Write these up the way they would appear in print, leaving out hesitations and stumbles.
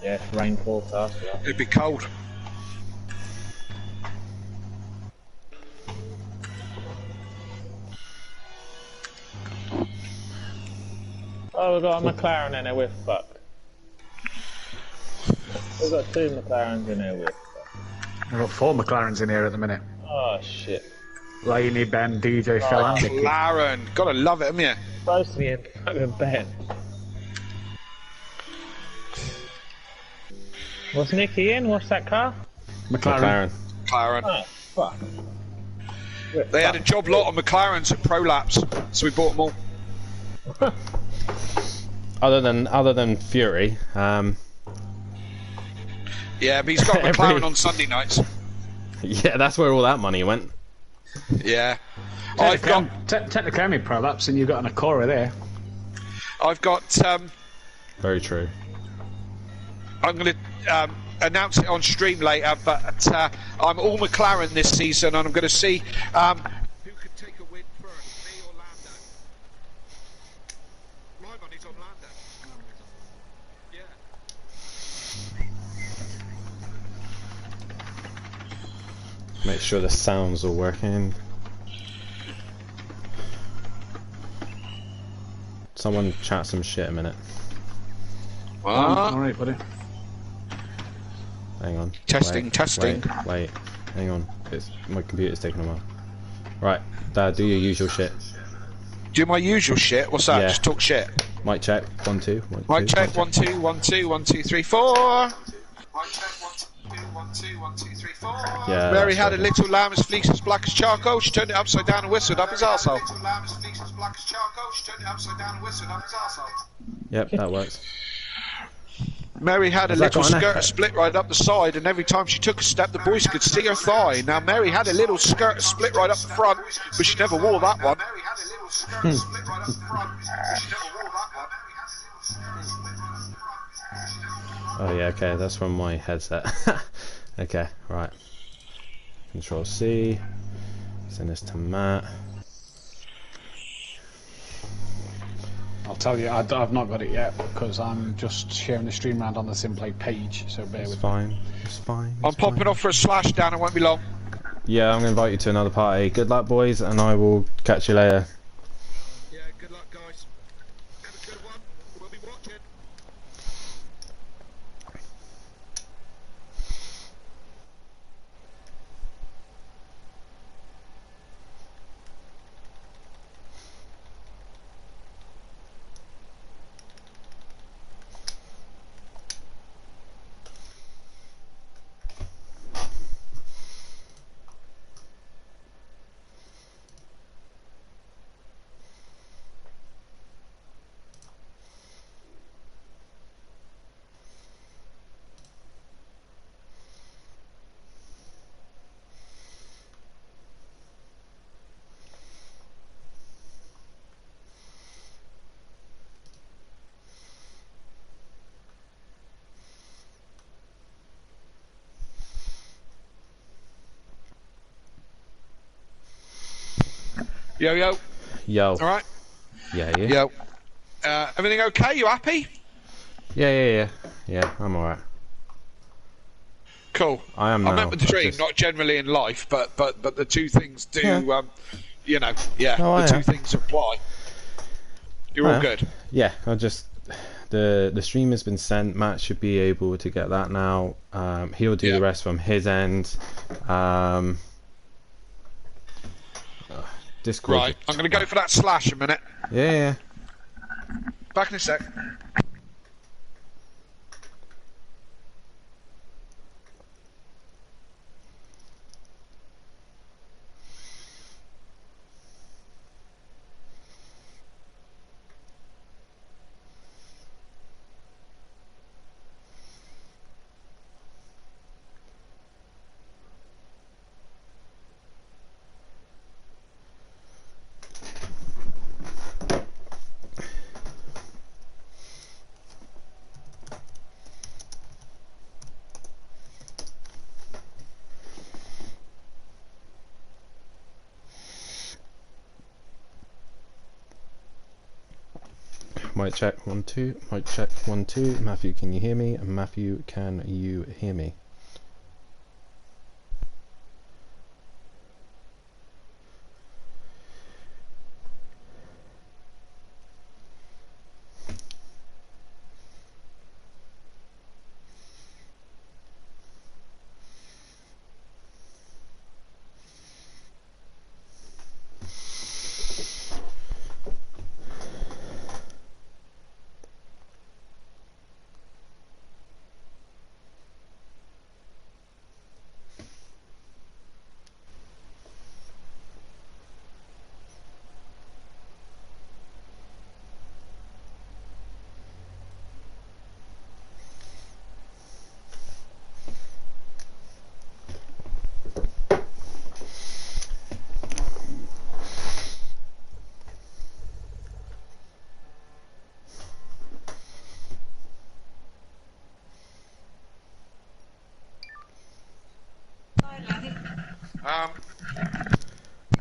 Yeah, rain forecast. Yeah. It'd be cold. Oh, we've got a McLaren in there, we're fucked. We've got 2 McLarens in there, we're fucked. We've got 4 McLarens in here at the minute. Oh shit. Laney, Ben, DJ, Phil and Nicky. McLaren. Gotta love it, haven't you? Supposed to be in fucking Ben. What's Nicky in? What's that car? McLaren. McLaren. Oh, fuck. They had a job lot on McLarens at Pro Laps, so we bought them all. Other than Fury, yeah, but he's got McLaren on Sunday nights. Yeah, that's where all that money went. Yeah. I've got technically only Pro Laps, and you've got an Acura there. I've got Very true. I'm going to announce it on stream later, but I'm all McLaren this season, and I'm going to see who can take a win first, me or Lando. My money's on Lando. Yeah. Make sure the sounds are working. Someone chat some shit a minute. Alright, buddy. Hang on. Testing. Wait. Hang on. My computer's taking a while. Right, Dad, do your usual shit. Do my usual shit? What's that? Yeah. Just talk shit. Mic check. 1 2 1 2. Mic check. 1 2 1 2 1 2 3 4. Mic check. 1 2 1 2 3 4. Yeah. Mary had a little lamb as fleece as black as charcoal. She turned it upside down and whistled up his arsehole. Yep, that works. Mary had a little skirt split right up the side, and every time she took a step, the boys could see her thigh. Now, Mary had a little skirt split right up the front, but she never wore that one. Oh yeah, okay, that's from my headset. Okay, right. Control C. Send this to Matt. I'll tell you, I've not got it yet because I'm just sharing the stream around on the Simplay page, so bear with me. It's fine. I'm popping off for a slash down, it won't be long. Yeah, I'm going to invite you to another party. Good luck, boys, and I will catch you later. Yeah, good luck, guys. Have a good one. We'll be watching. Yo, yo. Yo. Alright? Yeah, you? Yo. Everything okay? You happy? Yeah, I'm alright. Cool. I am now. I meant with the dream, not generally in life, but the two things do, Yeah. The two things apply. You're all good? Yeah, the stream has been sent. Matt should be able to get that now. He'll do the rest from his end. Discord. Right, I'm going to go for that slash a minute. Yeah. Back in a sec. Mic check 1 2. Mic check 1 2. Matthew, can you hear me? Matthew, can you hear me?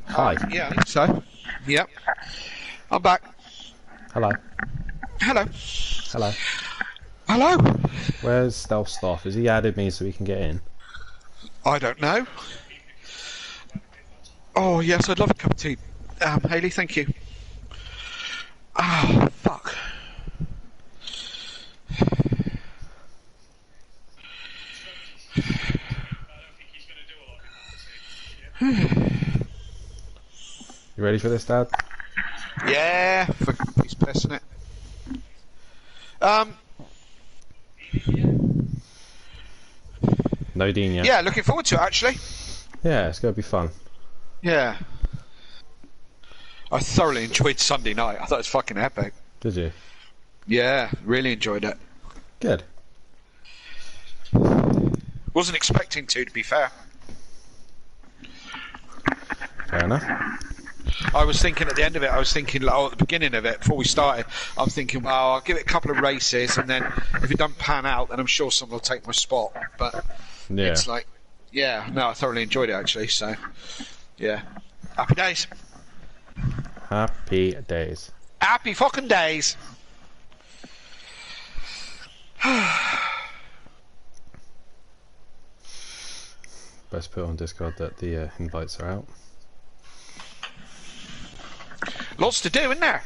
Hi. Yeah, I think so. Yep. I'm back. Hello. Hello. Hello. Hello. Where's Stealth Staff? Has he added me so we can get in? I don't know. Oh, yes, I'd love a cup of tea. Hayley, thank you. Oh, fuck. You ready for this, Dad? Yeah, he's pissing it. No Dean yet. Yeah, looking forward to it, actually. Yeah, it's gonna be fun. Yeah. I thoroughly enjoyed Sunday night. I thought it was fucking epic. Did you? Yeah, really enjoyed it. Good. Wasn't expecting to be fair. Fair enough. I was thinking at the end of it, at the beginning of it, before we started, I was thinking, well, I'll give it a couple of races, and then if it doesn't pan out, then I'm sure someone will take my spot. But Yeah. it's like, yeah, no, I thoroughly enjoyed it, actually, so, yeah. Happy days. Happy days. Happy fucking days. Best put on Discord that the invites are out. Lots to do, isn't there?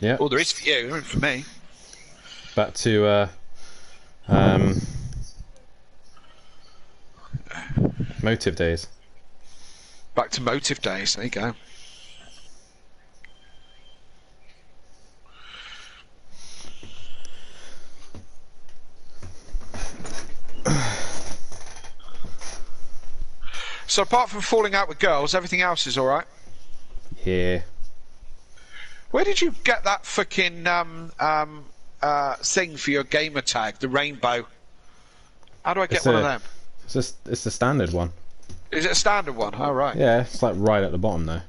Yeah. Well, there is for you, and for me. Back to motive days. Back to motive days, there you go. So apart from falling out with girls, everything else is alright? Yeah. Where did you get that fucking thing for your gamer tag, the rainbow? How do I get one of them? It's the standard one. Is it a standard one? Oh, right. Yeah, it's like right at the bottom though.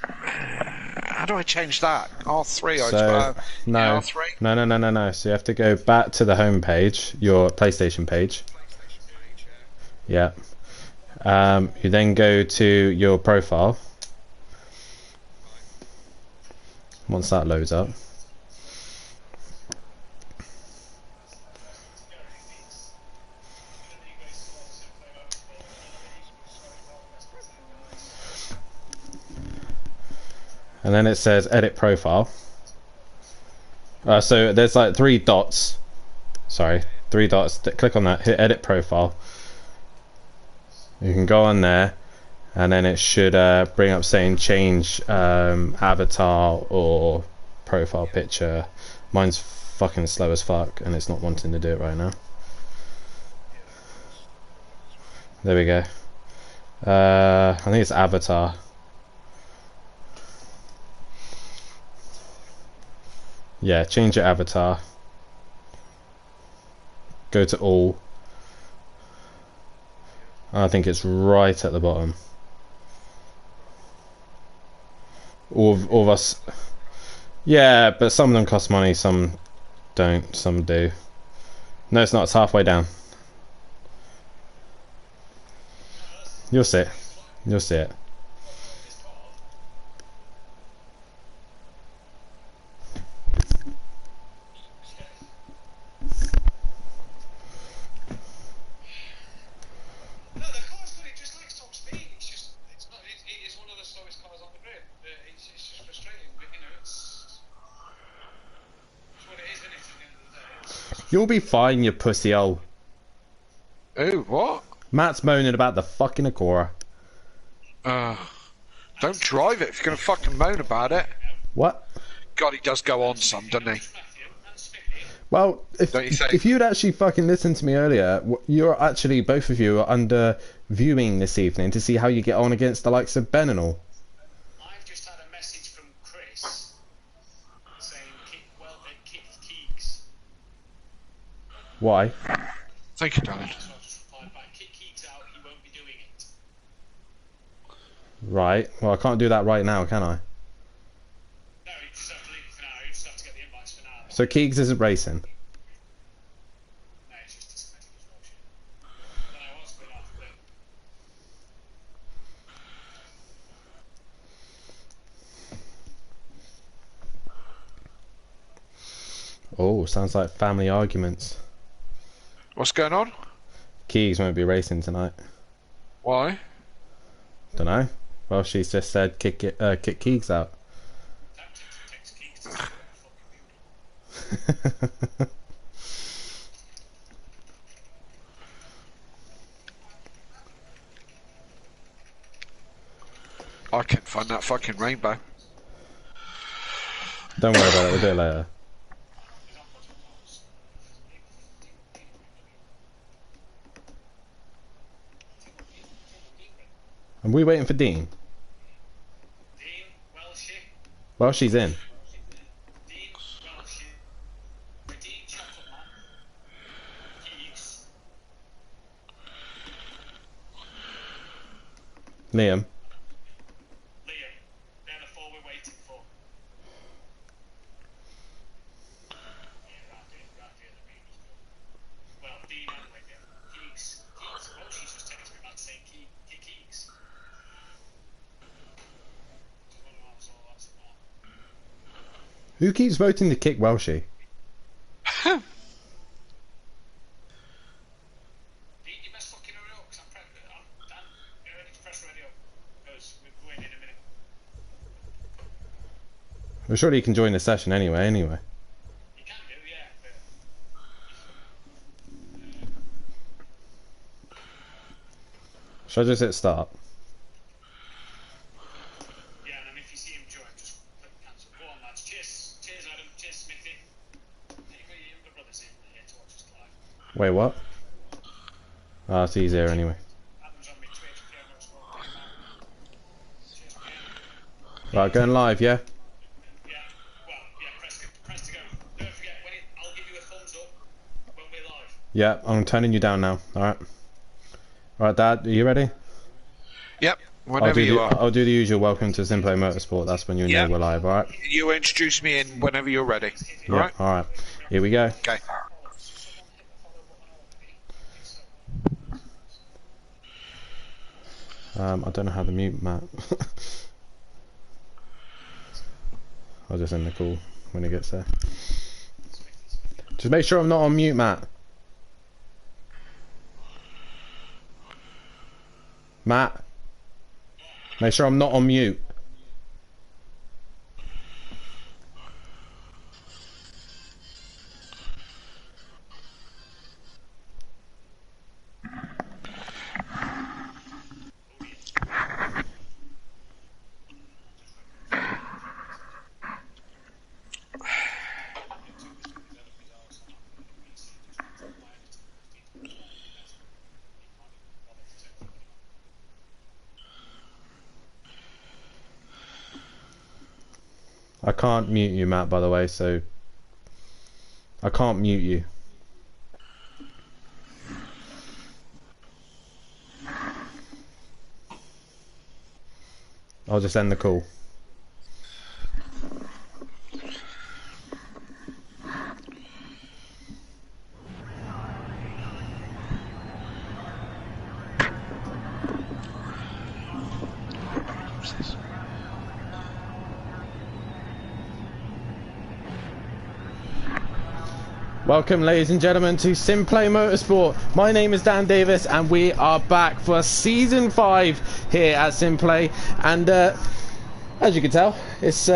How do I change that? R3, I So no, yeah, R3? no. So you have to go back to the home page, your PlayStation page. Yeah. You then go to your profile. Once that loads up. And then it says edit profile. So there's like 3 dots. Sorry, 3 dots. Click on that, hit edit profile. You can go on there, and then it should bring up saying change avatar or profile picture. Mine's fucking slow as fuck, and it's not wanting to do it right now. There we go. I think it's avatar. Yeah, change your avatar. Go to all. I think it's right at the bottom. All of us. Yeah, but some of them cost money, some don't, some do. No, it's not. It's halfway down. You'll see it. You'll see it. You'll be fine, you pussy hole. Ooh, what? Matt's moaning about the fucking Acura. Don't drive it if you're going to fucking moan about it. What? God, he does go on some, doesn't he? Well, if you'd actually fucking listened to me earlier, you're actually, both of you are under viewing this evening to see how you get on against the likes of Ben and all. I've just had a message from Chris saying kick Keeks. Why? Thank you, darling. So I just replied back, kick Keeks out, he won't be doing it. Right. Well, I can't do that right now, can I? No, you just have to leave it for now, you just have to get the invites for now. So Keegs isn't racing. No, it's just disconnected as well, shit. No, I was been off, but... Oh, sounds like family arguments. What's going on? Keegs won't be racing tonight. Why? Don't know. Well, she's just said kick Keegs out. I can't find that fucking rainbow. Don't worry about it, we'll do it later. Are we waiting for Dean? Dean, Well, she's in. Dean, Dean, chocolate man. Keeks. Liam. Liam, they're the four we're waiting for. Yeah, right here, the beam is good. Well, Dean and Liam. Keeks. Oh, she's just texted me back saying Keeks. Who keeps voting to kick Welshie? You best fucking hurry up, because I'm Dan, get ready to press radio, because we're going in a minute. Well, surely you can join the session anyway. You can do, yeah, but... Should I just hit start? Yeah, and then if you see him join, just click cancel. Go on, lads. Cheers, Adam. Cheers, Smithy. Take your younger brothers in here to watch us live. Wait, what? Ah, it's easier anyway. Adam's on my Twitch. Cheers, Right, going live, yeah? yeah, well, yeah, press to go. Don't forget, I'll give you a thumbs up when we're live. Yeah, I'm turning you down now. Alright. Alright, Dad, are you ready? Yep, whenever you are. I'll do the usual welcome to Simplay Motorsport. That's when you know we're live, alright? You introduce me in whenever you're ready. Alright? Alright. Here we go. Okay. I don't know how to mute Matt. I'll just end the call when he gets there. Just make sure I'm not on mute, Matt. Matt. Make sure I'm not on mute. I can't mute you, Matt, by the way, so I can't mute you. I'll just end the call. Welcome, ladies and gentlemen, to Simplay Motorsport. My name is Dan Davis, and we are back for Season 5 here at Simplay. And as you can tell, it's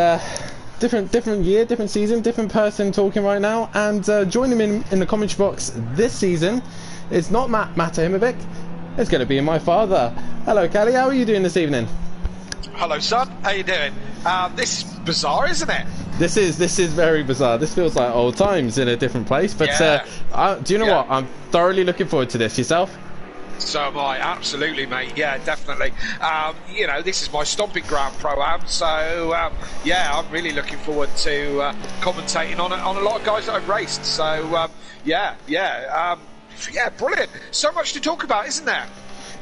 different year, different season, different person talking right now. And joining me in the commentary box this season is not Matt Imovic. It's going to be my father. Hello, Callie. How are you doing this evening? Hello, son. How you doing? This is bizarre, isn't it? This is very bizarre. This feels like old times in a different place. But do you know what? I'm thoroughly looking forward to this. Yourself? So am I, absolutely, mate. Yeah, definitely. You know, this is my stomping ground pro-am, so yeah, I'm really looking forward to commentating on a lot of guys that I've raced. So yeah, brilliant. So much to talk about, isn't there?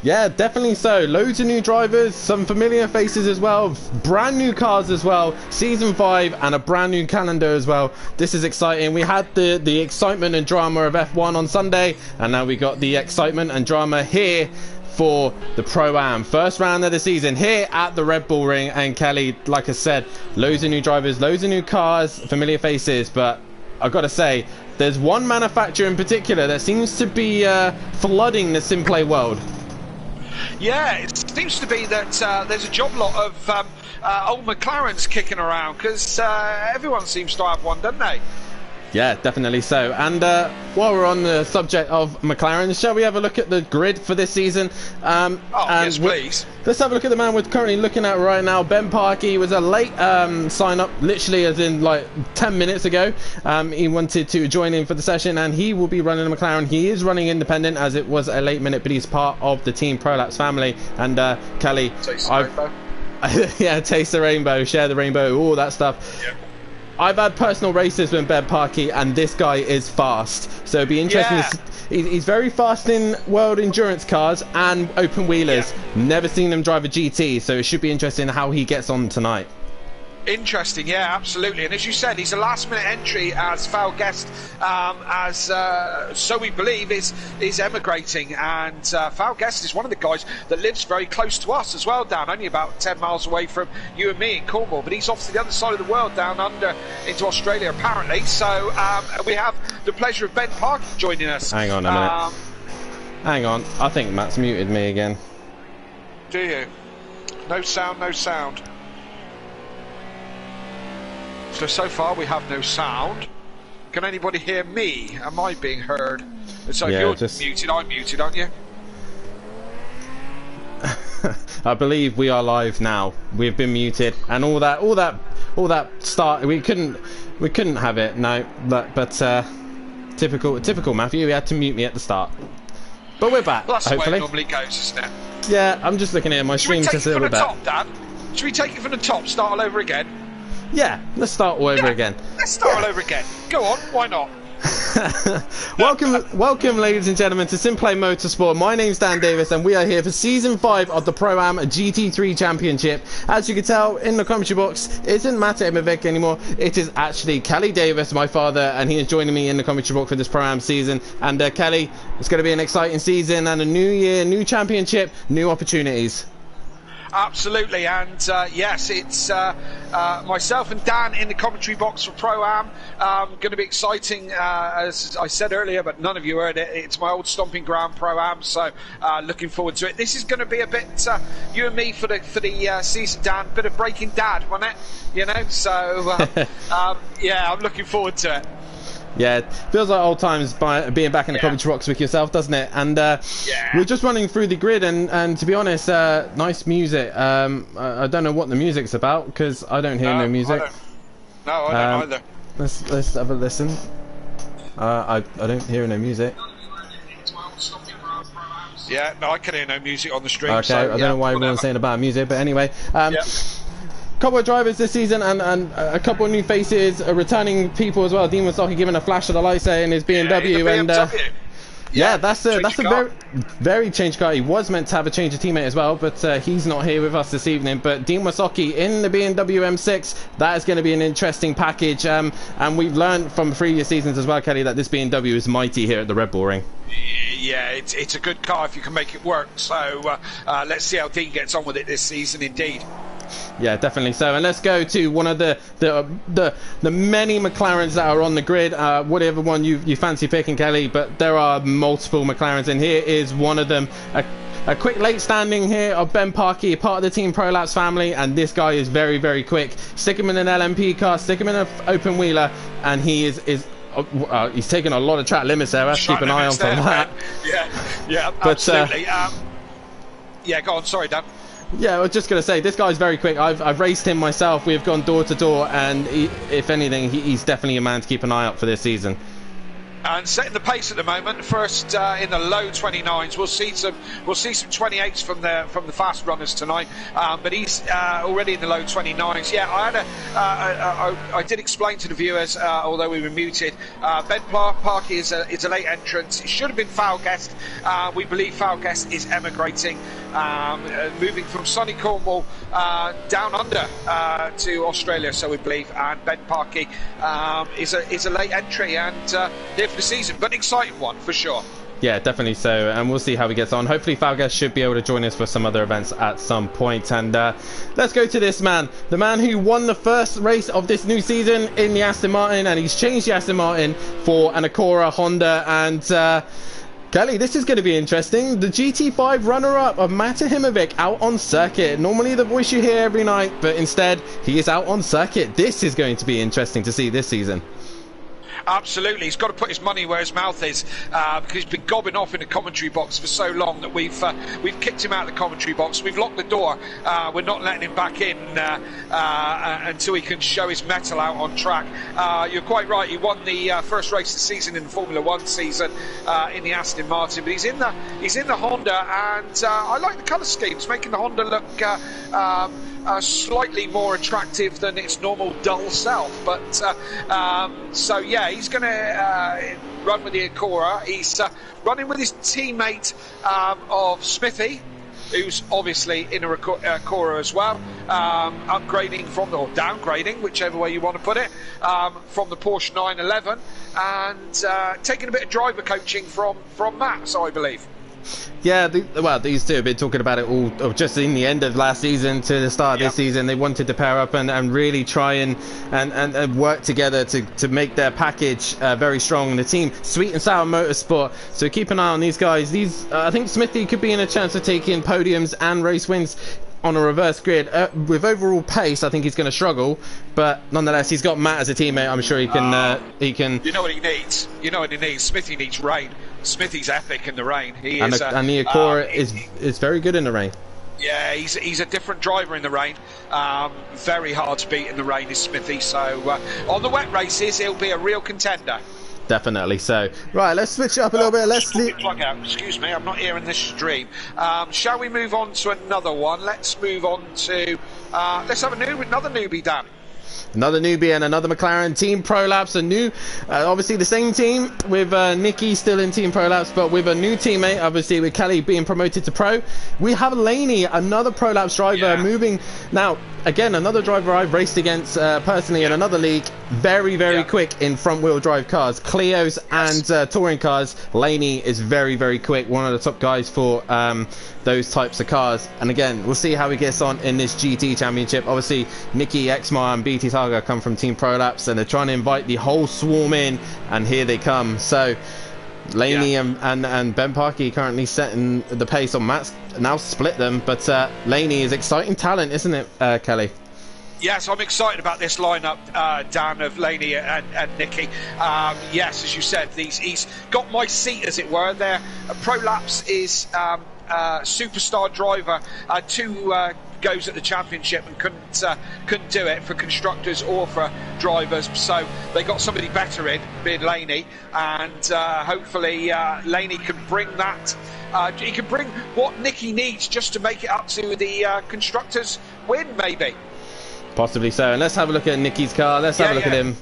Yeah, definitely so. Loads of new drivers, some familiar faces as well, brand new cars as well, Season 5 and a brand new calendar as well. This is exciting. We had the excitement and drama of F1 on Sunday, and now we got the excitement and drama here for the Pro-Am. First round of the season here at the Red Bull Ring. And Kelly, like I said, loads of new drivers, loads of new cars, familiar faces, but I've got to say, there's one manufacturer in particular that seems to be flooding the Simplay world. Yeah, it seems to be that there's a job lot of old McLarens kicking around, because everyone seems to have one, don't they? Yeah, definitely so. And while we're on the subject of McLaren, shall we have a look at the grid for this season? Yes, please. Let's have a look at the man we're currently looking at right now. Ben Parkey was a late sign up, literally as in like 10 minutes ago. He wanted to join in for the session, and he will be running a McLaren. He is running independent, as it was a late minute, but he's part of the Team Prolapse family. And Kelly, yeah, taste the rainbow, share the rainbow, all that stuff. Yeah. I've had personal races with Ben Parkey, and this guy is fast. So it'd be interesting. Yeah. He's very fast in world endurance cars and open wheelers. Yeah. Never seen him drive a GT, so it should be interesting how he gets on tonight. Interesting, yeah, absolutely. And as you said, he's a last-minute entry as foul guest, so we believe is emigrating. And foul guest is one of the guys that lives very close to us as well, Dan, only about 10 miles away from you and me in Cornwall. But he's off to the other side of the world, down under into Australia, apparently. So we have the pleasure of Ben Park joining us. Hang on a minute. Hang on. I think Matt's muted me again. Do you? No sound, no sound. So far we have no sound. Can anybody hear me? Am I being heard? So yeah, you're muted, I'm muted, aren't you? I believe we are live now. We've been muted, and all that start. We couldn't have it. No, but typical Matthew. He had to mute me at the start. But we're back. Well, that's hopefully. the way it normally goes, isn't it? Yeah, I'm just looking at my stream's just a little bit. Should we take it from the top? Start all over again. Yeah, let's start all over again. Let's start all over again. Go on, why not? Welcome, ladies and gentlemen, to Simplay Motorsport. My name's Dan Davis, and we are here for Season 5 of the Pro-Am GT3 Championship. As you can tell in the commentary box, it isn't Matt Imovic anymore. It is actually Kelly Davis, my father, and he is joining me in the commentary box for this Pro-Am season. And Kelly, it's going to be an exciting season and a new year, new championship, new opportunities. Absolutely, and yes, it's myself and Dan in the commentary box for Pro-Am. Going to be exciting, as I said earlier, but none of you heard it. It's my old stomping ground Pro-Am, so looking forward to it. This is going to be a bit you and me for the season, Dan. Bit of Breaking Dad, wasn't it? You know, so yeah, I'm looking forward to it. Yeah, it feels like old times by being back in the commentary box with yourself, doesn't it? And we're just running through the grid, and to be honest, nice music. I don't know what the music's about, because I don't hear no music. I don't either. Let's have a listen. I don't hear no music. Yeah, no, I can hear no music on the stream. Okay, so, I don't know why everyone's saying about music, but anyway. Couple of drivers this season, and a couple of new faces, returning people as well. Dean Wasaki giving a flash of the lights there in his BMW, and that's a very changed car. He was meant to have a change of teammate as well, but he's not here with us this evening. But Dean Wasaki in the BMW M6, that is going to be an interesting package, and we've learned from previous seasons as well, Kelly, that this BMW is mighty here at the Red Bull Ring. Yeah, it's a good car if you can make it work. So let's see how Dean gets on with it this season, indeed. Yeah, definitely so. And let's go to one of the many McLarens that are on the grid. Whatever one you fancy picking, Kelly, but there are multiple McLarens, and here is one of them. A quick late standing here of Ben Parkey, part of the Team Prolapse family, and this guy is very, very quick. Stick him in an LMP car, stick him in an open wheeler, and he is he's taking a lot of track limits there. Let's keep an eye on for that. Yeah, but, absolutely. Yeah, go on. Sorry, Dan. Yeah, I was just going to say, this guy's very quick. I've raced him myself. We've gone door to door, and if anything, he's definitely a man to keep an eye out for this season. And setting the pace at the moment, first in the low 29s. We'll see some 28s from the fast runners tonight, but he's already in the low 29s. Yeah, I did explain to the viewers, although we were muted. Ben Parkey is a late entrant. He should have been Foulguest. We believe Foulguest is emigrating, moving from sunny Cornwall down under to Australia, so we believe. And Ben Parkey is a late entry and here for the season, but an exciting one for sure. Yeah, definitely so, and we'll see how he gets on. Hopefully Foulguest should be able to join us for some other events at some point. And let's go to this man, the man who won the first race of this new season in the Aston Martin, and he's changed the Aston Martin for an Acura Honda. And Kelly, this is going to be interesting. The GT5 runner-up of Matahimovic out on circuit. Normally the voice you hear every night, but instead he is out on circuit. This is going to be interesting to see this season. Absolutely, he's got to put his money where his mouth is, because he's been gobbing off in the commentary box for so long that we've kicked him out of the commentary box. We've locked the door. We're not letting him back in until he can show his mettle out on track. You're quite right. He won the first race of the season in the Formula One season in the Aston Martin, but he's in the Honda, and I like the colour scheme. It's making the Honda look slightly more attractive than its normal dull self. But so yeah, he's going to run with the Acura. He's running with his teammate of Smithy, who's obviously in a Acura as well, upgrading from or downgrading, whichever way you want to put it, from the Porsche 911, and taking a bit of driver coaching from Matt, so I believe. Yeah, well, these two have been talking about it all, just in the end of last season to the start of this season. They wanted to pair up and really try and work together to make their package very strong. The team, Sweet and Sour Motorsport, so keep an eye on these guys. I think Smithy could be in a chance of taking podiums and race wins on a reverse grid. With overall pace, I think he's going to struggle, but nonetheless, he's got Matt as a teammate. I'm sure he can. You know what he needs? You know what he needs? Smithy needs rain. Smithy's epic in the rain. And the Acura is very good in the rain. Yeah, he's a different driver in the rain. Very hard to beat in the rain is Smithy. So on the wet races, he'll be a real contender. Definitely so. Right, let's switch it up a little bit. Let's plug out. Excuse me, I'm not hearing this stream. Shall we move on to another one? Let's move on to let's have another newbie, Dan. Another newbie and another McLaren Team Prolapse. A new, obviously the same team with Nicky still in Team Prolapse, but with a new teammate, obviously with Kelly being promoted to Pro. We have Laney, another Prolapse driver, moving now. Again, another driver I've raced against personally in another league. Very, very quick in front-wheel drive cars, Clios and touring cars. Laney is very, very quick. One of the top guys for those types of cars. And again, we'll see how he gets on in this GT Championship. Obviously, Nicky, Exmar, and BT Targa come from Team Prolapse, and they're trying to invite the whole swarm in. And here they come. So Laney and Ben Parkey currently setting the pace on Matt's now split them, but Laney is exciting talent, isn't it, Kelly? Yes, I'm excited about this lineup, Dan, of Laney and Nicky. Yes, as you said, he's got my seat, as it were. There, Prolapse is superstar driver, two goes at the championship and couldn't do it for constructors or for drivers, so they got somebody better in, being Laney, and hopefully Laney can bring that. He can bring what Nicky needs just to make it up to the constructors win, maybe. Possibly so. And let's have a look at Nicky's car. Let's have a look at him.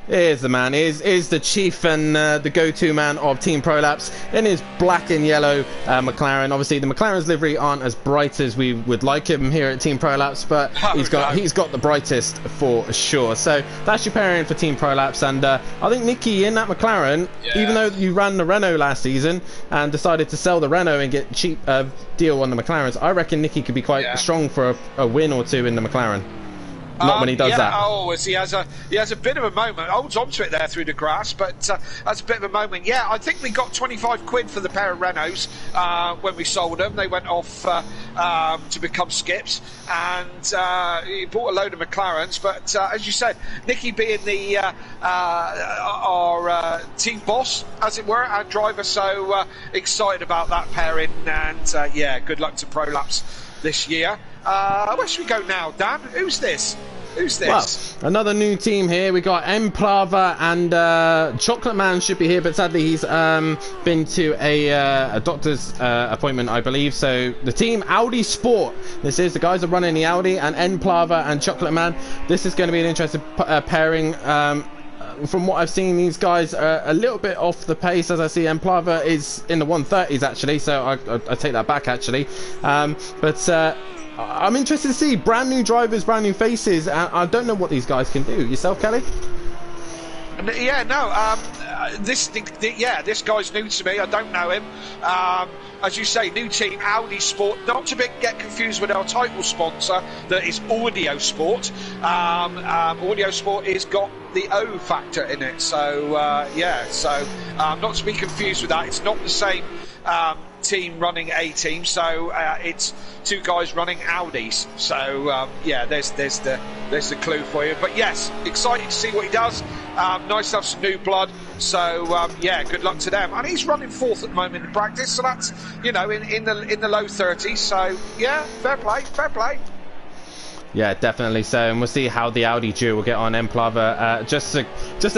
Is the man, is the chief and the go-to man of Team Prolapse in his black and yellow McLaren. Obviously, the McLaren's livery aren't as bright as we would like him here at Team Prolapse, but he's got the brightest for sure. So that's your pairing for Team Prolapse, and I think Nicky in that McLaren, even though you ran the Renault last season and decided to sell the Renault and get cheap deal on the McLarens, I reckon Nicky could be quite strong for a win or two in the McLaren. Not when he does that. Oh, he has a bit of a moment. Holds onto it there through the grass, but that's a bit of a moment. Yeah, I think we got 25 quid for the pair of Renaults when we sold them. They went off to become skips, and he bought a load of McLarens. But as you said, Nicky being the our team boss, as it were, our driver, so excited about that pairing. And yeah, good luck to Prolapse this year. Where should we go now, Dan? Who's this? Who's this? Well, another new team here. We got Emplava and Chocolate Man should be here, but sadly he's been to a doctor's appointment, I believe. So the team Audi Sport. This is the guys are running the Audi, and Emplava and Chocolate Man. This is going to be an interesting pairing. From what I've seen, these guys are a little bit off the pace, as I see Emplava is in the 130s actually, so I take that back actually. But I'm interested to see brand new drivers, brand new faces. I don't know what these guys can do. Yourself, Kelly? Yeah, no. This guy's new to me. I don't know him. As you say, new team, Audi Sport. Not to get confused with our title sponsor, that is Audio Sport. Audio Sport has got the O factor in it. So, not to be confused with that. It's not the same team running a team, so it's two guys running Audis. So there's the clue for you. But yes, excited to see what he does. Nice to have some new blood. So good luck to them. And he's running fourth at the moment in practice, so that's in the low 30s. So yeah, fair play. Yeah, definitely so, and we'll see how the Audi duo will get on. Emplava, just a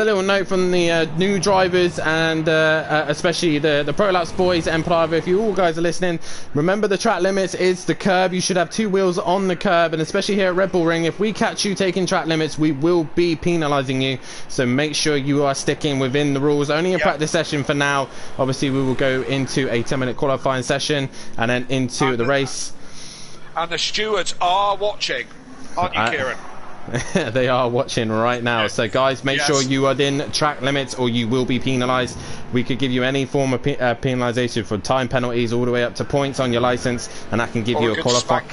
little note from the new drivers, and especially the Prolapse boys. Emplava, if you all guys are listening, remember the track limits is the curb. You should have two wheels on the curb, and especially here at Red Bull Ring, if we catch you taking track limits, we will be penalising you. So make sure you are sticking within the rules. Only a practice session for now. Obviously, we will go into a 10-minute qualifying session and then into the race. And the stewards are watching. Aren't you, Kieran? They are watching right now. So guys, make sure you are in track limits or you will be penalised. We could give you any form of penalisation, from time penalties all the way up to points on your licence, and that can give you a qualifying.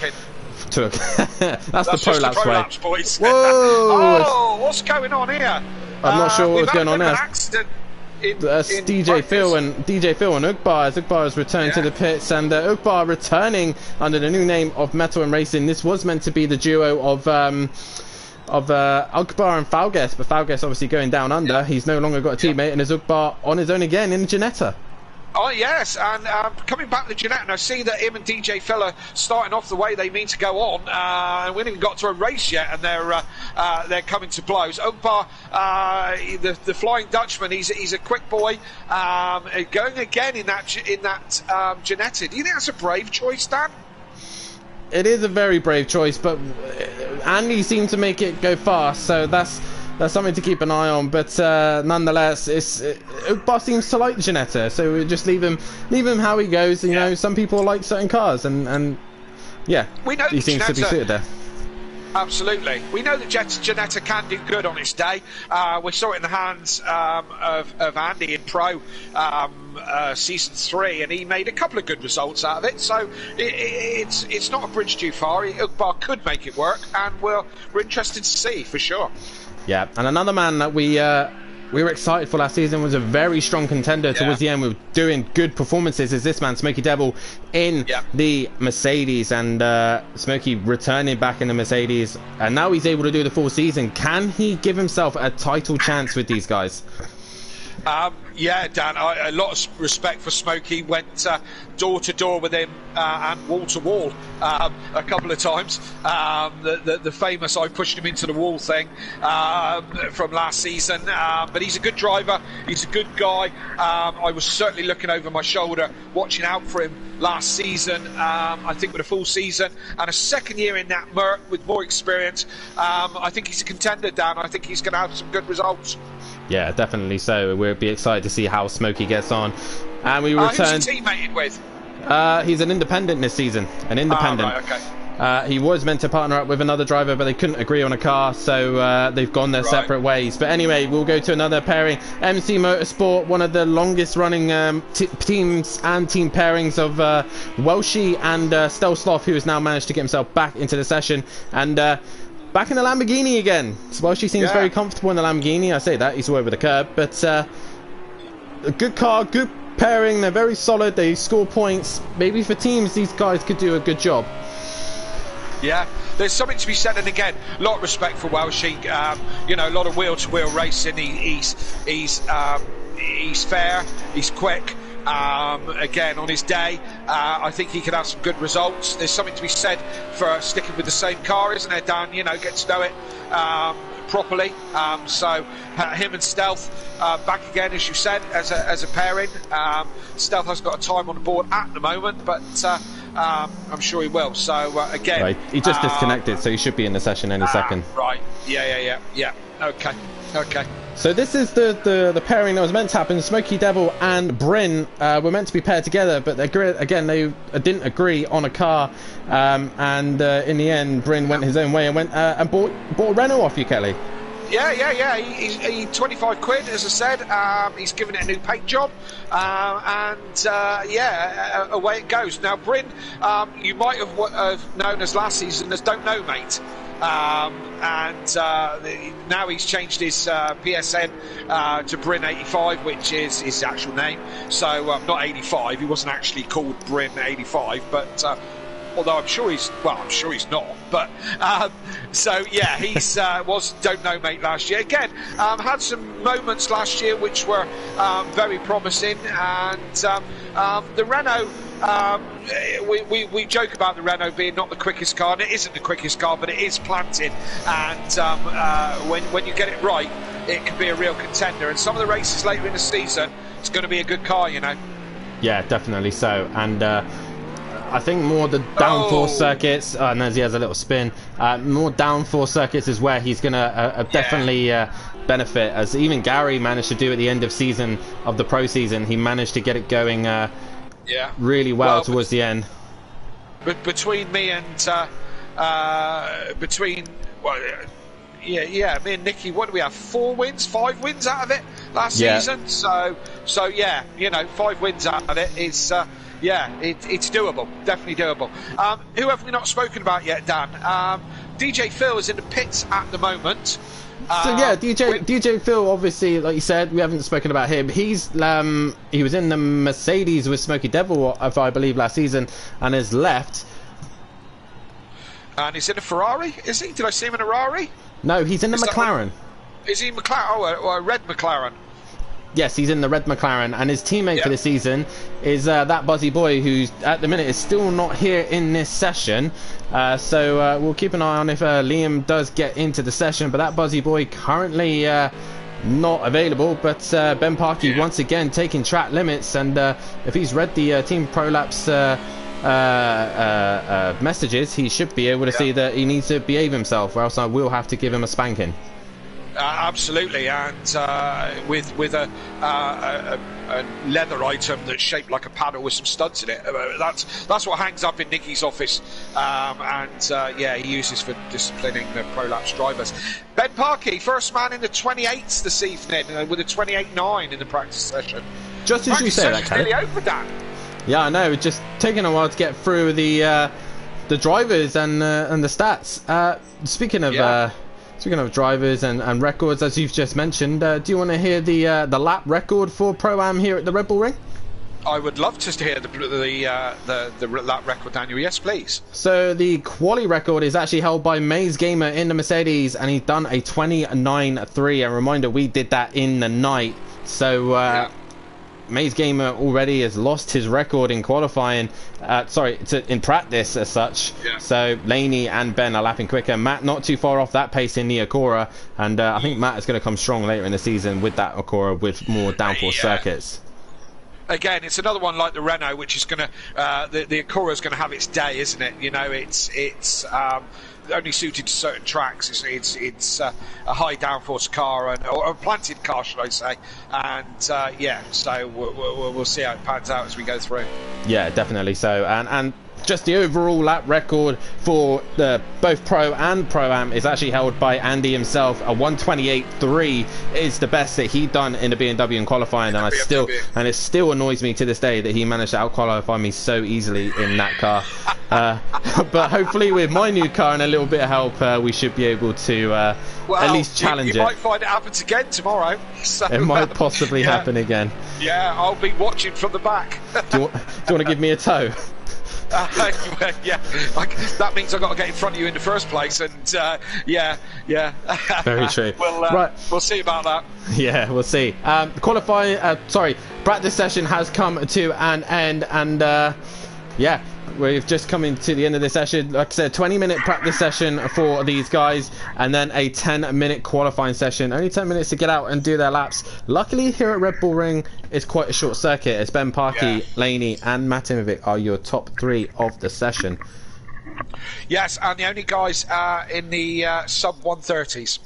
That's the Prolapse way. Boys. Whoa! Oh, what's going on here? I'm not sure what's going on there. Accident That's DJ Phil and Ugbar, as Ugbar has returned to the pits, and Ugbar returning under the new name of Metal and Racing. This was meant to be the duo of Ugbar and Falgues, but Falgues obviously going down under. He's no longer got a teammate, and is Ugbar on his own again in the Ginetta. Oh yes, and coming back to Jeanette, and I see that him and DJ Fella starting off the way they mean to go on. And we haven't even got to a race yet, and they're coming to blows. Ugbar, the Flying Dutchman, he's a quick boy, going again in that Ginetta. Do you think that's a brave choice, Dan? It is a very brave choice, but Andy seemed to make it go fast, so that's something to keep an eye on. But nonetheless, Ugbar seems to like the Ginetta, so we just leave him how he goes. You know, some people like certain cars, and yeah, we know he seems to be suited there. Absolutely. We know that Ginetta can do good on its day. We saw it in the hands of Andy in Pro Season 3, and he made a couple of good results out of it. So it's not a bridge too far. Ugbar could make it work, and we're interested to see for sure. Yeah, and another man that we were excited for last season, was a very strong contender towards the end with doing good performances, is this man, Smokey Devil, in the Mercedes, and Smokey returning back in the Mercedes, and now he's able to do the full season. Can he give himself a title chance with these guys? Yeah, Dan, a lot of respect for Smokey. Went door to door with him and wall to wall a couple of times. The famous "I pushed him into the wall" thing from last season. But he's a good driver. He's a good guy. I was certainly looking over my shoulder, watching out for him last season. I think with a full season and a second year in that Merc with more experience, I think he's a contender, Dan. I think he's going to have some good results. Yeah, definitely so. We'll be excited to see how Smokey gets on. And we return. Who's he teammated with? He's an independent this season. An independent. Right, okay. He was meant to partner up with another driver, but they couldn't agree on a car, so they've gone their separate ways. But anyway, we'll go to another pairing. MC Motorsport, one of the longest running teams and team pairings of Welshie and Stelsloff, who has now managed to get himself back into the session. And back in the Lamborghini again. Welshie seems very comfortable in the Lamborghini. I say that, he's all over the curb. But a good car, good pairing. They're very solid. They score points. Maybe for teams, these guys could do a good job. Yeah, there's something to be said, and again, a lot of respect for Welshie. You know, a lot of wheel-to-wheel racing. He's fair. He's quick. Again, on his day, I think he could have some good results. There's something to be said for sticking with the same car, isn't there, Dan? You know, get to know it properly. So him and Stealth back again, as you said, as a pairing. Stealth has got a time on the board at the moment, but I'm sure he will. So again, right. He just disconnected, so he should be in the session any second. Right. Yeah. Okay. So this is the pairing that was meant to happen. Smokey Devil and Bryn were meant to be paired together, but they didn't agree on a car. And in the end, Bryn went his own way and went and bought a Renault off you, Kelly. Yeah. He 25 quid, as I said. He's given it a new paint job, and away it goes. Now, Bryn, you might have known as last season as Don't Know Mate. And now he's changed his PSN to Bryn 85, which is his actual name. So not 85. He wasn't actually called Bryn 85, but although I'm sure he's not. But so yeah, he's was Don't Know Mate last year. Again, had some moments last year which were very promising, and the Renault. We joke about the Renault being not the quickest car, and it isn't the quickest car, but it is planted, and when you get it right, it can be a real contender. And some of the races later in the season, it's going to be a good car, you know. Yeah, definitely so. And I think more the downforce circuits, and as he has a little spin, more downforce circuits is where he's going to definitely benefit, as even Gary managed to do at the end of the pro season. He managed to get it going really well towards the end. But between me and me and Nicky, what do we have? 5 wins out of it last season. So yeah, you know, 5 wins out of it is it's doable, definitely doable. Who have we not spoken about yet, Dan? DJ Phil is in the pits at the moment. So yeah, DJ Phil, obviously, like you said, we haven't spoken about him. He was in the Mercedes with Smokey Devil, if I believe, last season, and has left. And he's in a Ferrari, is he? Did I see him in a Ferrari? No, he's in the McLaren. Is he McLaren? Oh, a red McLaren. Yes, he's in the red McLaren, and his teammate for the season is that Buzzy Boy, who's at the minute is still not here in this session. So we'll keep an eye on if Liam does get into the session, but that Buzzy Boy currently not available. But Ben Parkey once again taking track limits, and if he's read the Team Prolapse messages, he should be able to see that he needs to behave himself, or else I will have to give him a spanking. Absolutely, and with a leather item that's shaped like a paddle with some studs in it. That's what hangs up in Nicky's office, he uses for disciplining the prolapse drivers. Ben Parkey, first man in the 28s this evening, with a 28.9 in the practice session. Just as you say that, Kelly. Nearly over that. Yeah, I know. It's just taking a while to get through the drivers and the stats. Speaking of drivers and records, as you've just mentioned, do you want to hear the lap record for Pro-Am here at the Red Bull Ring? I would love to hear the lap record, Daniel. Yes, please. So the quali record is actually held by Maze Gamer in the Mercedes, and he's done a 29.3. A reminder, we did that in the night. So Maze Gamer already has lost his record in qualifying. In practice as such. Yeah. So Laney and Ben are lapping quicker. Matt not too far off that pace in the Acura, and I think Matt is going to come strong later in the season with that Acura with more downforce circuits. Again, it's another one like the Renault, which is going to the Acura is going to have its day, isn't it? You know, it's only suited to certain tracks. It's a high downforce car or a planted car, should I say? And yeah, so we'll see how it pans out as we go through. Yeah, definitely so. And just the overall lap record for both Pro and Pro-Am is actually held by Andy himself. A 128.3 is the best that he'd done in the BMW in qualifying, and it still annoys me to this day that he managed to out-qualify me so easily in that car. But hopefully with my new car and a little bit of help, we should be able to at least challenge it. You might find it happens again tomorrow. So, it might possibly happen again. Yeah, I'll be watching from the back. Do you want to give me a tow? Yeah, that means I've got to get in front of you in the first place, and yeah. Very true. We'll see about that. Yeah, we'll see. Practice session has come to an end, and yeah, we've just come into the end of the session. Like I said, 20-minute practice session for these guys, and then a 10-minute qualifying session. Only 10 minutes to get out and do their laps. Luckily, here at Red Bull Ring, it's quite a short circuit, as Ben Parkey, Laney, and Matt Imovic are your top 3 of the session. Yes, and the only guys in the sub-130s.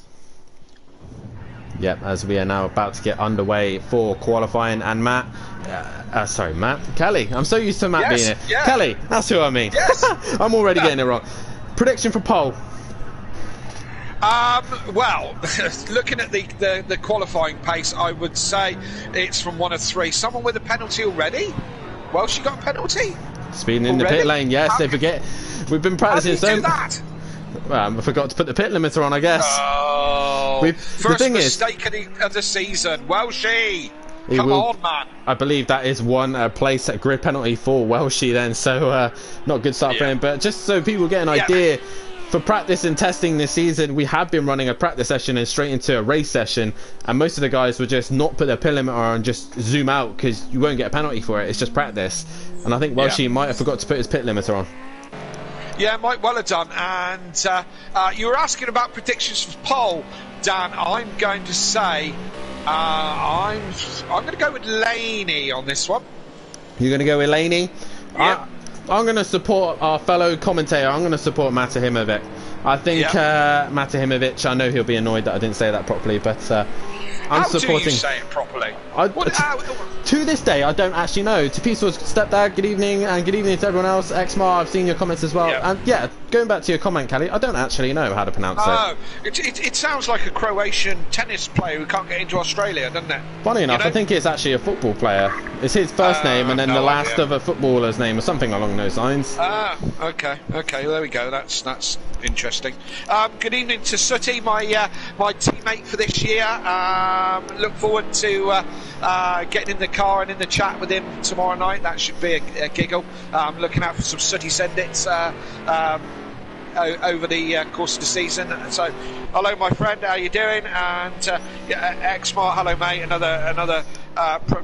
Yep, as we are now about to get underway for qualifying, and Matt Kelly. I'm so used to Matt being here. Yeah. Kelly, that's who I mean. Yes. I'm already getting it wrong. Prediction for pole. Well, looking at the qualifying pace, I would say it's from 1 of 3. Someone with a penalty already? Well, she got a penalty. Speeding in the pit lane, yes. They forget. We've been practicing so. How do you do that? Well, I forgot to put the pit limiter on, I guess. Oh, first mistake of the season. Welshie, come on, man. I believe that is one place at grid penalty for Welshie then, so not good start for him. But just so people get an idea, for practice and testing this season, we have been running a practice session and straight into a race session, and most of the guys would just not put their pit limiter on and just zoom out because you won't get a penalty for it. It's just practice. And I think Welshie might have forgot to put his pit limiter on. Yeah, might well have done. And you were asking about predictions for pole, Dan. I'm going to say I'm going to go with Laney on this one. You're going to go with Laney? Yeah. I'm going to support our fellow commentator. I'm going to support Mata Himovic. I think Mata Himovic, I know he'll be annoyed that I didn't say that properly, but I'm supporting. How do you say it properly? To this day, I don't actually know. To Peaceful's stepdad, good evening, and good evening to everyone else. Exmar, I've seen your comments as well. And yeah, going back to your comment, Kelly, I don't actually know how to pronounce it. It sounds like a Croatian tennis player who can't get into Australia, doesn't it? Funny enough, I think it's actually a football player. It's his first name and then the last of a footballer's name or something along those lines. Okay, well, there we go. That's interesting. Good evening to Sooty, my teammate for this year. Look forward to getting in the car and in the chat with him tomorrow night. That should be a giggle. I'm looking out for some Sooty send-its over the course of the season. So, hello, my friend. How you doing? And Xmart, hello, mate. Another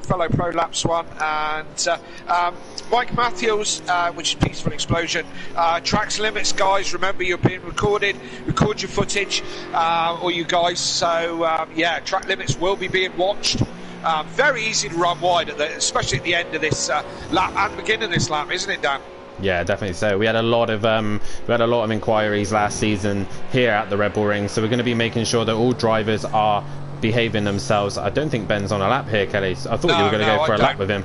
fellow Pro Laps one. And Mike Matthews, which is Peaceful Explosion. Tracks limits, guys. Remember, you're being recorded. Record your footage, all you guys. So, yeah, track limits will be being watched. Very easy to run wide, especially at the end of this lap and the beginning of this lap, isn't it, Dan? Yeah, definitely so. We had a lot of inquiries last season here at the Red Bull Ring, so we're going to be making sure that all drivers are behaving themselves. I don't think Ben's on a lap here, Kelly. I thought you were going to go for a lap with him.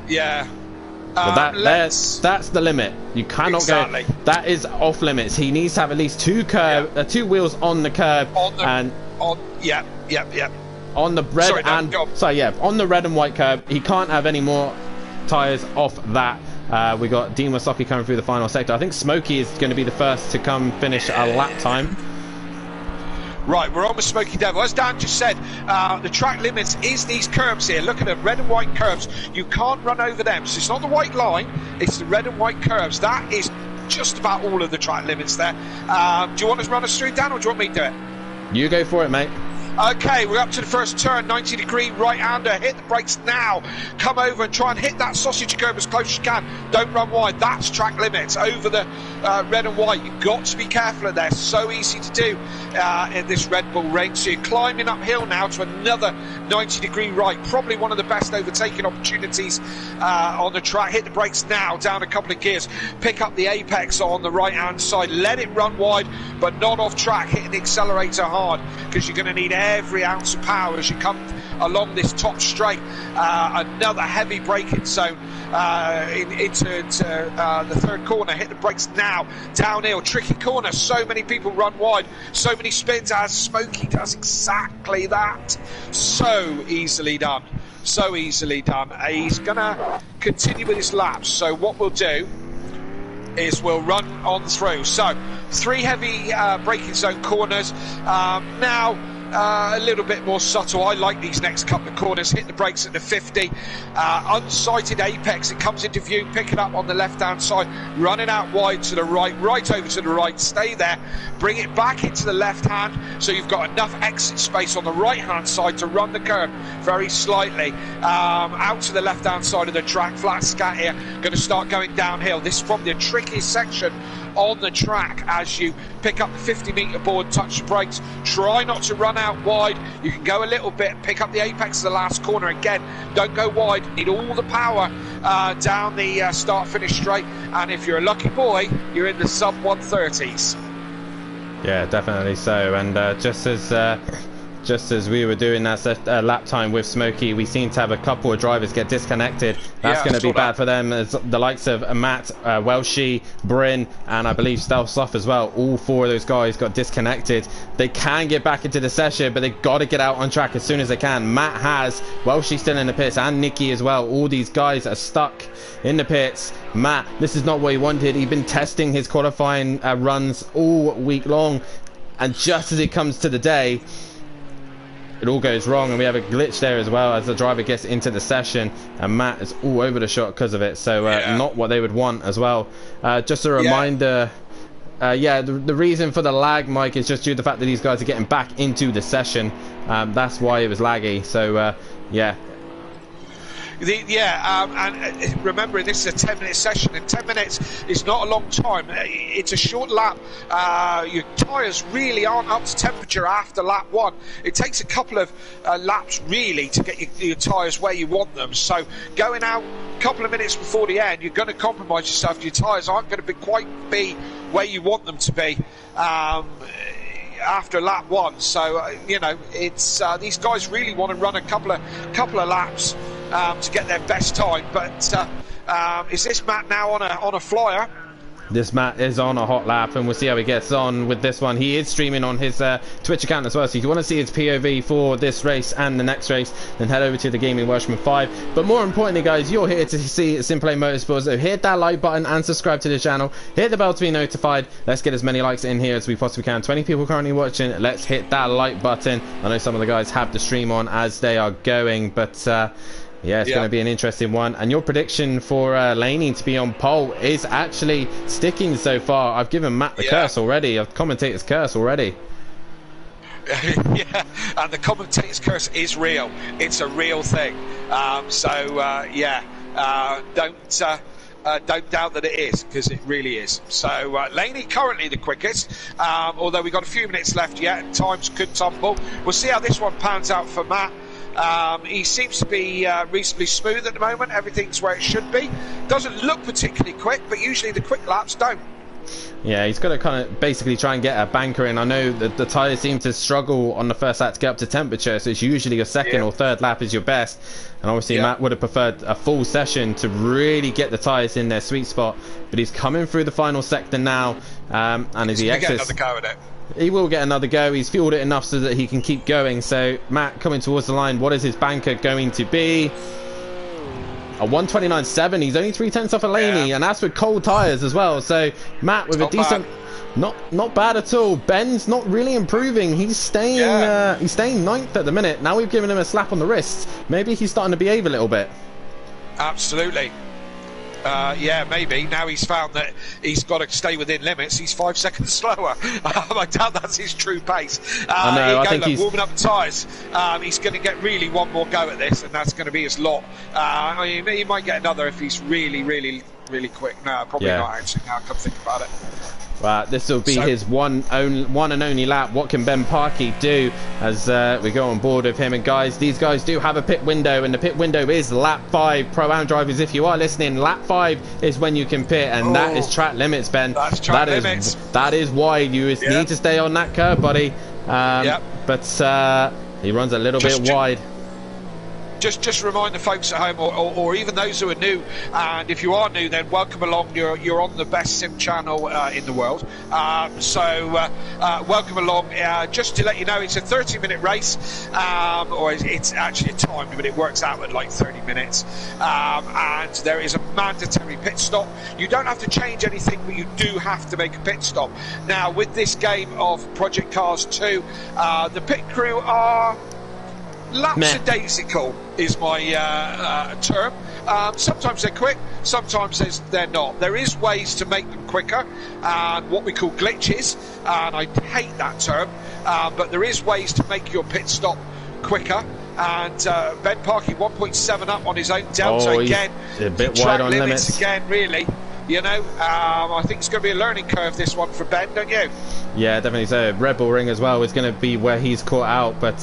Yeah. But that's the limit. You cannot go. That is off limits. He needs to have at least two wheels on the curb. On the red on the red and white curb. He can't have any more tyres off that. We got Dean Wasocki coming through the final sector. I think Smokey is going to be the first to come finish a lap time. Right, we're on with Smoky Devil. As Dan just said, the track limits is these curbs here. Look at the red and white curbs. You can't run over them. So it's not the white line, it's the red and white curbs. That is just about all of the track limits there. Do you want to run us through, Dan, or do you want me to do it? You go for it, mate. Okay, we're up to the first turn, 90-degree right-hander. Hit the brakes now. Come over and try and hit that sausage curb as close as you can. Don't run wide. That's track limits over the red and white. You've got to be careful of that. So easy to do in this Red Bull range. So you're climbing uphill now to another 90-degree right. Probably one of the best overtaking opportunities on the track. Hit the brakes now, down a couple of gears. Pick up the apex on the right-hand side. Let it run wide, but not off track. Hitting the accelerator hard, because you're going to need every ounce of power as you come along this top straight. Another heavy braking zone into the third corner. Hit the brakes now. Downhill, tricky corner. So many people run wide. So many spins, as Smokey does exactly that. So easily done. So easily done. He's going to continue with his laps. So what we'll do is we'll run on through. So 3 heavy braking zone corners. Now a little bit more subtle. I like these next couple of corners. Hit the brakes at the 50. Unsighted apex. It comes into view. Pick it up on the left-hand side. Running out wide to the right. Right over to the right. Stay there. Bring it back into the left hand, so you've got enough exit space on the right-hand side to run the curve very slightly. Out to the left-hand side of the track. Flat scat here. Going to start going downhill. This is probably the trickiest section on the track as you pick up the 50-meter board, touch the brakes. Try not to run out wide. You can go a little bit, pick up the apex of the last corner. Again, don't go wide. Need all the power down the start-finish straight, and if you're a lucky boy, you're in the sub-130s. Yeah, definitely so. And just as we were doing that lap time with Smokey, we seem to have a couple of drivers get disconnected. That's going to be bad for them, as the likes of Matt, Welshie, Bryn, and I believe Stealth Soft as well. All 4 of those guys got disconnected. They can get back into the session, but they've got to get out on track as soon as they can. Matt has, Welshie still in the pits, and Nicky as well. All these guys are stuck in the pits. Matt, this is not what he wanted. He'd been testing his qualifying runs all week long, and just as it comes to the day, it all goes wrong, and we have a glitch there as well as the driver gets into the session, and Matt is all over the shot because of it. So not what they would want as well. Just a reminder, the reason for the lag, Mike, is just due to the fact that these guys are getting back into the session. That's why it was laggy. So yeah. And remember, this is a 10-minute session, and 10 minutes is not a long time. It's a short lap. Your tyres really aren't up to temperature after lap 1. It takes a couple of laps really to get your tyres where you want them. So going out a couple of minutes before the end, you're going to compromise yourself. Your tyres aren't going to quite be where you want them to be after lap 1. So it's these guys really want to run a couple of laps to get their best time. But is this Matt now on a flyer? This Matt is on a hot lap, and we'll see how he gets on with this one. He is streaming on his Twitch account as well, so if you want to see his POV for this race and the next race, then head over to the Gaming Welshman 5. But more importantly, guys, you're here to see Simplay Motorsports, so hit that like button and subscribe to the channel. Hit the bell to be notified. Let's get as many likes in here as we possibly can. 20 people currently watching. Let's hit that like button. I know some of the guys have the stream on as they are going, but yeah, it's going to be an interesting one. And your prediction for Laney to be on pole is actually sticking so far. I've given Matt the curse already. I've commentator's curse already. Yeah, and the commentator's curse is real. It's a real thing. Don't doubt that it is, because it really is. So Laney currently the quickest, although we've got a few minutes left yet, and times could tumble. We'll see how this one pans out for Matt. He seems to be reasonably smooth at the moment. Everything's where it should be. Doesn't look particularly quick, but usually the quick laps don't. Yeah, he's got to kind of basically try and get a banker in. I know that the tyres seem to struggle on the first lap to get up to temperature, so it's usually your second or third lap is your best. And obviously Matt would have preferred a full session to really get the tyres in their sweet spot. But he's coming through the final sector now, and as he exits, get another go at it. He will get another go. He's fueled it enough so that he can keep going. So Matt coming towards the line. What is his banker going to be? A 129.7. He's only 0.3 off of Laney, and that's with cold tyres as well. So Matt with a decent, not bad at all. Ben's not really improving. He's staying ninth at the minute. Now we've given him a slap on the wrist. Maybe he's starting to behave a little bit. Absolutely. Yeah, maybe. Now he's found that he's got to stay within limits. He's 5 seconds slower. I doubt that's his true pace. I know. I think he's warming up the tyres. He's going to get really one more go at this, and that's going to be his lot. I mean, he might get another if he's really, really, really quick. No, probably not. Actually, now I come think about it. Right, this will be his one and only lap. What can Ben Parkey do as we go on board with him? And guys, these guys do have a pit window, and the pit window is lap 5. Pro-Am drivers, if you are listening, lap 5 is when you can pit, and that is track limits, Ben. That's track limits. That is wide. You need to stay on that curve, buddy. But he runs a little bit wide. Just remind the folks at home, or even those who are new, and if you are new, then welcome along. You're on the best sim channel in the world, so welcome along. Just to let you know, it's a 30-minute race, or it's actually a timed, but it works out at like 30 minutes, and there is a mandatory pit stop. You don't have to change anything, but you do have to make a pit stop. Now, with this game of Project Cars 2, the pit crew are lapsadaisical is my term. Sometimes they're quick, sometimes they're not. There is ways to make them quicker, and what we call glitches, and I hate that term, but there is ways to make your pit stop quicker. And Ben Parkey 1.7 up on his own Delta again. A bit wide on limits again, really. You know, I think it's going to be a learning curve, this one, for Ben, don't you? Yeah, definitely so. Red Bull Ring as well is going to be where he's caught out, but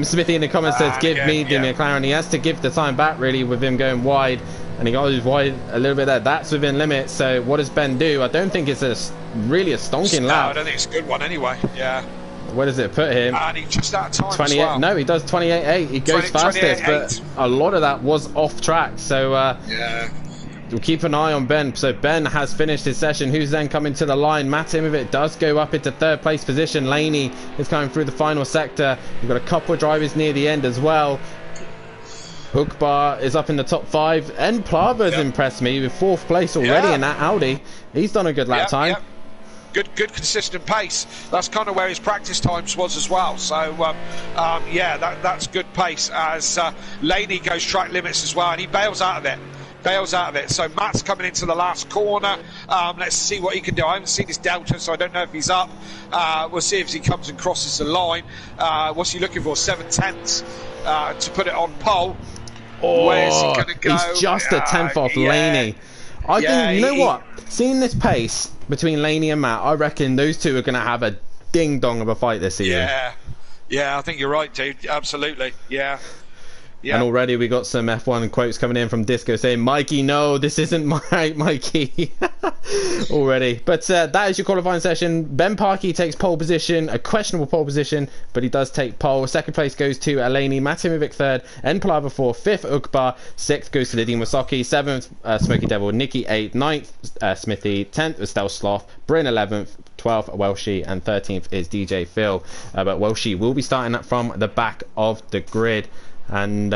Smithy in the comments says, give me the McLaren. He has to give the time back, really, with him going wide, and he goes wide a little bit there. That's within limits. So what does Ben do? I don't think it's really a stonking lap. I don't think it's a good one anyway. Yeah. Where does it put him? And he just out of time 28. as well. No, he does 28.8. He goes fastest, but a lot of that was off track. So yeah. We'll keep an eye on Ben. So Ben has finished his session. Who's then coming to the line? Matt Imovic does go up into third place position. Laney is coming through the final sector. We've got a couple of drivers near the end as well. Hookbar is up in the top 5. And Plava's impressed me with 4th place already in that Audi. He's done a good lap time. Good consistent pace. That's kind of where his practice times was as well. So that's good pace as Laney goes track limits as well, and he bails out of it. So Matt's coming into the last corner. Let's see what he can do. I haven't seen his Delta, so I don't know if he's up. We'll see if he comes and crosses the line. What's he looking for? 7/10 to put it on pole. Where's he going to go? He's just a 10th off Laney. I think, you know what? Seeing this pace between Laney and Matt, I reckon those two are going to have a ding-dong of a fight this season. Yeah, I think you're right, dude. Absolutely. Yeah. And already we got some F1 quotes coming in from Disco saying, Mikey, no, this isn't right, Mikey. Already. But that is your qualifying session. Ben Parkey takes pole position, a questionable pole position, but he does take pole. 2nd place goes to Eleni, Matimovic 3rd, N Palava 4th, 5th Ukbar, 6th goes to Lidine Wasocki, 7th Smoky Devil, Nikki 8th, 9th Smithy, 10th Estelle Sloth, Bryn 11th, 12th Welshie, and 13th is DJ Phil. But Welshie will be starting up from the back of the grid. And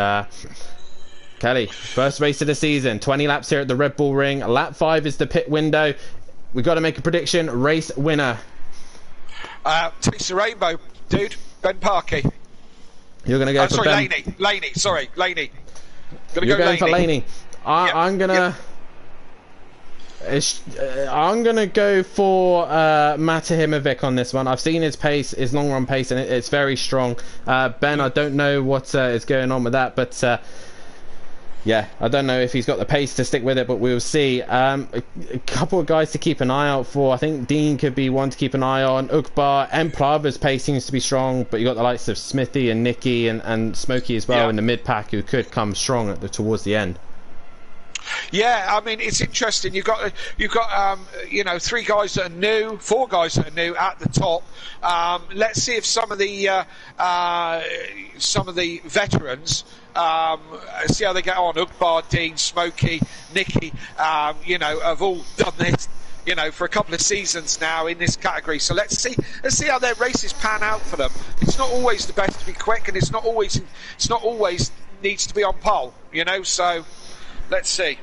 Kelly, first race of the season, 20 laps here at the Red Bull Ring. Lap 5 is the pit window. We've got to make a prediction. Race winner. Taste the rainbow, dude. Ben Parkey. You're going to go for Ben. Laney. Sorry, Laney. You're going for Laney. I'm gonna. I'm gonna go for Matahimovic on this one. I've seen his pace, his long run pace, and it's very strong. Ben, I don't know what is going on with that, but yeah, I don't know if he's got the pace to stick with it, but we'll see. A couple of guys to keep an eye out for. I think Dean could be one to keep an eye on. Ukbar and Plava's pace seems to be strong, but you got the likes of Smithy and Nicky and Smokey as well in the mid pack who could come strong towards the end. Yeah, I mean, it's interesting. You've got 3 guys that are new, 4 guys that are new at the top. Let's see if some of the veterans see how they get on. Ukbar, Dean, Smokey, Nicky, have all done this, for a couple of seasons now in this category. So let's see how their races pan out for them. It's not always the best to be quick, and it's not always needs to be on pole. So. Let's see.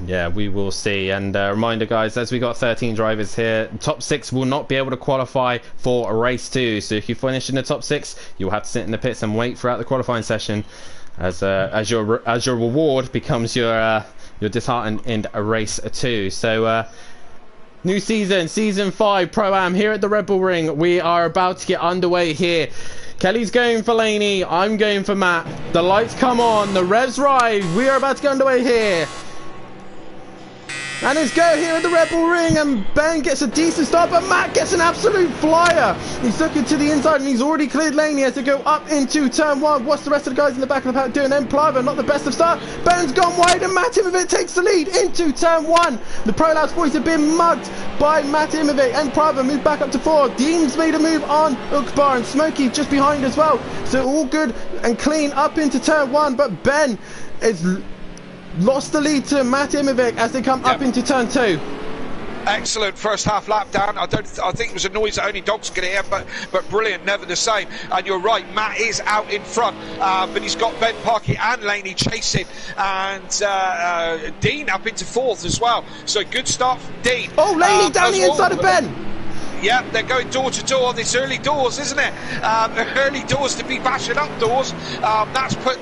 Yeah, we will see. And reminder, guys, as we got 13 drivers here, top 6 will not be able to qualify for race 2. So if you finish in the top 6, you'll have to sit in the pits and wait throughout the qualifying session, as your reward becomes your you're disheartened in a race 2. So new season, season 5 Pro-Am here at the Red Bull Ring. We are about to get underway here. Kelly's going for Laney, I'm going for Matt. The lights come on, the revs rise. We are about to get underway here. And it's go here at the Red Bull Ring, and Ben gets a decent start, but Matt gets an absolute flyer. He's looking to the inside, and he's already cleared Laney as they go up into turn 1. What's the rest of the guys in the back of the pack doing? Emplava, not the best of start. Ben's gone wide, and Matt Imovic takes the lead into turn 1. The Pro Labs boys have been mugged by Matt Imovic. Emplava moved back up to 4. Dean's made a move on Ukbar, and Smokey just behind as well. So all good and clean up into turn 1, but Ben is lost the lead to Matt Imovic as they come up into turn 2. Excellent first half lap down. I think it was a noise that only dogs could hear, but brilliant, never the same. And you're right, Matt is out in front, but he's got Ben Parkey and Laney chasing, and Dean up into 4th as well. So good start from Dean. Oh, Laney down the inside of Ben. Yeah, they're going door to door. This early doors, isn't it? Early doors to be bashing up doors. That's put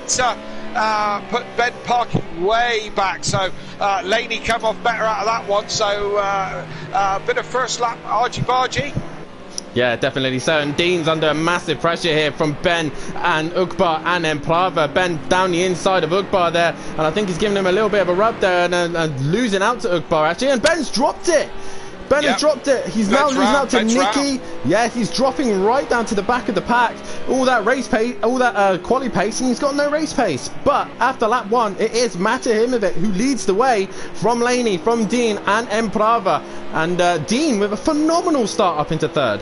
Ben Parkey way back, so Laney come off better out of that one. So bit of first lap argy-bargy. Yeah, definitely so. And Dean's under massive pressure here from Ben and Ukbar and Emplava. Ben down the inside of Ukbar there, and I think he's giving him a little bit of a rub there, and losing out to Ukbar actually. And Ben's dropped it. Ben has dropped it. He's now losing out to Nicky. Yeah, he's dropping right down to the back of the pack. All that race pace, all that quali pace, and he's got no race pace. But after lap 1, it is Matt Imovic who leads the way from Laney, from Dean and Emplava. And Dean with a phenomenal start up into 3rd.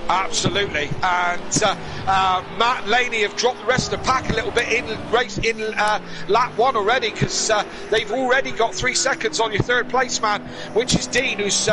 Absolutely, and Matt and Laney have dropped the rest of the pack a little bit in lap 1 already, because they've already got 3 seconds on your 3rd place man, which is Dean, who's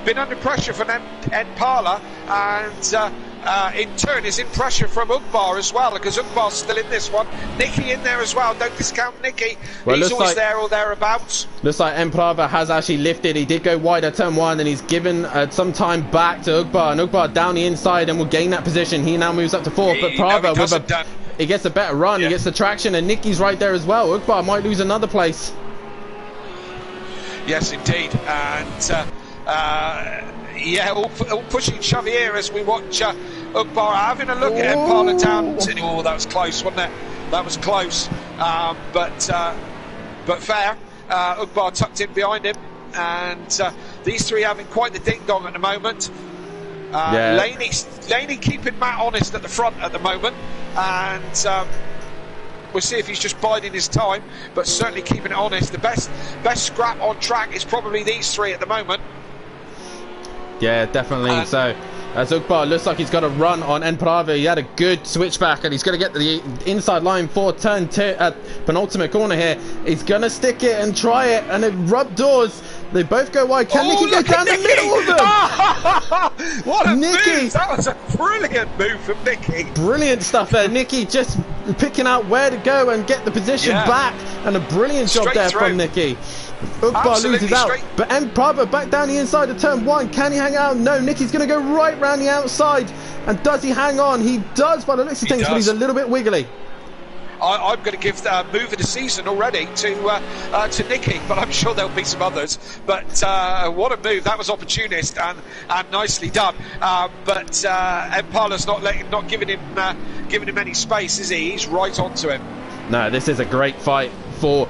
been under pressure from Empala, and in turn is in pressure from Ukbar as well, because Ukbar's still in this one. Nicky in there as well, don't discount Nicky. Well, he's always there or thereabouts. Looks like Emplava has actually lifted. He did go wide at turn 1, and he's given some time back to Ukbar, and Ukbar down the inside and will gain that position. He now moves up to 4th, but Prava with he gets a better run, he gets the traction, and Nicky's right there as well. Ukbar might lose another place. Yes, indeed, and yeah, all pushing shove here as we watch Ukbar having a look at Empala down. Oh, that was close, wasn't it? That was close, but fair. Ukbar tucked in behind him, and these three having quite the ding dong at the moment. Laney keeping Matt honest at the front at the moment, and we'll see if he's just biding his time, but certainly keeping it honest. The best scrap on track is probably these three at the moment. Yeah, definitely. So as Ukbar looks like he's got a run on Emprave, he had a good switchback, and he's going to get the inside line for turn 2 at penultimate corner here. He's going to stick it and try it, and it rubbed doors. They both go wide. Can Nicky go down the middle of them? What a move! That was a brilliant move from Nicky. Brilliant stuff there. Nicky just picking out where to go and get the position back, and a brilliant job there from Nicky. Ukbar loses out, but Emprava back down the inside of turn 1. Can he hang out? No, Nicky's going to go right round the outside. And does he hang on? He does by the looks of things, but he's a little bit wiggly. I'm going to give move of the season already to Nicky, but I'm sure there'll be some others. But what a move! That was opportunist and nicely done. But Empala's not giving him any space, is he? He's right onto him. No, this is a great fight for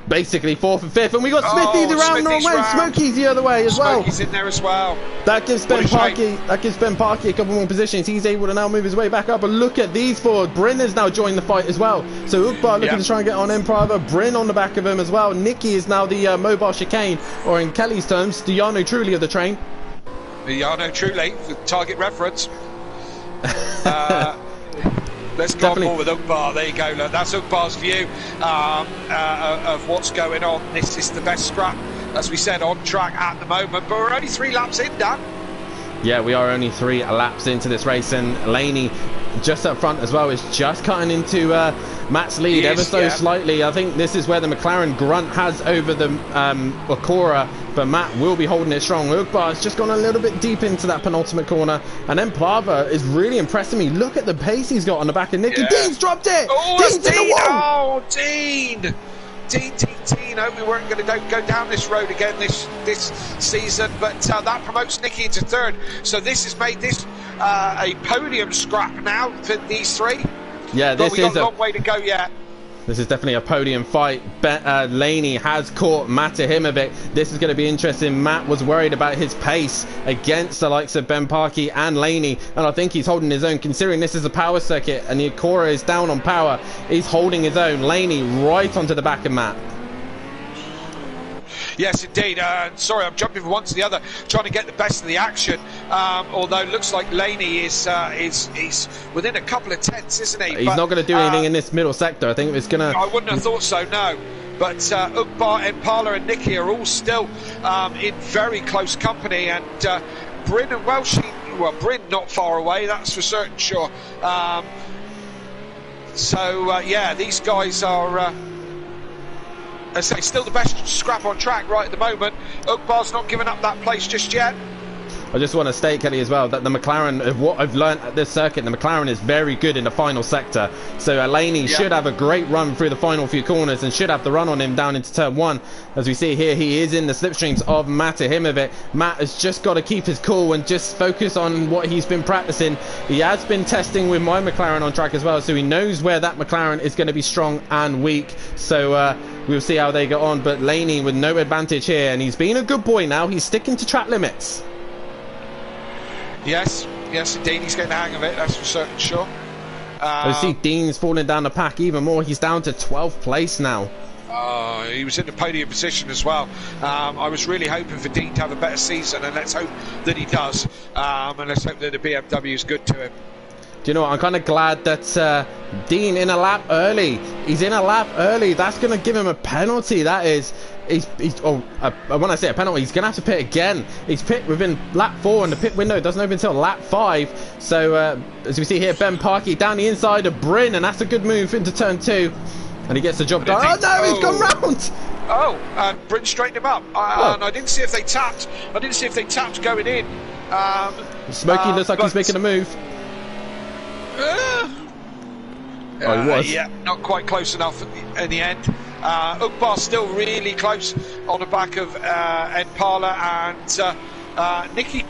basically 4th and 5th, and we got Smithy the round the way, Smokey's the other way as well. Smokey's in there as well. That gives Ben Parkey a couple more positions. He's able to now move his way back up, and look at these four. Bryn has now joined the fight as well. So Ukbar looking to try and get on Emprava, Bryn on the back of him as well. Nicky is now the mobile chicane, or in Kelly's terms, the Yano Truly of the train. The Yano Truly, for target reference. Let's go on board with Ukbar. There you go. Look, that's Ukbar's view of what's going on. This is the best scrap, as we said, on track at the moment. But we're only 3 laps in, Dan. Yeah, we are only 3 laps into this race, and Laney just up front as well is just cutting into Matt's lead ever so slightly. I think this is where the McLaren grunt has over the Acura, but Matt will be holding it strong. Ukbar has just gone a little bit deep into that penultimate corner, and then Plava is really impressing me. Look at the pace he's got on the back of Nicky. Dean's dropped it! Oh, Dean's in the wall! Oh, Dean! Dean GT, you know, we weren't going to go down this road again this season, but that promotes Nicky into third. So this has made this a podium scrap now for these three. Yeah, this is a long way to go yet. This is definitely a podium fight. Laney has caught Matahimovic. This is going to be interesting. Matt was worried about his pace against the likes of Ben Parkey and Laney, and I think he's holding his own considering this is a power circuit and the Acura is down on power. He's holding his own. Laney right onto the back of Matt. Yes, indeed. Sorry, I'm jumping from one to the other, trying to get the best of the action. Although it looks like Laney is within a couple of tenths, isn't he? He's not going to do anything in this middle sector. I think it's going to... I wouldn't have thought so, no. But Ukbar, Impala and Nicky are all still in very close company. And Bryn and Welsh, Bryn not far away, that's for certain sure. Yeah, these guys are... I say, still the best scrap on track right at the moment. Ukbar's not giving up that place just yet. I just want to state, Kelly, as well, that the McLaren, of what I've learned at this circuit, the McLaren is very good in the final sector. So Laney should have a great run through the final few corners and should have the run on him down into turn one. As we see here, he is in the slipstreams of Matahimovic. Matt has just got to keep his cool and just focus on what he's been practicing. He has been testing with my McLaren on track as well, so he knows where that McLaren is going to be strong and weak. So we'll see how they get on. But Laney with no advantage here, and he's been a good boy now. He's sticking to track limits. Yes, indeed, he's getting the hang of it, that's for certain sure. I see Dean's falling down the pack even more. He's down to 12th place now. He was in the podium position as well. I was really hoping for Dean to have a better season, and let's hope that he does. And let's hope that the BMW is good to him. Do you know what? I'm kind of glad that Dean in a lap early. He's in a lap early. That's going to give him a penalty. That is... when I say a penalty, he's going to have to pit again. He's pit within lap 4 and the pit window doesn't open until lap 5. So as we see here, Ben Parkey down the inside of Bryn, and that's a good move into turn 2. And he gets the job done. Oh no, he's gone round! Oh, and Bryn straightened him up. And I didn't see if they tapped. I didn't see if they tapped going in. Smokey looks like he's making a move. Oh, he was. Yeah, not quite close enough in the end. Ukbar's still really close on the back of Impala, and Nicky,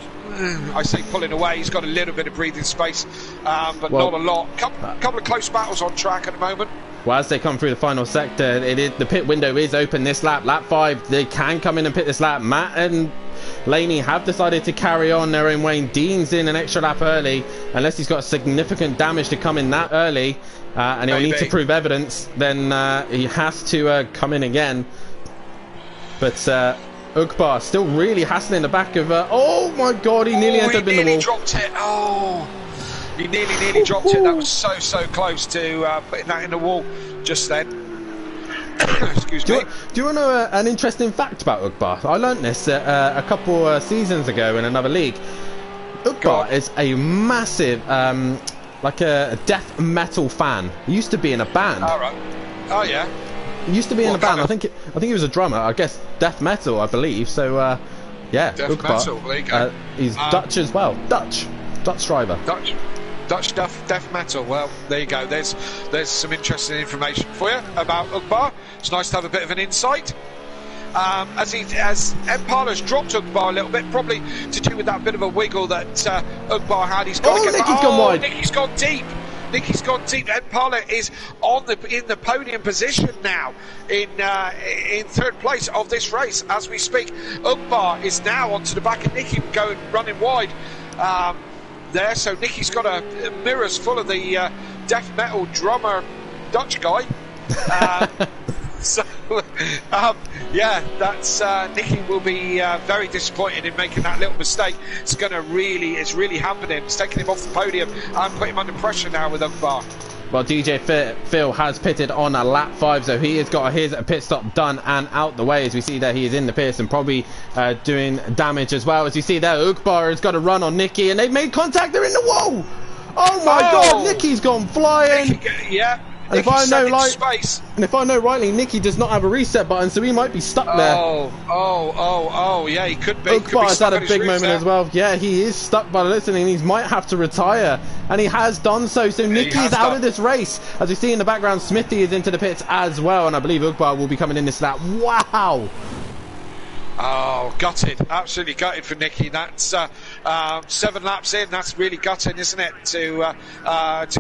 I say pulling away, he's got a little bit of breathing space, but not a lot. Couple of close battles on track at the moment. Well, as they come through the final sector, the pit window is open this lap. Lap 5, they can come in and pit this lap. Matt and Laney have decided to carry on their own way. Dean's in an extra lap early, unless he's got significant damage to come in that early, and he'll need to prove evidence. Then he has to come in again. But Ukbar still really hassling the back of. Oh my God! He nearly ended up in the wall. Dropped it. Oh, he nearly dropped it. That was so close to putting that in the wall just then. Excuse me. Do you want to know an interesting fact about Ukbar? I learnt this a couple seasons ago in another league. Ukbar is a massive, like a death metal fan. He used to be in a band. All right. Oh yeah. He used to be in a band. I think he was a drummer. I guess death metal, I believe. So yeah, death Ukbar, metal. There you go. He's Dutch as well. Dutch driver. Dutch death metal. Well, there you go. There's some interesting information for you about Ukbar. It's nice to have a bit of an insight. As Impala's dropped Ukbar a little bit, probably to do with that bit of a wiggle that Ukbar had. He's got to get. Nicky's gone wide. Nicky's gone deep. Nicky's gone deep. Impala is in the podium position now, in third place of this race as we speak. Ukbar is now onto the back of Nicky, running wide. There, so Nicky's got a mirrors full of the death metal drummer Dutch guy. Yeah, that's Nicky will be very disappointed in making that little mistake. It's really hampered him. It's taking him off the podium and put him under pressure now with Ukbar. Well, DJ Phil has pitted on a lap 5, so he has got his pit stop done and out the way. As we see there, he is in the pits and probably doing damage as well. As you see there, Ukbar has got a run on Nicky, and they've made contact. They're in the wall. Oh my God, Nicky's gone flying. Yeah, And if I know, like, space. And if I know rightly, Nicky does not have a reset button, so he might be stuck there. Oh, yeah, he could be. Ugbar's had a big moment as well. Yeah, he is stuck by the list, and he might have to retire, and he has done so. So Nicky is out of this race. As you see in the background, Smithy is into the pits as well, and I believe Ugbar will be coming in this lap. Wow! Oh, gutted, absolutely gutted for Nicky. That's 7 laps in. That's really gutting, isn't it, to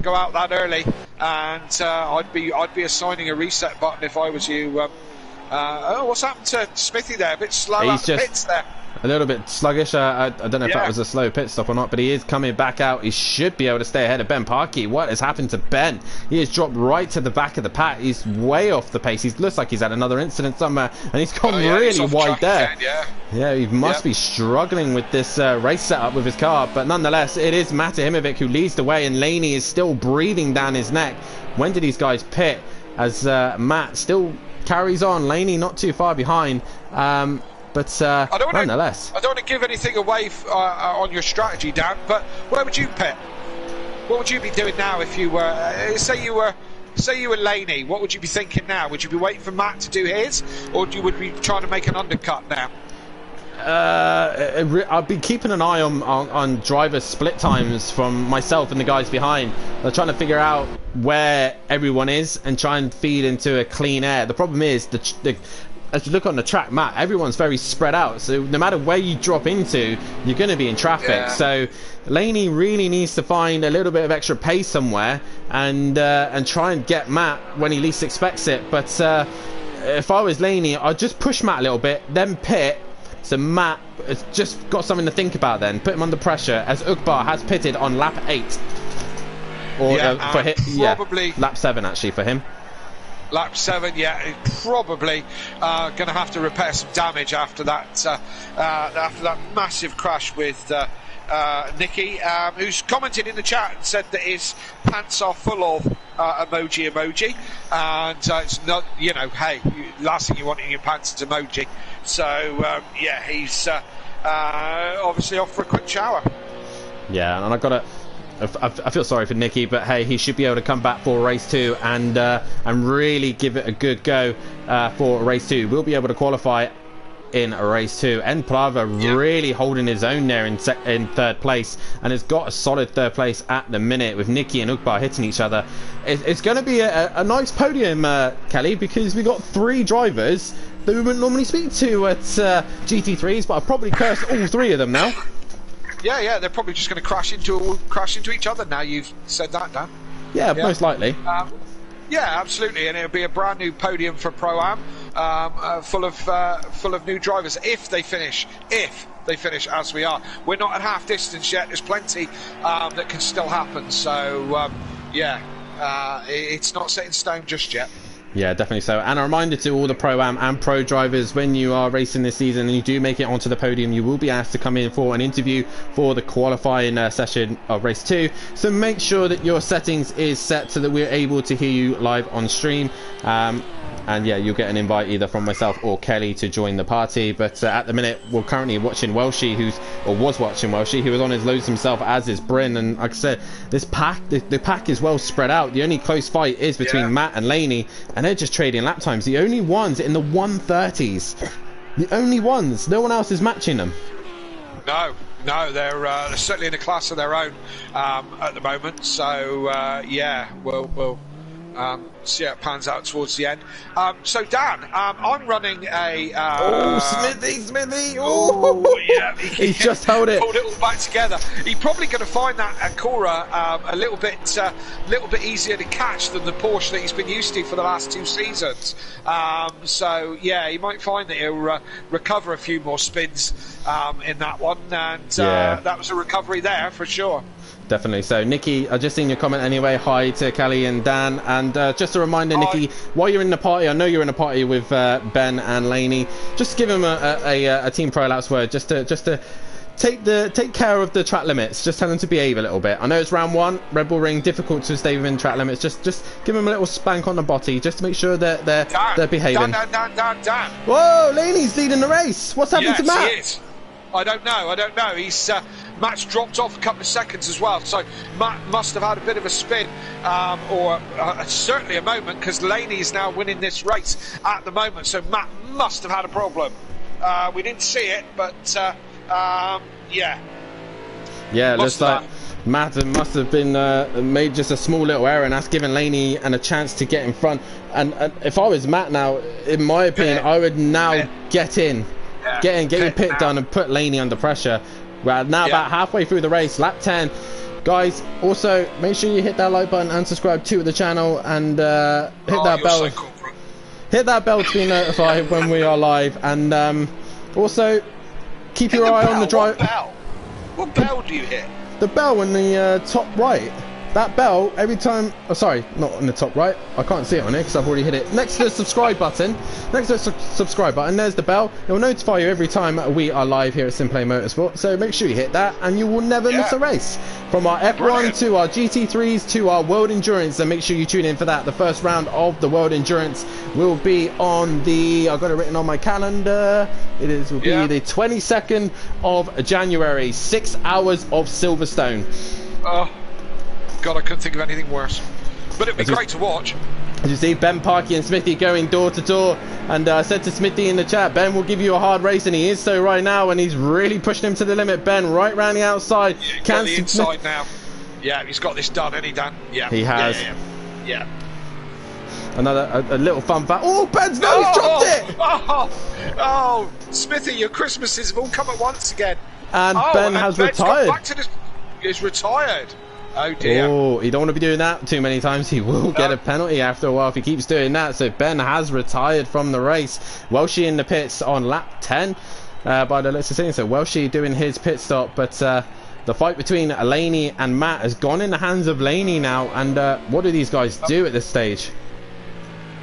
go out that early? And I'd be assigning a reset button if I was you. What's happened to Smithy there? A bit slow at the pits there. A little bit sluggish. I don't know if that was a slow pit stop or not, but he is coming back out. He should be able to stay ahead of Ben Parkey. What has happened to Ben? He has dropped right to the back of the pack. He's way off the pace. He looks like he's had another incident somewhere, and he's gone really wide there. Again, he must be struggling with this race setup with his car, but nonetheless, it is Matahimovic who leads the way, and Laney is still breathing down his neck. When did these guys pit? As Matt still carries on. Laney not too far behind. But nonetheless, I don't want to give anything away on your strategy, Dan. But where would you pit? What would you be doing now if you were, say you were Laney? What would you be thinking now? Would you be waiting for Matt to do his, or would you be trying to make an undercut now? I'd be keeping an eye on driver split times from myself and the guys behind. They're trying to figure out where everyone is and try and feed into a clean air. The problem is as you look on the track, Matt, everyone's very spread out, so no matter where you drop into, you're going to be in traffic. So Laney really needs to find a little bit of extra pace somewhere and try and get Matt when he least expects it. But if I was Laney, I'd just push Matt a little bit, then pit. So Matt has just got something to think about then. Put him under pressure, as Ugbar has pitted on lap 8. Or for him, lap 7 actually for him. Lap 7, probably going to have to repair some damage after that massive crash with Nicky, who's commented in the chat and said that his pants are full of emoji, and it's not, hey, last thing you want in your pants is emoji. So he's obviously off for a quick shower. Yeah, and I feel sorry for Nicky, but hey, he should be able to come back for race 2 and really give it a good go for race 2. We'll be able to qualify in race 2. And Plava really holding his own there in 3rd place, and has got a solid 3rd place at the minute with Nicky and Ugbar hitting each other. It's going to be a nice podium, Kelly, because we got 3 drivers that we wouldn't normally speak to at GT3s, but I've probably cursed all 3 of them now. Yeah, they're probably just going to crash into each other now you've said that, Dan. Yeah, most likely. Yeah, absolutely, and it'll be a brand new podium for Pro-Am, full of new drivers if they finish as we are. We're not at half distance yet. There's plenty that can still happen. So it's not set in stone just yet. Yeah, definitely so. And a reminder to all the Pro-Am and Pro drivers, when you are racing this season and you do make it onto the podium, you will be asked to come in for an interview for the qualifying session of race 2. So make sure that your settings is set so that we're able to hear you live on stream. And yeah, you'll get an invite either from myself or Kelly to join the party. But at the minute, we're currently watching Welshie, was watching Welshie, who was on his loads himself, as is Bryn. And like I said, this pack, the pack is well spread out. The only close fight is between Matt and Laney, and they're just trading lap times. The only ones in the 130s. The only ones. No one else is matching them. No, they're certainly in a class of their own at the moment. So we'll see how it pans out towards the end. So Dan, I'm running a Smithy! Oh yeah, he's just held it. Pulled it all back together. He's probably going to find that Acura a little bit easier to catch than the Porsche that he's been used to for the last 2 seasons. So yeah, he might find that he'll recover a few more spins in that one, and that was a recovery there for sure. Definitely. So, Nicky, I've just seen your comment anyway. Hi to Kelly and Dan. And just a reminder, Nicky, while you're in the party, I know you're in a party with Ben and Laney, just give him a Team Pro Laps word, just to take care of the track limits. Just tell them to behave a little bit. I know it's round 1, Red Bull Ring, difficult to stay within track limits. Just give them a little spank on the body, just to make sure that they're behaving. Dan. Whoa, Laney's leading the race. What's happened to Matt? He is. I don't know. He's Matt's dropped off a couple of seconds as well, so Matt must have had a bit of a spin, or certainly a moment, because Laney is now winning this race at the moment, so Matt must have had a problem. We didn't see it, but yeah. Yeah, looks like Matt must have been made just a small little error, and that's given Laney a chance to get in front. And if I was Matt now, in my opinion, I would now get in, get your pit done and put Laney under pressure. We're now about halfway through the race, lap 10. Guys, also make sure you hit that like button and subscribe to the channel, and hit that bell. So cool, bro. Hit that bell to be notified when we are live, and also keep your eye on the drive. What bell do you hit? The bell in the top right. That bell, every time... Oh, sorry, not on the top right. I can't see it on here because I've already hit it. Next to the subscribe button. Next to the subscribe button, there's the bell. It will notify you every time we are live here at Simplay Motorsport. So make sure you hit that and you will never miss a race. From our F1 to our GT3s to our World Endurance. And make sure you tune in for that. The first round of the World Endurance will be on the... I've got it written on my calendar. It will be the 22nd of January. 6 hours of Silverstone. Oh... God, I couldn't think of anything worse. But it'd be great to watch. As you see, Ben Parkey and Smithy going door to door. And I said to Smithy in the chat, Ben will give you a hard race, and he is so right now. And he's really pushing him to the limit. Ben right round the outside. Yeah, can the inside now. Yeah, he's got this done, hasn't he, Dan? Yeah, he has. Yeah. Another a little fun fact. Oh, Ben's now he's dropped it. Oh, Smithy, your Christmases have all come at once again. And Ben has retired. Back to he's retired. Oh dear. Oh, you don't want to be doing that too many times. He will get a penalty after a while if he keeps doing that. So Ben has retired from the race. Welshie in the pits on lap 10 by the looks of things. So Welshie doing his pit stop. But the fight between Laney and Matt has gone in the hands of Laney now. And what do these guys do at this stage?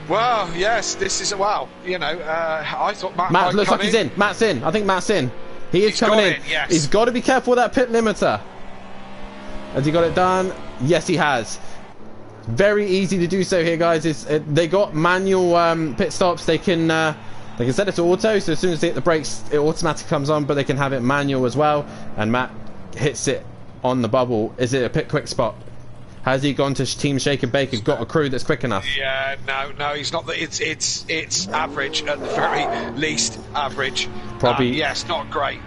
Well, yes, this is wow. You know, I thought Matt looks like he's in. Matt's in. I think Matt's in. He's coming in. Yes. He's got to be careful with that pit limiter. Has he got it done? Yes, he has. Very easy to do so here, guys. They got manual pit stops. They can set it to auto, so as soon as they hit the brakes, it automatically comes on. But they can have it manual as well. And Matt hits it on the bubble. Is it a pit quick spot? Has he gone to Team Shake and Bake and got a crew that's quick enough? Yeah, no, he's not. It's average at the very least. Average. Probably. Yes, not great.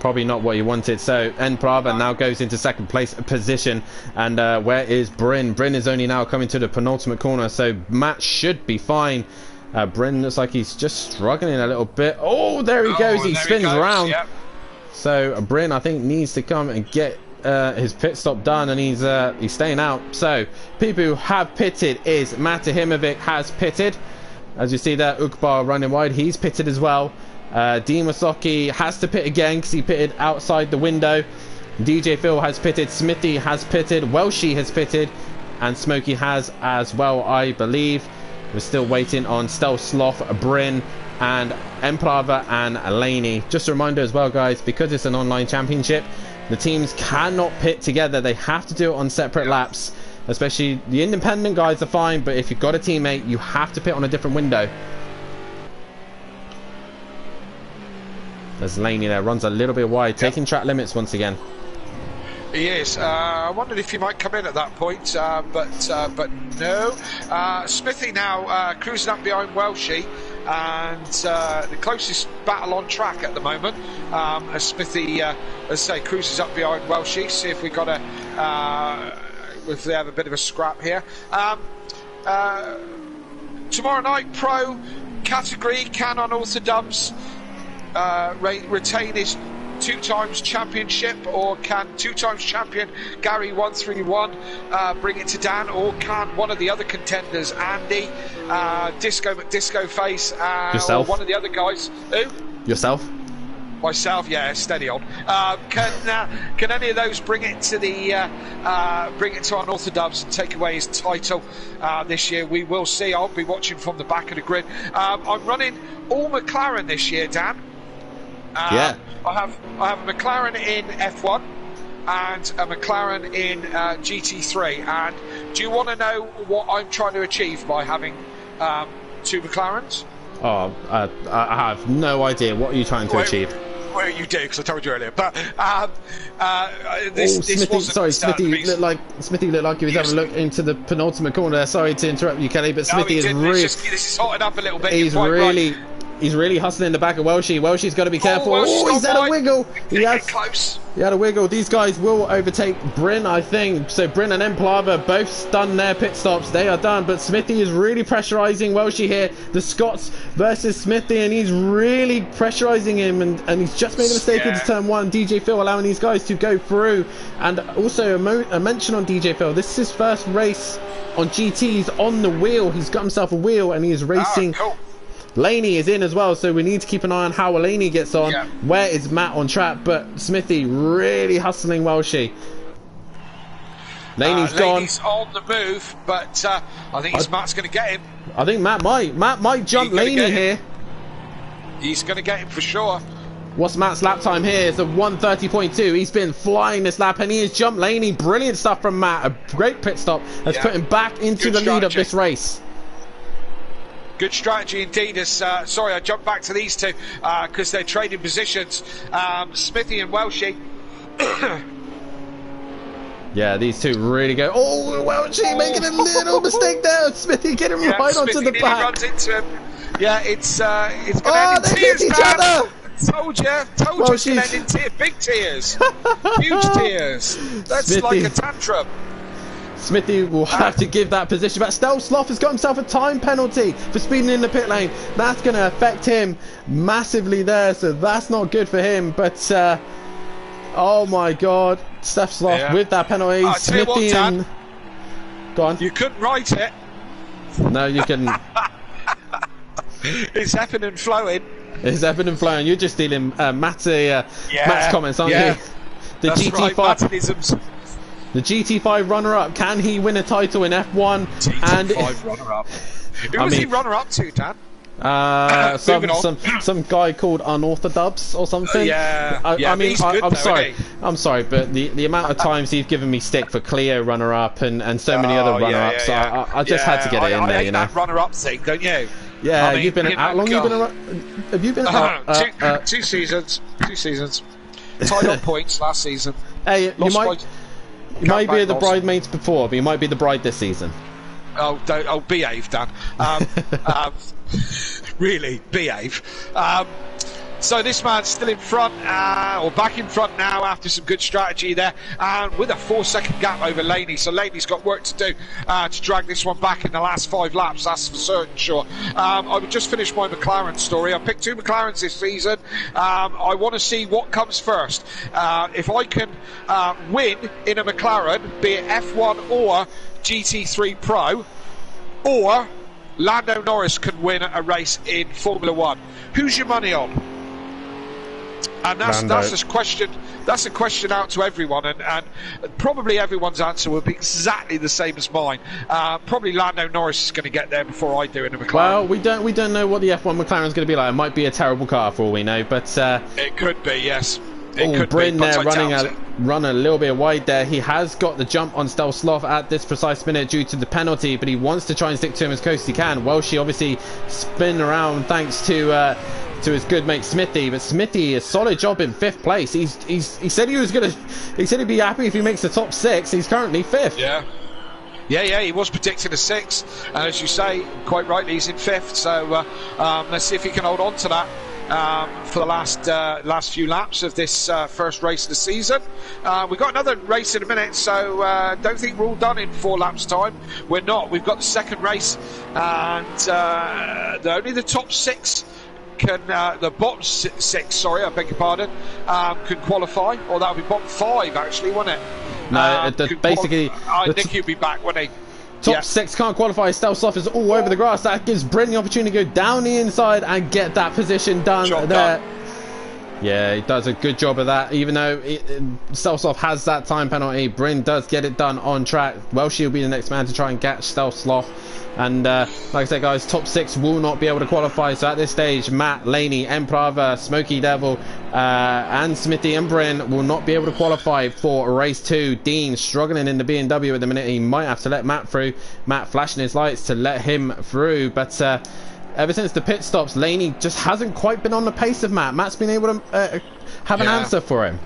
Probably not what he wanted. So Enprava now goes into second place position, and where is Bryn? Bryn is only now coming to the penultimate corner, so Matt should be fine. Bryn looks like he's just struggling a little bit. Oh, there he goes. He spins around. Yep. So Bryn, I think, needs to come and get his pit stop done, and he's staying out. So people who have pitted is Matahimovic has pitted. As you see there, Ukbar running wide. He's pitted as well. Dimasoki has to pit again because he pitted outside the window. DJ Phil has pitted. Smithy has pitted. Welshie has pitted. And Smokey has as well, I believe. We're still waiting on Stel Sloth, Bryn, and Emprava and Laney. Just a reminder as well, guys, because it's an online championship, the teams cannot pit together. They have to do it on separate laps. Especially the independent guys are fine, but if you've got a teammate, you have to pit on a different window. There's Laney there, runs a little bit wide, taking track limits once again. He is. I wondered if he might come in at that point, but no. Smithy now cruising up behind Welshie, and the closest battle on track at the moment. As Smithy, as I say, cruises up behind Welshie. See if we got if they have a bit of a scrap here. Tomorrow night, pro category can unorthodox retain his 2 times championship, or can 2 times champion Gary 131 bring it to Dan, or can one of the other contenders, Andy, Disco McDisco Face, or one of the other guys? Who? Yourself? Myself, yeah, steady on. Can any of those bring it to Unorthodox and take away his title this year? We will see. I'll be watching from the back of the grid. I'm running all McLaren this year, Dan. Yeah. I have a McLaren in F1 and a McLaren in GT3. And do you want to know what I'm trying to achieve by having 2 McLarens? Oh, I have no idea. What are you trying to achieve? Well, you do, because I told you earlier. But this Smithy, wasn't... sorry, Smithy looked like he was having a look into the penultimate corner. Sorry to interrupt you, Kelly, but Smithy is really... This is hotting up a little bit. He's really... He's really hustling in the back of Welshie. Welshie's got to be careful. Oh, he's had a wiggle. He had a wiggle. These guys will overtake Bryn, I think. So Bryn and Emplava both done their pit stops. They are done. But Smithy is really pressurising Welshie here. The Scots versus Smithy, and he's really pressurising him. And he's just made a mistake into turn one. DJ Phil allowing these guys to go through. And also a mention on DJ Phil. This is his first race on GTs on the wheel. He's got himself a wheel, and he is racing. Cool. Laney is in as well, so we need to keep an eye on how Laney gets on. Yeah. Where is Matt on track? But Smithy really hustling Welshie. Laney's gone. Laney's on the move, but I think Matt's going to get him. I think Matt might jump Laney here. He's going to get him for sure. What's Matt's lap time here? It's a 1:30.2. He's been flying this lap, and he has jumped Laney. Brilliant stuff from Matt. A great pit stop has put him back into the lead of this race. Good strategy indeed. Sorry, I jumped back to these two because they're trading positions. Smithy and Welshie. Yeah, these two really go. Oh, Welshie making a little mistake there. Smithy getting right onto the back. Runs into him. Yeah, it's going to end in tears, man. Told you it's going to end in tears. Big tears. Huge tears. That's Smithy. Like a tantrum. Smithy will have to give that position back. Stealth Sloth has got himself a time penalty for speeding in the pit lane. That's going to affect him massively there, so that's not good for him. But, oh my God, Stealth Sloth with that penalty. Smithy and... Go on. You couldn't write it. No, you couldn't. It's ebbing and flowing. It's ebbing and flowing. You're just stealing Matt's comments, aren't you? The That's GT5. Right, the GT5 runner-up, can he win a title in F1? GT5 runner-up. Who was he runner-up to, Dan? Some guy called Unorthodox or something. I'm sorry, but the amount of times he's given me stick for Clio runner-up and so many other runner-ups, I just had to get it in there, you know. That runner-up thing, don't you? Yeah, you've been. How long have you been? Two seasons. Tied on points last season. Hey, you might be the bridesmaids before, but you might be the bride this season. Oh, behave, Dan. Really, behave. So this man's still in front, or back in front now after some good strategy there, and with a 4-second gap over Laney. So Laney's got work to do to drag this one back in the last 5 laps, that's for certain sure. I would just finish my McLaren story. I picked 2 McLarens this season. I want to see what comes first. If I can win in a McLaren, be it F1 or GT3 Pro, or Lando Norris can win a race in Formula 1. Who's your money on? And that's a question. That's a question out to everyone, and probably everyone's answer will be exactly the same as mine. Probably Lando Norris is going to get there before I do in a McLaren. Well, we don't know what the F1 McLaren is going to be like. It might be a terrible car for all we know, but it could be, yes. Bryn there run a little bit wide there. He has got the jump on Stealth Sloth at this precise minute due to the penalty, but he wants to try and stick to him as close as he can. Welshie obviously spin around thanks to his good mate Smithy, but Smithy, a solid job in 5th place. He said he said he'd be happy if he makes the top 6. He's currently 5th. Yeah, he was predicted a 6, and as you say, quite rightly, he's in 5th. So let's see if he can hold on to that for the last few laps of this first race of the season. We've got another race in a minute, so don't think we're all done in 4 laps time. We're not. We've got the second race, and only the top 6 can the bottom 6, sorry, I beg your pardon, can qualify, or that would be bottom 5 actually, wouldn't it? No, basically I think he'll be back, wouldn't he? Top 6 can't qualify. Stealth Sloth is all over the grass. That gives Bryn the opportunity to go down the inside and get that position done there. Yeah, he does a good job of that. Even though Stealth Sloth has that time penalty, Bryn does get it done on track. Welshie will be the next man to try and catch Stealth Sloth. And like I said, guys, top 6 will not be able to qualify. So at this stage, Matt, Laney, Emprava, Smoky Devil, and Smithy and Bryn will not be able to qualify for race 2. Dean struggling in the BMW at the minute. He might have to let Matt through. Matt flashing his lights to let him through. But ever since the pit stops, Laney just hasn't quite been on the pace of Matt. Matt's been able to have an answer for him.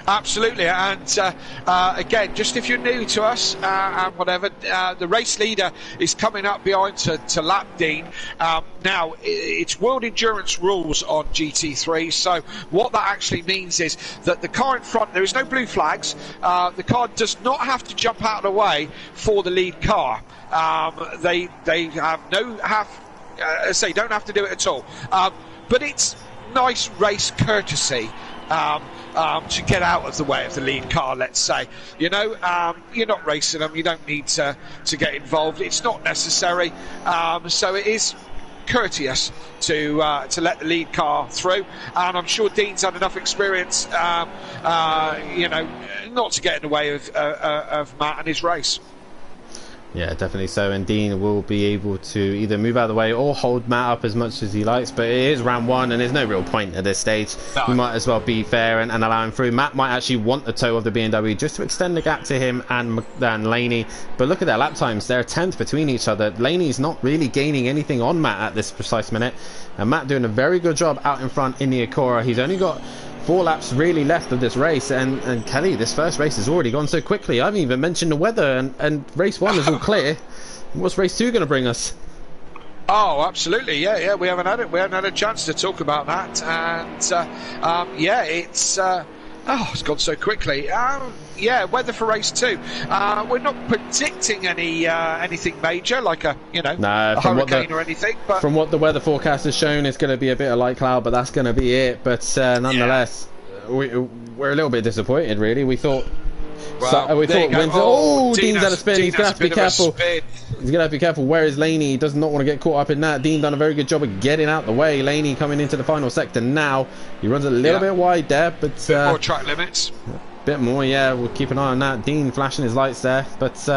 Absolutely, and again, just if you're new to us and whatever, the race leader is coming up behind to lap Dean. Now, it's world endurance rules on GT3, so what that actually means is that the car in front, there is no blue flags, the car does not have to jump out of the way for the lead car. They have no say don't have to do it at all, but it's nice race courtesy to get out of the way of the lead car, let's say. You know, you're not racing them, you don't need to get involved, it's not necessary, so it is courteous to let the lead car through, and I'm sure Dean's had enough experience, you know, not to get in the way of Matt and his race. Yeah, definitely so, and Dean will be able to either move out of the way or hold Matt up as much as he likes, but it is round one and there's no real point at this stage. No. You might as well be fair and allow him through. Matt might actually want the toe of the BMW just to extend the gap to him and Laney, but look at their lap times, they're 10th between each other. Laney's not really gaining anything on Matt at this precise minute, and Matt doing a very good job out in front in the Acura. He's only got 4 laps really left of this race, and Kelly, this first race has already gone so quickly. I haven't even mentioned the weather, and race 1 is all clear. What's race 2 going to bring us? Oh, absolutely, yeah. We haven't had a chance to talk about that, and yeah, it's it's gone so quickly. Yeah, weather for race 2. We're not predicting anything major, like a hurricane or anything. But from what the weather forecast has shown, it's going to be a bit of light cloud, but that's going to be it. But nonetheless, we're a little bit disappointed, really. We thought. Windsor. Oh, Dean's had a spin. He's going to have to be careful. He's going to have to be careful. Where is Laney? He does not want to get caught up in that. Dean done a very good job of getting out the way. Laney coming into the final sector now. He runs a little bit wide there, but bit more track limits. Bit more, yeah. We'll keep an eye on that. Dean flashing his lights there, but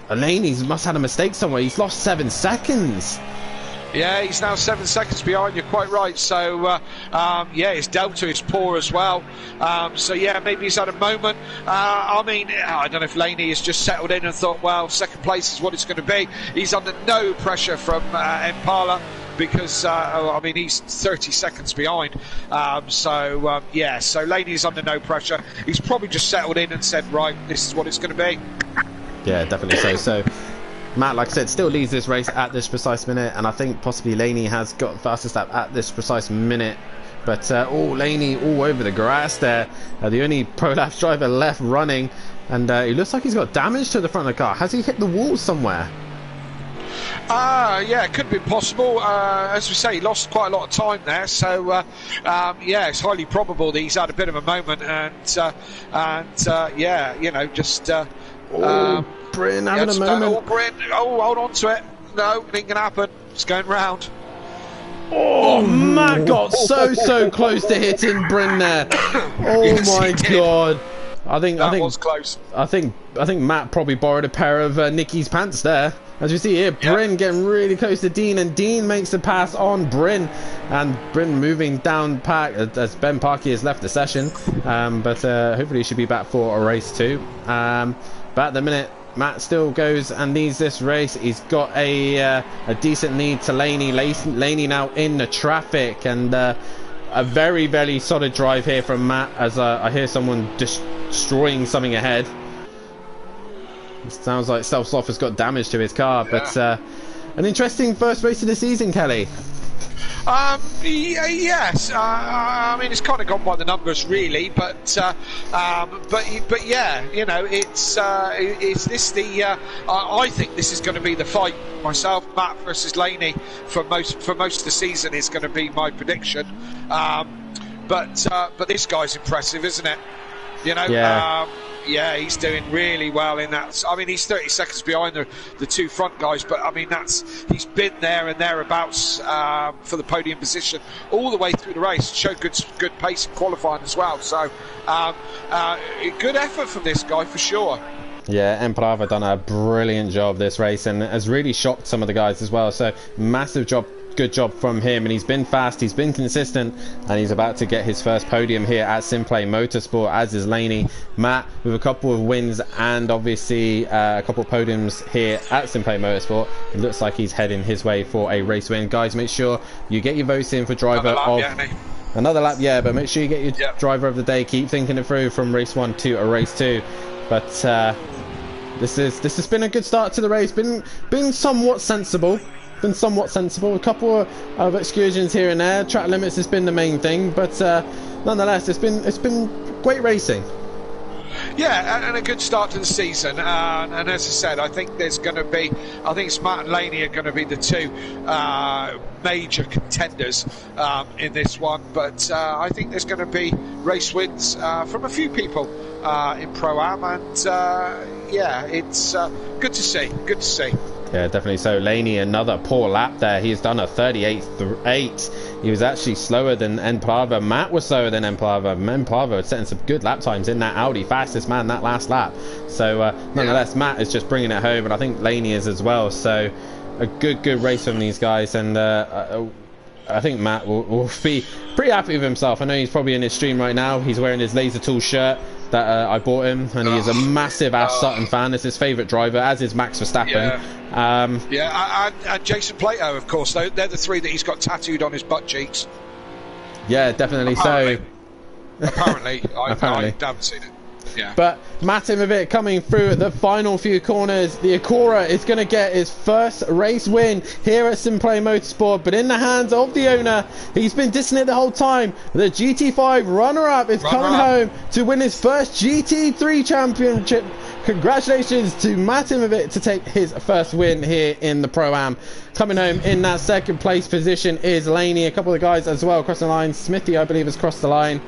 Laney's must have had a mistake somewhere. He's lost 7 seconds. Yeah, he's now 7 seconds behind, you're quite right. So, yeah, his delta is poor as well. So, yeah, maybe he's had a moment. I mean, I don't know if Laney has just settled in and thought, well, second place is what it's going to be. He's under no pressure from Impala because, I mean, he's 30 seconds behind. So, yeah, so Laney's under no pressure. He's probably just settled in and said, right, this is what it's going to be. Yeah, definitely so. So Matt, like I said, still leads this race at this precise minute, and I think possibly Laney has got the fastest lap at this precise minute. But Laney all over the grass there, the only Prolapse driver left running, and it looks like he's got damage to the front of the car. Has he hit the wall somewhere? Yeah, it could be possible. As we say, he lost quite a lot of time there, so yeah, it's highly probable that he's had a bit of a moment, and yeah, you know, just Bryn having a moment. Bryn, hold on to it. No, it ain't gonna happen. It's going round. Oh, Matt got so close to hitting Bryn there. Oh yes, my God. I think was close. I think Matt probably borrowed a pair of Nicky's pants there. As you see here, Bryn getting really close to Dean, and Dean makes the pass on Bryn, and Bryn moving down pack as Ben Parkey has left the session. But hopefully he should be back for a race 2. But at the minute, Matt still goes and leads this race. He's got a decent lead to Laney. Laney now in the traffic, and a very solid drive here from Matt, as I hear someone destroying something ahead. It sounds like Self-Sloth has got damage to his car, but an interesting first race of the season, Kelly. Yes. I mean, it's kind of gone by the numbers, really, but yeah, you know, is this the? I think this is going to be the fight. Myself, Matt versus Laney for most of the season is going to be my prediction. But this guy's impressive, isn't it? You know. Yeah. Yeah, he's doing really well in that. I mean, he's 30 seconds behind the 2 front guys, but I mean, he's been there and thereabouts for the podium position all the way through the race. Showed good pace in qualifying as well. So, good effort from this guy for sure. Yeah, Emprava done a brilliant job this race and has really shocked some of the guys as well. So, massive job good job from him, and he's been fast, he's been consistent, and he's about to get his first podium here at Simplay Motorsport, as is Laney. Matt with a couple of wins and obviously a couple of podiums here at Simplay Motorsport. It looks like he's heading his way for a race win. Guys, make sure you get your votes in for driver of another lap, yeah, but make sure you get your driver of the day. Keep thinking it through from race 1 to a race 2. But this has been a good start to the race. Been somewhat sensible. A couple of excursions here and there. Track limits has been the main thing, but nonetheless, it's been great racing. Yeah, and a good start to the season. And as I said, I think it's Matt and Laney are going to be the two major contenders in this one. But I think there's going to be race wins from a few people in Pro-Am, and yeah, it's good to see. Good to see. Yeah, definitely so. Laney, another poor lap there. He's done a 38.8. He was actually slower than Emplava. Matt was slower than Emplava. Emplava was setting some good lap times in that Audi. Fastest man that last lap. So, nonetheless, Matt is just bringing it home, and I think Laney is as well. So, a good race from these guys, and I think Matt will be pretty happy with himself. I know he's probably in his stream right now. He's wearing his Laser Tool shirt that I bought him, and he is a massive Sutton fan. It's his favourite driver, as is Max Verstappen. And Jason Plato, of course. They're the three that he's got tattooed on his butt cheeks. Yeah, definitely. Apparently, I haven't seen it. Yeah. But Matimovic coming through the final few corners. The Acura is going to get his first race win here at Simplay Motorsport, but in the hands of the owner. He's been dissing it the whole time. The GT5 runner-up is coming home to win his first GT3 championship. Congratulations to Matimovic to take his first win here in the Pro-Am. Coming home in that second place position is Laney. A couple of guys as well crossing the line. Smithy, I believe, has crossed the line.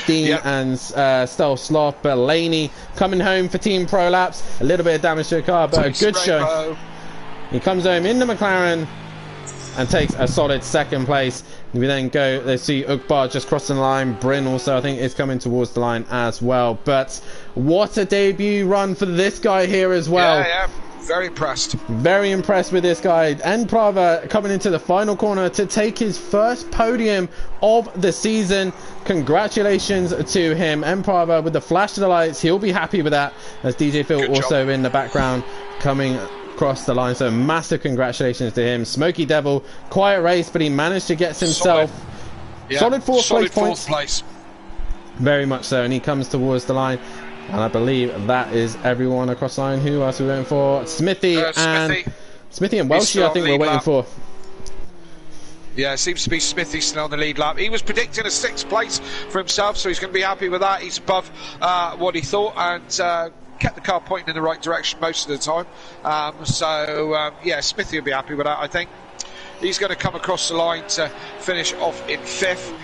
Dean and Stealth Sloth, but Laney coming home for Team Pro Laps. A little bit of damage to the car, but a good show. He comes home in the McLaren and takes a solid second place. We then go, let's see, Ukbar just crossing the line. Bryn also, I think, is coming towards the line as well. But what a debut run for this guy here as well. Yeah. Very impressed. Very impressed with this guy. And Prava coming into the final corner to take his first podium of the season. Congratulations to him. And Prava with the flash of the lights. He'll be happy with that. As DJ Phil Good also job. in the background coming across the line. So massive congratulations to him. Smoky Devil, quiet race, but he managed to get himself solid fourth place. Very much so. And he comes towards the line. And I believe that is everyone across the line. Who else are we waiting for? Smithy and Welshie, I think we're waiting for. Yeah, it seems to be Smithy still on the lead lap. He was predicting a 6th place for himself, so he's going to be happy with that. He's above what he thought, and kept the car pointing in the right direction most of the time. Yeah, Smithy will be happy with that, I think. He's going to come across the line to finish off in 5th.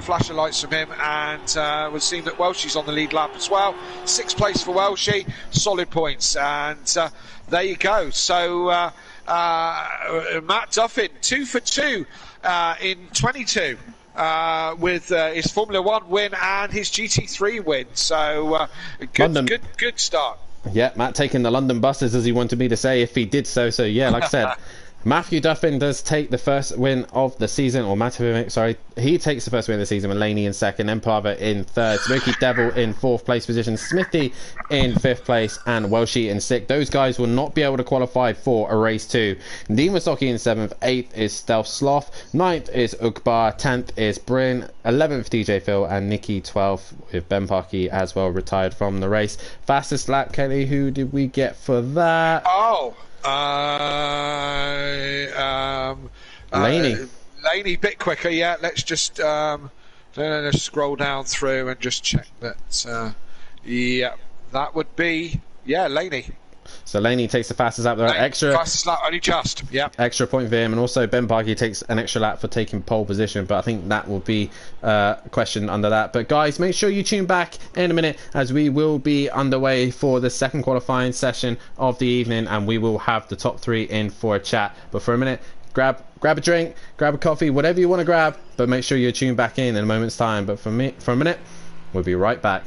Flash of lights from him, and we'll see that Welshie's on the lead lap as well. 6th place for Welshie, solid points, and there you go. So Matt Duffin, 2 for 2 in 22 with his Formula 1 win and his GT3 win. So good start. Yeah, Matt taking the London buses, as he wanted me to say, if he did so. So yeah, like I said. Matthew Duffin does take the first win of the season, or Matthew, sorry, he takes the first win of the season with Laney in 2nd, Emplava in 3rd, Smoky Devil in 4th place position, Smithy in 5th place, and Welshie in 6th. Those guys will not be able to qualify for a race 2. Dean Wasocki in 7th, 8th is Stealth Sloth, 9th is Ukbar, 10th is Bryn, 11th DJ Phil, and Nikki 12th with Ben Parkey as well retired from the race. Fastest lap, Kelly, who did we get for that? Laney a bit quicker. Yeah, let's just let's scroll down through and just check that. Yeah, that would be Laney. So Laney takes the fastest lap there. Fastest lap, only just. Yeah. Extra point for him, and also Ben Parkey takes an extra lap for taking pole position. But I think that will be questioned under that. But guys, make sure you tune back in a minute, as we will be underway for the second qualifying session of the evening, and we will have the top 3 in for a chat. But for a minute, grab a drink, grab a coffee, whatever you want to grab. But make sure you tune back in a moment's time. But for a minute, we'll be right back.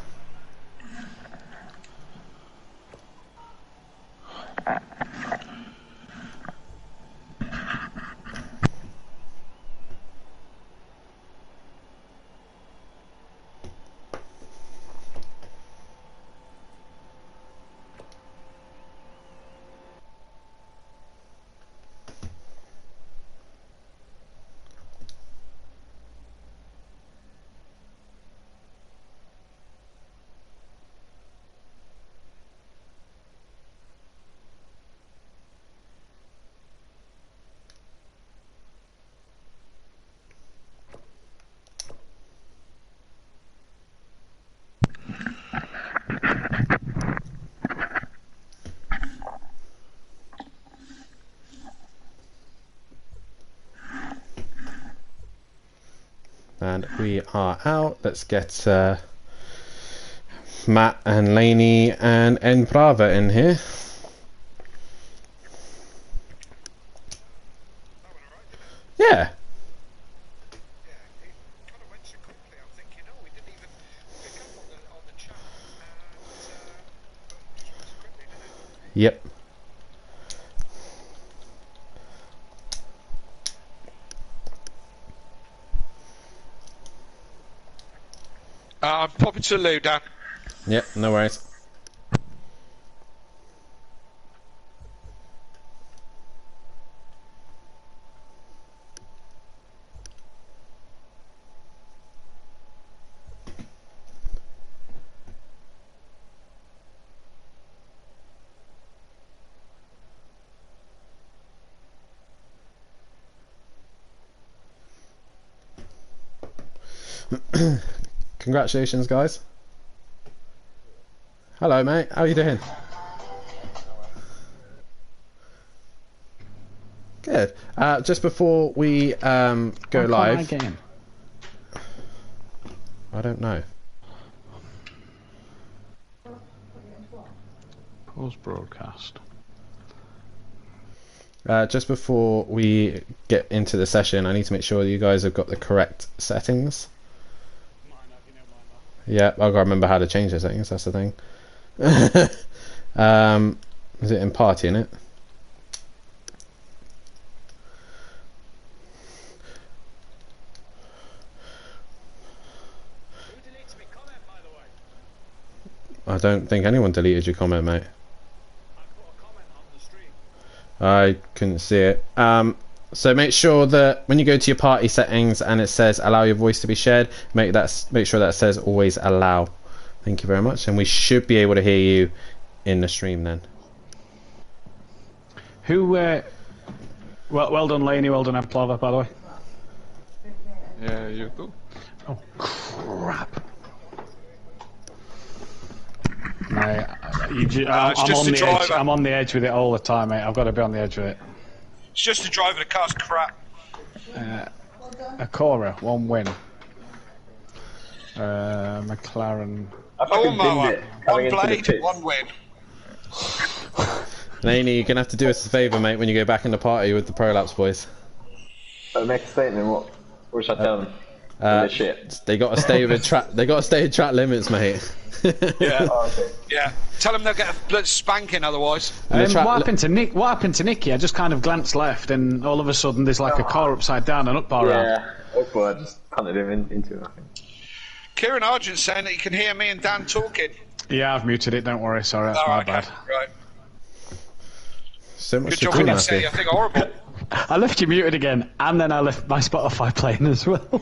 And we are out. Let's get Matt and Laney and Brava in here. Yeah. Yep. I'm popping to the loo, Dan. Yep, no worries. Congratulations, guys. Hello, mate. How are you doing? Good. Just before we go live, I don't know. Pause broadcast. Just before we get into the session, I need to make sure you guys have got the correct settings. Yeah, I've got to remember how to change the settings, that's the thing. Is it in party, innit? I don't think anyone deleted your comment, mate. I couldn't see it. So make sure that when you go to your party settings and it says allow your voice to be shared, make sure that says always allow. Thank you very much, and we should be able to hear you in the stream then. Who? Well done, Laney. Well done, Amplava, by the way. Yeah, you too. Oh crap! Mate, I'm on the edge with it all the time, mate. I've got to be on the edge with it. It's just the driver, the car's crap. Acora, 1 win. McLaren. Oh my! 1 blade, 1 win. Laney, you're gonna have to do us a favour, mate, when you go back in the party with the Prolapse boys. Make a statement. What should I tell them? Shit. They got to stay with track. They got to stay with track limits, mate. Yeah. Oh, okay. Yeah. Tell them they'll get a blood spanking otherwise. What happened to Nick? What happened to Nicky? I just kind of glanced left, and all of a sudden there's like a car upside down and up bar around. Yeah. Awkward. I just punted him into it, I think. Kieran Argent's saying that you can hear me and Dan talking. Yeah, I've muted it. Don't worry. Sorry, that's my bad. Right. So much Good job we didn't say anything horrible. I left you muted again, and then I left my Spotify playing as well.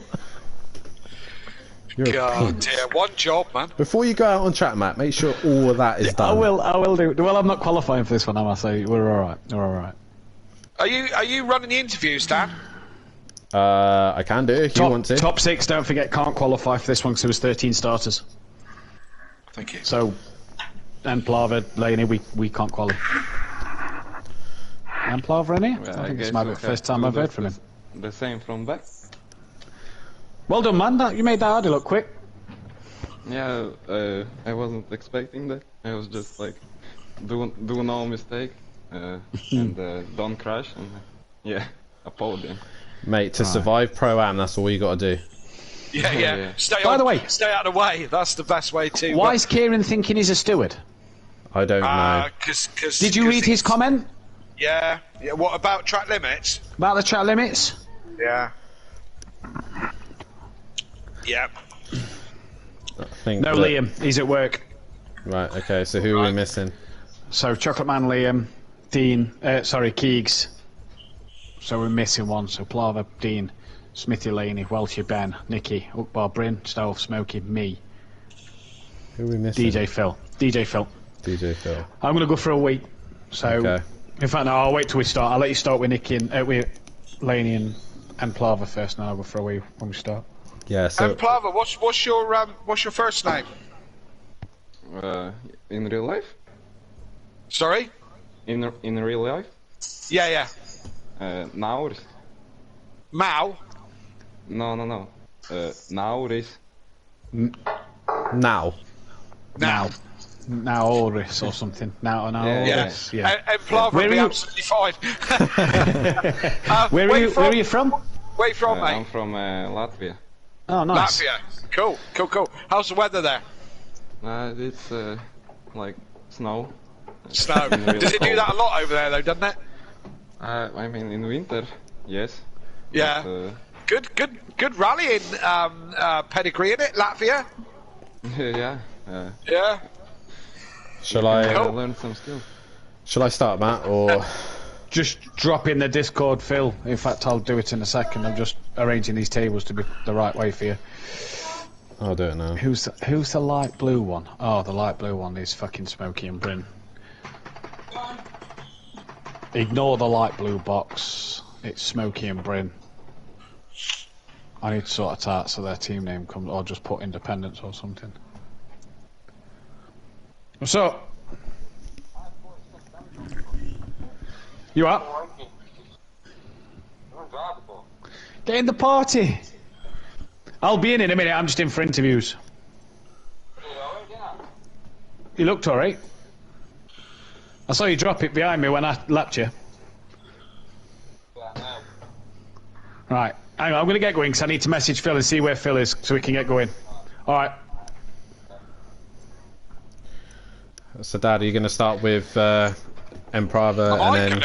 God dear, one job, man. Before you go out on track, Matt, make sure all of that is done. I will do. Well, I'm not qualifying for this one, am I? So we're all right. We're all right. Are you running the interviews, Dan? I can do if you want to. Top 6, don't forget, can't qualify for this one because there was 13 starters. Thank you. So, and Plava, Laney, we can't qualify. And Plava in here? Well, I think it's my first time I've heard from him. The same from back. Well done, man. You made that hardy look quick. Yeah, I wasn't expecting that. I was just like, do no mistake, and don't crash, and yeah, a podium. Mate, to survive Pro-Am, that's all you got to do. Yeah. Stay By the way, stay out of the way. That's the best way to. Why is Kieran thinking he's a steward? I don't know. Did you read his comment? Yeah. What about track limits? About the track limits? Yeah. Yeah. I think No, Liam. He's at work. Right, okay, so who are we missing? So, Chocolate Man, Liam, Dean, Keegs. So we're missing one. So, Plava, Dean, Smithy, Laney, Welshie, Ben, Nicky, Ukbar, Bryn, Stove, Smokey, me. Who are we missing? DJ Phil. DJ Phil. I'm going to go for a week. So, okay. In fact, no, I'll wait till we start. I'll let you start with Nicky and with Laney and Plava first, and then I'll go for a week when we start. Yeah. So. And Plava, what's your first name? In real life? Sorry? In real life? Yeah. Now? Mao? No. now race. Now. Now Oris or something. Now Oris. Yeah. And Plava will be absolutely fine. Where are you from? Where are you from, mate? I'm from Latvia. Oh, nice. Latvia. Cool. How's the weather there? It's like snow. Snow. Does it do that a lot over there, though, doesn't it? I mean, in winter, yes. Yeah. But, good rallying pedigree in it, Latvia. Yeah. Yeah. Shall I learn some skills? Shall I start, Matt, or just drop in the Discord, Phil? In fact, I'll do it in a second. I'm just arranging these tables to be the right way for you. I'll do it now. Who's the light blue one? Oh, the light blue one is fucking Smokey and Bryn. Ignore the light blue box. It's Smokey and Bryn. I need to sort it out so their team name comes, or just put Independence or something. What's up? You up? Get in the party. I'll be in a minute. I'm just in for interviews. You looked alright. I saw you drop it behind me when I lapped you. Right. Hang on, I'm going to get going because I need to message Phil and see where Phil is so we can get going. Alright. So, Dad, are you going to start with Emprava and then...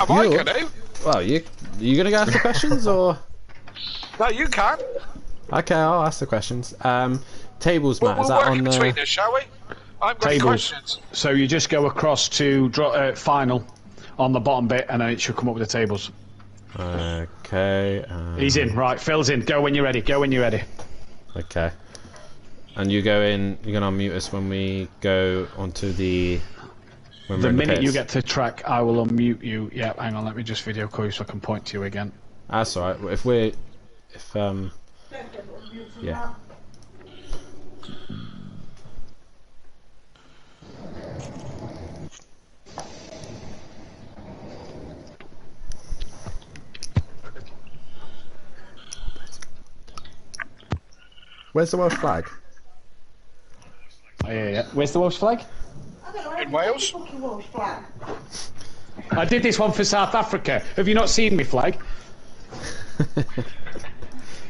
Am I going to? Well, you going to ask the questions, or...? No, you can. Okay, I'll ask the questions. Tables, Matt, We'll is that work on the... between us, shall we? I've got questions. So you just go across to final on the bottom bit and then it should come up with the tables. Okay. He's in, right, Phil's in. Go when you're ready, Okay. And you go in, you're going to unmute us when we go onto the... The minute you get to track, I will unmute you. Yeah, hang on, let me just video call you so I can point to you again. That's alright. Yeah. Where's the Welsh flag? Oh, yeah. Where's the Welsh flag? In Wales? I did this one for South Africa. Have you not seen me flag?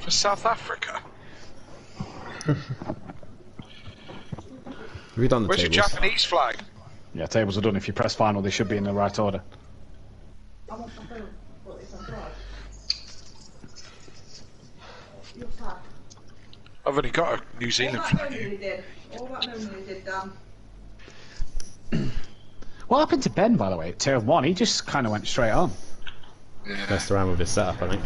For South Africa? Have you done the Where's tables? your Japanese flag? Yeah, tables are done. If you press final, they should be in the right order. I've only got a New Zealand flag. What happened to Ben, by the way, at turn 1? He just kind of went straight on. Messed around with his setup, I think.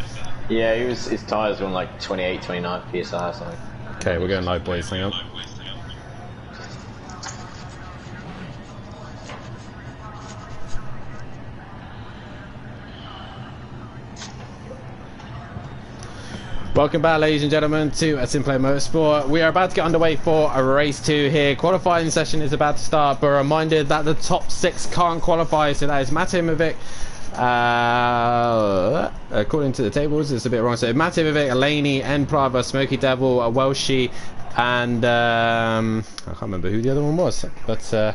Yeah, his tyres were on like 28, 29 PSI or something. Okay, we're going live, boys. Hang on. Welcome back, ladies and gentlemen, to Simplay Motorsport. We are about to get underway for a race 2 here. Qualifying session is about to start, but reminded that the top 6 can't qualify, so that is Matimovic. According to the tables, it's a bit wrong. So Matimovic, Elaney, Emprava, Smoky Devil, Welshie, and I can't remember who the other one was, but that's a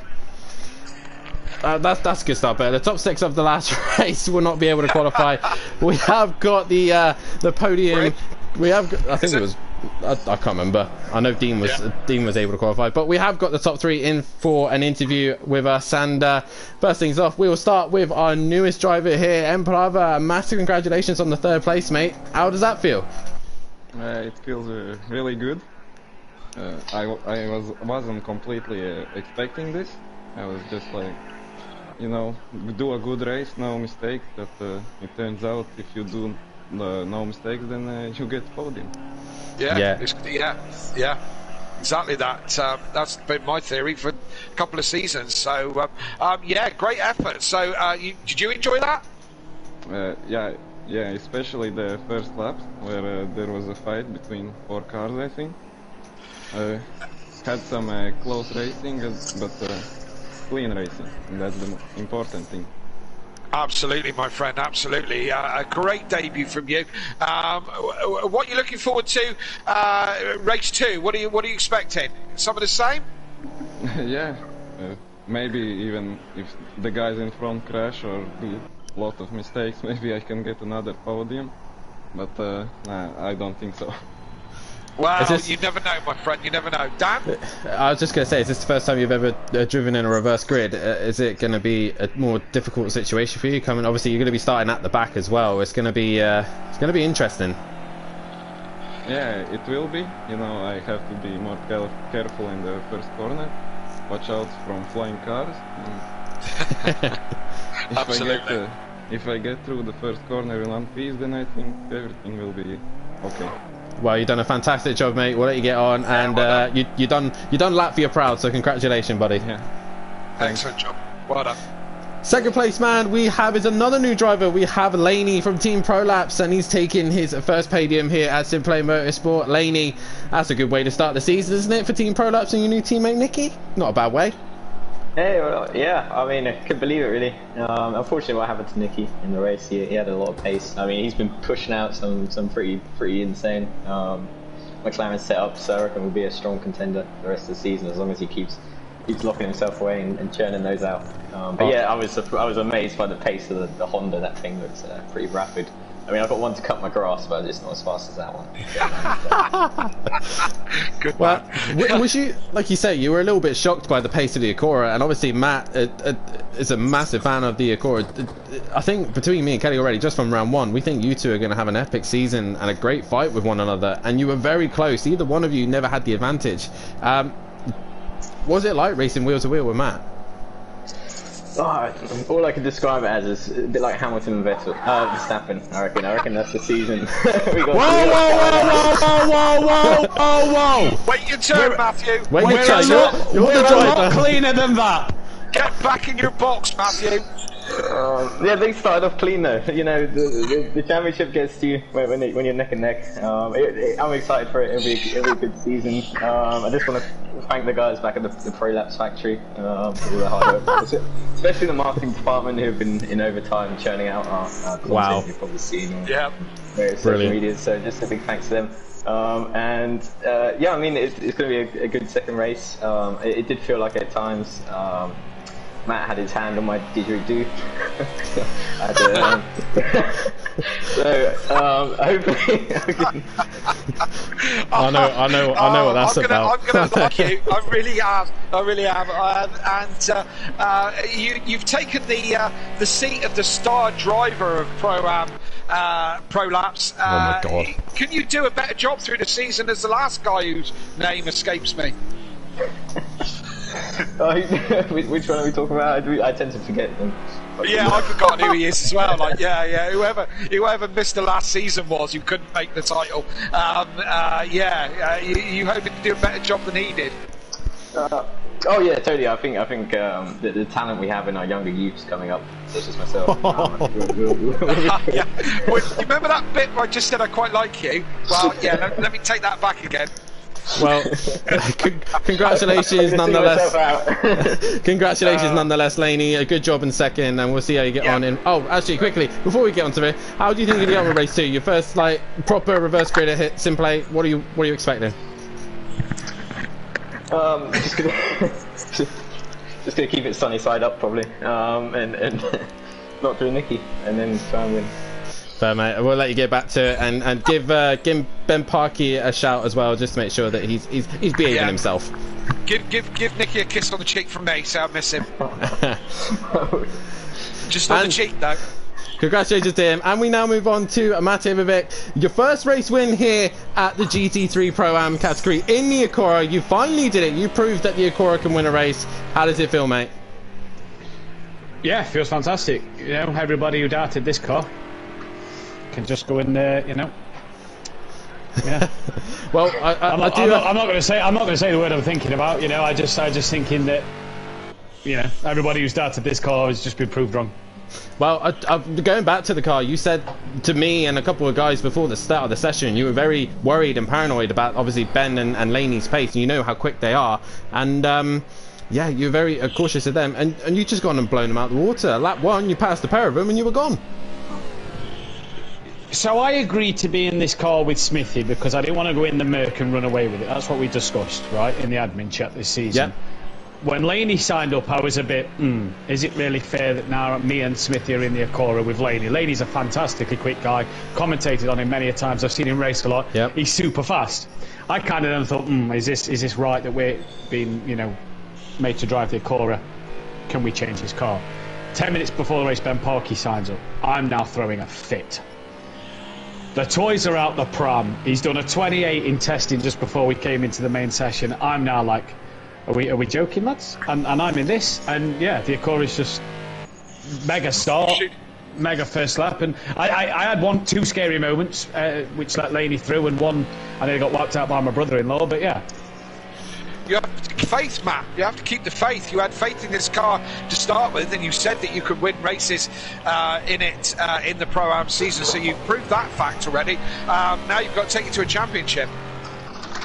good start. But the top 6 of the last race will not be able to qualify. We have got the podium. We have got, I think it was, I can't remember. I know Dean was able to qualify, but we have got the top 3 in for an interview with us. And first things off, we will start with our newest driver here, Emprava. Massive congratulations on the 3rd place, mate. How does that feel? It feels really good. I wasn't completely expecting this. I was just like, you know, do a good race, no mistake. But it turns out if you do no mistakes, then you get podium. Yeah, exactly that. That's been my theory for a couple of seasons. So, yeah, great effort. So, did you enjoy that? Yeah, especially the first lap where there was a fight between 4 cars, I think. Had some close racing, but clean racing, and that's the important thing. Absolutely, my friend. Absolutely, a great debut from you. What are you looking forward to? Race 2. What are you expecting? Some of the same? Yeah, maybe even if the guys in front crash or do a lot of mistakes, maybe I can get another podium. But nah, I don't think so. Well, you never know, my friend. You never know. Dan? I was just going to say, is this the first time you've ever driven in a reverse grid? Is it going to be a more difficult situation for you? Coming, obviously, you're going to be starting at the back as well. It's going to be interesting. Yeah, it will be. You know, I have to be more careful in the first corner. Watch out from flying cars. Absolutely. If I get through the first corner in one piece, then I think everything will be okay. Well, you've done a fantastic job, mate. We'll let you get on, and well you done Latvia proud. So congratulations, buddy. Yeah. Excellent job. Well done. Second place man we have is another new driver. We have Laney from Team Prolapse, and he's taking his first podium here at Simplay Motorsport. Laney, that's a good way to start the season, isn't it, for Team Prolapse and your new teammate Nicky? Not a bad way. Hey, well, yeah, I mean, I couldn't believe it really. Unfortunately, what happened to Nicky in the race, he had a lot of pace. I mean, he's been pushing out some pretty insane McLaren setup, so I reckon will be a strong contender the rest of the season as long as he keeps locking himself away and churning those out. But yeah, I was amazed by the pace of the Honda. That thing looks pretty rapid. I mean, I've got one to cut my grass, but it's not as fast as that one. Good. Well, was you, like you say, you were a little bit shocked by the pace of the Acura, and obviously Matt is a massive fan of the Acura. I think between me and Kelly already, just from round 1, we think you two are going to have an epic season and a great fight with one another, and you were very close. Either one of you never had the advantage. What was it like racing wheel to wheel with Matt? Oh, all I can describe it as is a bit like Hamilton and Verstappen. I reckon that's the season. We got whoa! Wait your turn, Matthew. Wait your turn. You're the driver. Cleaner than that. Get back in your box, Matthew. Yeah, they started off clean though. You know, the championship gets to you when you're neck and neck. I'm excited for it. It'll be a good season. I just want to thank the guys back at the Prolapse factory for all the hard work, especially the marketing department who have been in overtime churning out our content. You've probably seen on various social media. So just a big thanks to them. Yeah, I mean it's going to be a good second race. It did feel like at times. Matt had his hand on my didgeridoo. Hopefully I know what that's about. I'm gonna like you. I really am. You've taken the seat of the star driver of Prolapse. Oh my God! Can you do a better job through the season as the last guy whose name escapes me? Which one are we talking about? I tend to forget them. Yeah, I've forgotten who he is as well. Like, yeah, whoever Mr. Last Season was, who couldn't make the title. You hoping to do a better job than he did? Oh yeah, totally. I think the talent we have in our younger youths coming up, such as myself. Yeah. Well, you remember that bit where I just said I quite like you? Well, yeah. Let me take that back again. Well, congratulations nonetheless. Congratulations nonetheless, Laney. A good job in second, and we'll see how you get on in. Oh, actually, quickly before we get onto it, how do you think you'll get on with race 2? Your first like proper reverse grid hit, Simplay. What are you expecting? Just gonna keep it sunny side up probably, and not through Nicky, and then try and win. Fair, mate. We'll let you get back to it, and give Ben Parkey a shout as well, just to make sure that he's behaving himself. Give Nicky a kiss on the cheek from me, so I miss him. Just on the cheek, though. Congratulations to him, and we now move on to Matt Ivovic. Your first race win here at the GT3 Pro-Am category in the Acura. You finally did it. You proved that the Acura can win a race. How does it feel, mate? Yeah, feels fantastic. You know, everybody who darted this car can just go in there, you know. Yeah. Well, I'm not going to say the word I'm thinking about. You know, I just thinking that, you know, everybody who started this car has just been proved wrong. Well, going back to the car, you said to me and a couple of guys before the start of the session, you were very worried and paranoid about obviously Ben and Laney's pace, and you know how quick they are. And yeah, you're very cautious of them, and you just gone and blown them out the water. Lap 1, you passed a pair of them, and you were gone. So I agreed to be in this car with Smithy because I didn't want to go in the Merc and run away with it. That's what we discussed, right, in the admin chat this season. Yep. When Laney signed up, I was a bit, is it really fair that now me and Smithy are in the Acora with Laney? Laney's a fantastically quick guy, commentated on him many a times, I've seen him race a lot. Yep. He's super fast. I kind of then thought, is this right that we're being, made to drive the Acora? Can we change his car? 10 minutes before the race, Ben Parkey signs up. I'm now throwing a fit. The toys are out the pram. He's done a 28 in testing just before we came into the main session. I'm now like, are we joking, lads? And I'm in this, and yeah, the Acora is just mega start, mega first lap, and I had two scary moments, which let Laney through, and one I nearly got wiped out by my brother-in-law, but yeah. You have to keep faith, Matt. You have to keep the faith. You had faith in this car to start with, and you said that you could win races in it in the Pro-Am season, so you've proved that fact already. Now you've got to take it to a championship.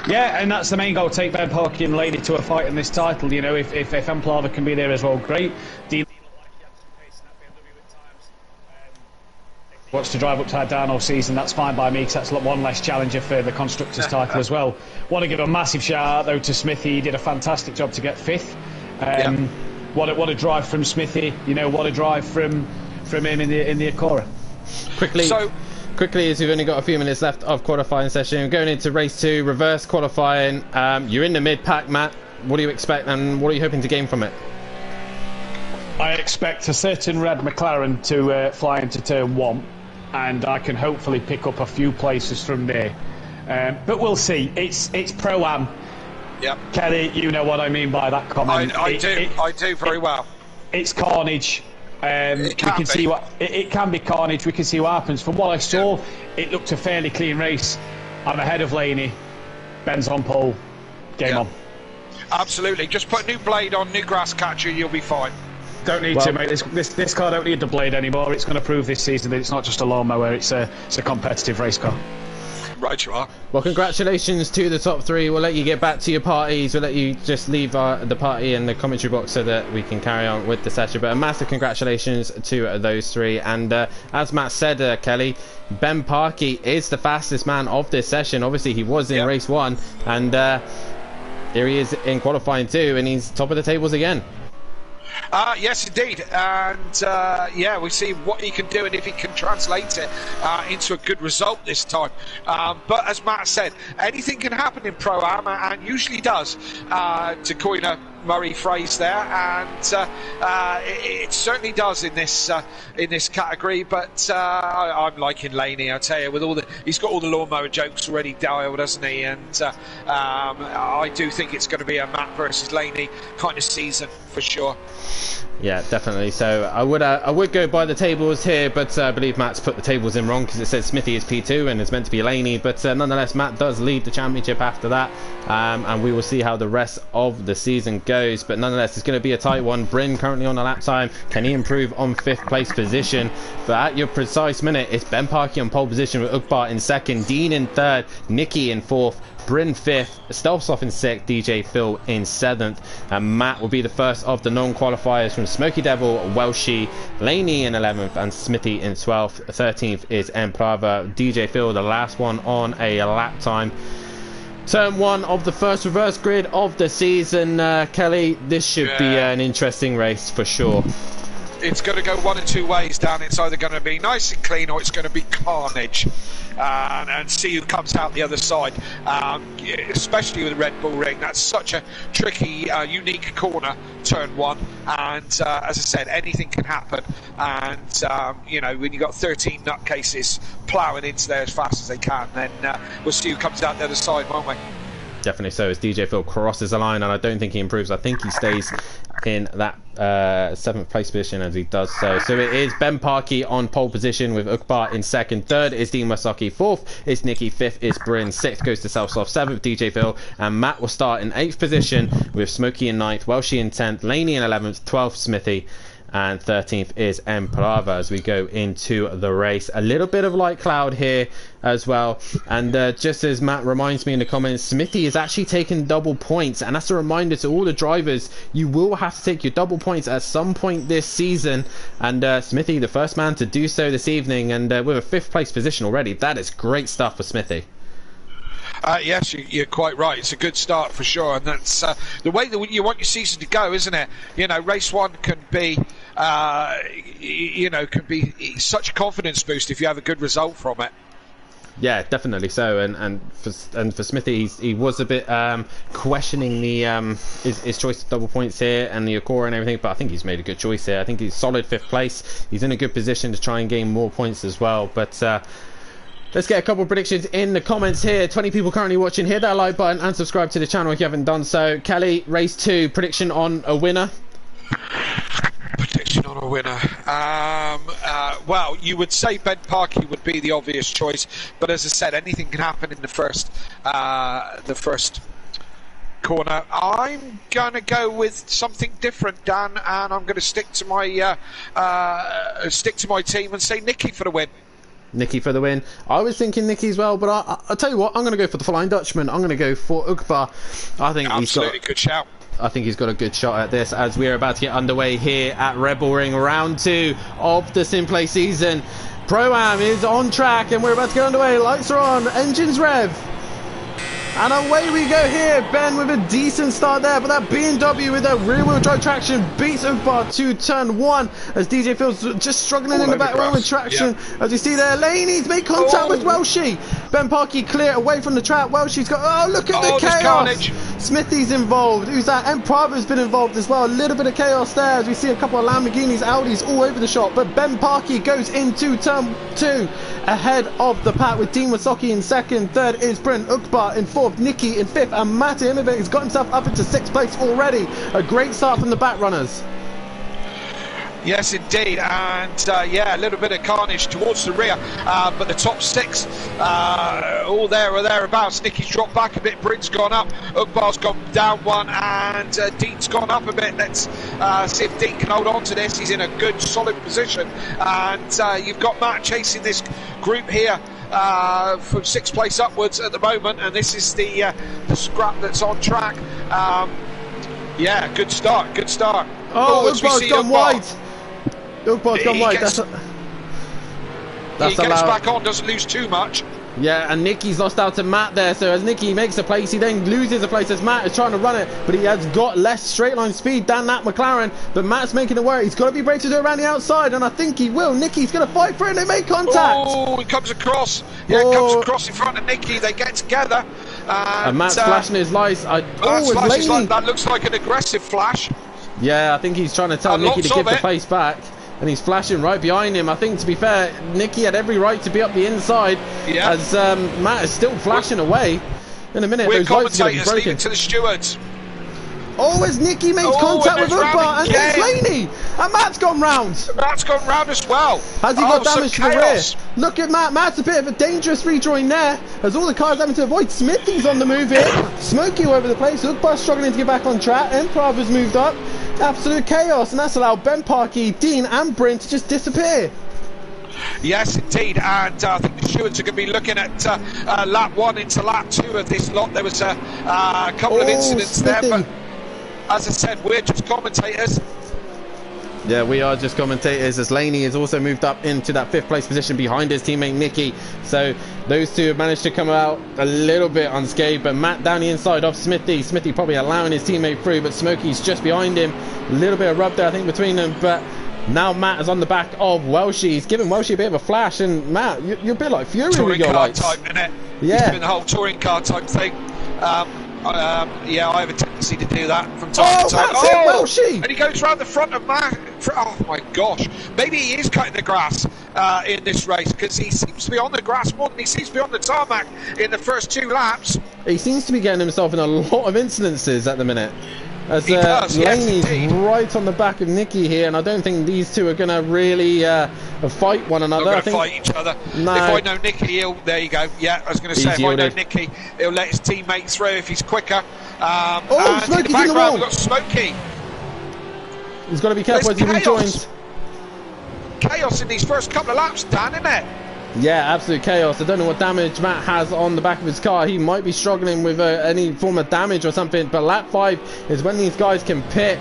Yeah, and that's the main goal, take Ben Parkey and Laney to a fight in this title. If Emplava can be there as well, great. Dean wants to drive upside down all season, that's fine by me, because that's one less challenger for the Constructors' title as well. Want to give a massive shout out though to Smithy. He did a fantastic job to get 5th. What a drive from Smithy, what a drive from him in the Acora. Quickly, as we've only got a few minutes left of qualifying session, going into race 2, reverse qualifying. You're in the mid-pack, Matt. What do you expect, and what are you hoping to gain from it? I expect a certain red McLaren to fly into turn 1, and I can hopefully pick up a few places from there. But we'll see. It's Pro-Am. Yep. Kelly, you know what I mean by that comment. I do very well. It's carnage. It can be carnage. We can see what happens. From what I saw, it looked a fairly clean race. I'm ahead of Laney. Ben's on pole. Game on. Absolutely. Just put a new blade on, new grass catcher, you'll be fine. Don't need to, mate. This car don't need the blade anymore. It's going to prove this season that it's not just a lawnmower. It's a competitive race car. Right, you are. Well, congratulations to the top 3. We'll let you get back to your parties. We'll let you just leave the party in the commentary box so that we can carry on with the session. But a massive congratulations to those 3. And as Matt said, Kelly, Ben Parkey is the fastest man of this session. Obviously, he was in race 1. And here he is in qualifying 2. And he's top of the tables again. Yes, indeed, and we see what he can do and if he can translate it into a good result this time. But as Matt said, anything can happen in Pro-Am, and usually does, to coin a Murray phrase there, and it certainly does in this category. But I'm liking Laney, I tell you, he's got all the lawnmower jokes already dialed, hasn't he? And I do think it's going to be a Matt versus Laney kind of season for sure. Yeah, definitely. So I would go by the tables here, but I believe Matt's put the tables in wrong because it says Smithy is P2 and it's meant to be Laney. But nonetheless, Matt does lead the championship after that, and we will see how the rest of the season goes. But nonetheless, it's going to be a tight one. Bryn currently on a lap time. Can he improve on 5th place position? But at your precise minute, it's Ben Parkey on pole position with Ugbart in 2nd, Dean in 3rd, Nicky in 4th, Bryn 5th, Stelsoff in 6th, DJ Phil in 7th, and Matt will be the first of the non-qualifiers from Smoky Devil, Welshie, Laney in 11th, and Smithy in 12th. 13th is Emplava. DJ Phil, the last one on a lap time. Turn 1 of the first reverse grid of the season. Kelly, this should be an interesting race for sure. It's going to go one of 2 ways, Dan. It's either going to be nice and clean or it's going to be carnage. And see who comes out the other side, especially with the Red Bull Ring. That's such a tricky, unique corner, turn 1, and as I said, anything can happen. And when you've got 13 nutcases ploughing into there as fast as they can, then we'll see who comes out the other side, won't we? Definitely so, as DJ Phil crosses the line, and I don't think he improves. I think he stays in that 7th place position as he does so. So it is Ben Parkey on pole position with Ugbart in 2nd. 3rd is Dean Wasaki. 4th is Nicky. 5th is Bryn. 6th goes to Selsoft. 7th DJ Phil, and Matt will start in 8th position with Smokey in 9th, Welshie in 10th, Laney in 11th, 12th Smithy, and 13th is Emperava as we go into the race. A little bit of light cloud here as well, and just as Matt reminds me in the comments, Smithy is actually taking double points, and that's a reminder to all the drivers, you will have to take your double points at some point this season, and Smithy the first man to do so this evening, and with a 5th place position already. That is great stuff for Smithy. Yes, you're quite right. It's a good start for sure, and that's the way that you want your season to go, isn't it? You know, race 1 can be, can be such a confidence boost if you have a good result from it. Yeah, definitely so, and for Smithy, he was a bit questioning the his choice of double points here and the Acora and everything, but I think he's made a good choice here. I think he's solid 5th place. He's in a good position to try and gain more points as well, but. Let's get a couple of predictions in the comments here. 20 people currently watching. Hit that like button and subscribe to the channel if you haven't done so. Kelly, race 2, prediction on a winner? Prediction on a winner. Well, you would say Ben Parkey would be the obvious choice, but as I said, anything can happen in the first corner. I'm going to go with something different, Dan, and I'm going to stick to my team and say Nicky for the win. Nicky for the win. I was thinking Nicky as well, but I'll tell you what, I'm going to go for the Flying Dutchman. I'm going to go for Ugba. I think absolutely good shout. I think he's got a good shot at this as we're about to get underway here at Red Bull Ring, round 2 of the Simplay season. Pro-Am is on track and we're about to get underway. Lights are on, engines rev. And away we go here. Ben with a decent start there, but that BMW with that rear-wheel drive traction beats Ugbar to turn 1 as DJ feels just struggling in the background with traction. Yep. As you see there, Laney's made contact with Welshie. Ben Parkey clear away from the track. Welshie's got, look at the chaos. Smithy's involved. Who's that? Emprava's been involved as well. A little bit of chaos there as we see a couple of Lamborghinis, Audis all over the shop. But Ben Parkey goes into turn 2 ahead of the pack with Dean Wasocki in 2nd. 3rd is Brent Ugbar in 4th. Nicky in 5th, and Matt Innovate has got himself up into 6th place already. A great start from the back runners. Yes, indeed, and a little bit of carnage towards the rear, but the top 6 all there or thereabouts. Nicky's dropped back a bit, Bryn's gone up, Ugbar's gone down 1, and Dean's gone up a bit. Let's see if Dean can hold on to this. He's in a good, solid position, and you've got Matt chasing this group here. From 6th place upwards at the moment, and this is the scrap that's on track. Good start. Oh, Ugbar's gone wide. Ugbar's gone wide. He gets back on, doesn't lose too much. Yeah, and Nicky's lost out to Matt there, so as Nicky makes a place, he then loses a place as Matt is trying to run it, but he has got less straight line speed than that McLaren, but Matt's making it work. He's got to be brave to do it around the outside, and I think he will. Nicky's going to fight for it, and they make contact. Oh, he comes across. Yeah, comes across in front of Nicky. They get together. And Matt's flashing his lights. That looks like an aggressive flash. Yeah, I think he's trying to tell Nicky to give the place back. And he's flashing right behind him. I think, to be fair, Nicky had every right to be up the inside, as Matt is still flashing away. In a minute, we're those lights are going to be broken. To the stewards. Oh, as Nicky makes contact with Ugbar, and it's Laney, and Matt's gone round. Matt's gone round as well. Has he got damage to the rear? Look at Matt. Matt's a bit of a dangerous rejoin there, as all the cars having to avoid. Smithy's on the move here. Smokey all over the place. Ugbar's struggling to get back on track. Emprava's moved up. Absolute chaos, and that's allowed Ben Parkey, Dean and Bryn to just disappear. Yes, indeed, and I think the stewards are going to be looking at lap 1 into lap 2 of this lot. There was a couple of incidents there, but as I said, we're just commentators. Yeah, we are just commentators, as Laney has also moved up into that 5th place position behind his teammate Nicky. So those two have managed to come out a little bit unscathed, but Matt down the inside of Smithy. Smithy probably allowing his teammate through, but Smokey's just behind him. A little bit of rub there, I think, between them, but now Matt is on the back of Welshie. He's giving Welshie a bit of a flash, and Matt, you're a bit like Fury with your lights. Touring car type, innit? Yeah. He's doing the whole touring car type thing. I have a tendency to do that from time to time. Matt's hit Welshie! And he goes round the front of Matt. Oh my gosh. Maybe he is cutting the grass in this race, because he seems to be on the grass more than he seems to be on the tarmac in the first 2 laps. He seems to be getting himself in a lot of incidences at the minute. As Laney's right on the back of Nicky here, and I don't think these two are going to really fight one another. Not going to fight each other. No. If I know Nicky, there you go. Yeah, I was going to say, if I know Nicky, he'll let his teammate through if he's quicker. Smokey's in the wall. We've got Smokey. He's got to be careful as he rejoins. Chaos in these first couple of laps, Dan, isn't it? Yeah, absolute chaos. I don't know what damage Matt has on the back of his car. He might be struggling with any form of damage or something, but lap 5 is when these guys can pit.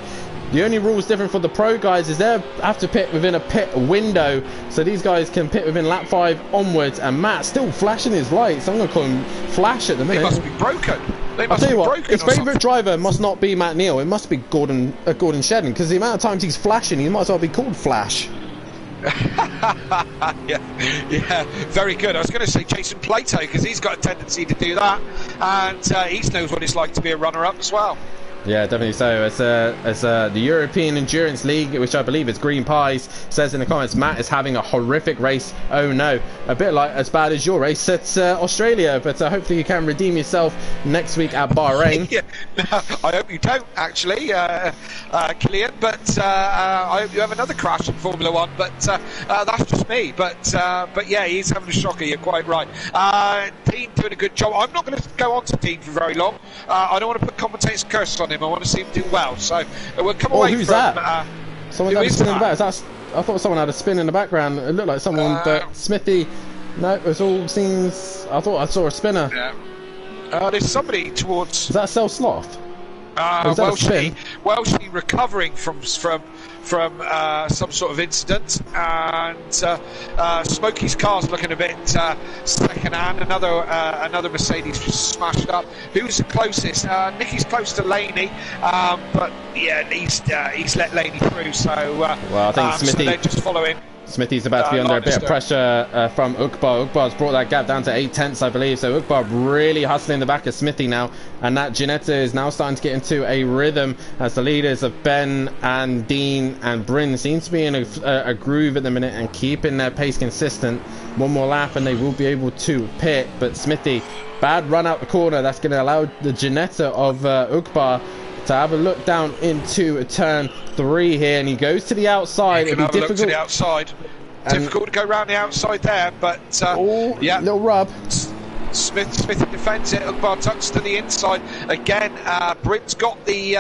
The only rules different for the pro guys is they have to pit within a pit window, so these guys can pit within lap 5 onwards, and Matt's still flashing his lights. I'm going to call him Flash at the minute. They must be broken. I'll tell you what, his favourite driver must not be Matt Neal. It must be Gordon Shedden, because the amount of times he's flashing, he might as well be called Flash. yeah, very good. I was going to say Jason Plato, because he's got a tendency to do that, and he knows what it's like to be a runner-up as well. Yeah, definitely so. As the European Endurance League, which I believe is Green Pies, says in the comments, Matt is having a horrific race. Oh no, a bit like as bad as your race at Australia, but hopefully you can redeem yourself next week at Bahrain. Yeah, no, I hope you don't actually, Killian, but I hope you have another crash in Formula 1, but that's just me. But yeah, he's having a shocker, you're quite right. Dean doing a good job. I'm not going to go on to Dean for very long. I don't want to put commentator's curse on him. I want to see him do well. So we'll come away who's from... that? Someone had a spin in the back. I thought someone had a spin in the background. It looked like someone, but Smithy... No, it all seems... I thought I saw a spinner. Yeah. There's somebody towards... Is that Cell Sloth? Welshie recovering from some sort of incident, and Smokey's car's looking a bit second-hand. Another Mercedes just smashed up. Who's the closest? Nicky's close to Laney, but yeah, he's let Laney through. So well, I think Smithy. So they're just following. Smithy's about to be under a bit of pressure from Ukbar. Ukbar's brought that gap down to 8/10, I believe. So Ukbar really hustling the back of Smithy now. And that Ginetta is now starting to get into a rhythm as the leaders of Ben and Dean and Bryn seem to be in a groove at the minute and keeping their pace consistent. One more lap and they will be able to pit. But Smithy, bad run out the corner. That's going to allow the Ginetta of Ukbar to have a look down into turn 3 here, and he goes to the outside. It'll be difficult. To the outside. Difficult to go around the outside there, but yeah, little rub. Smithy defends it. Ukbar tucks to the inside again. Bryn's got the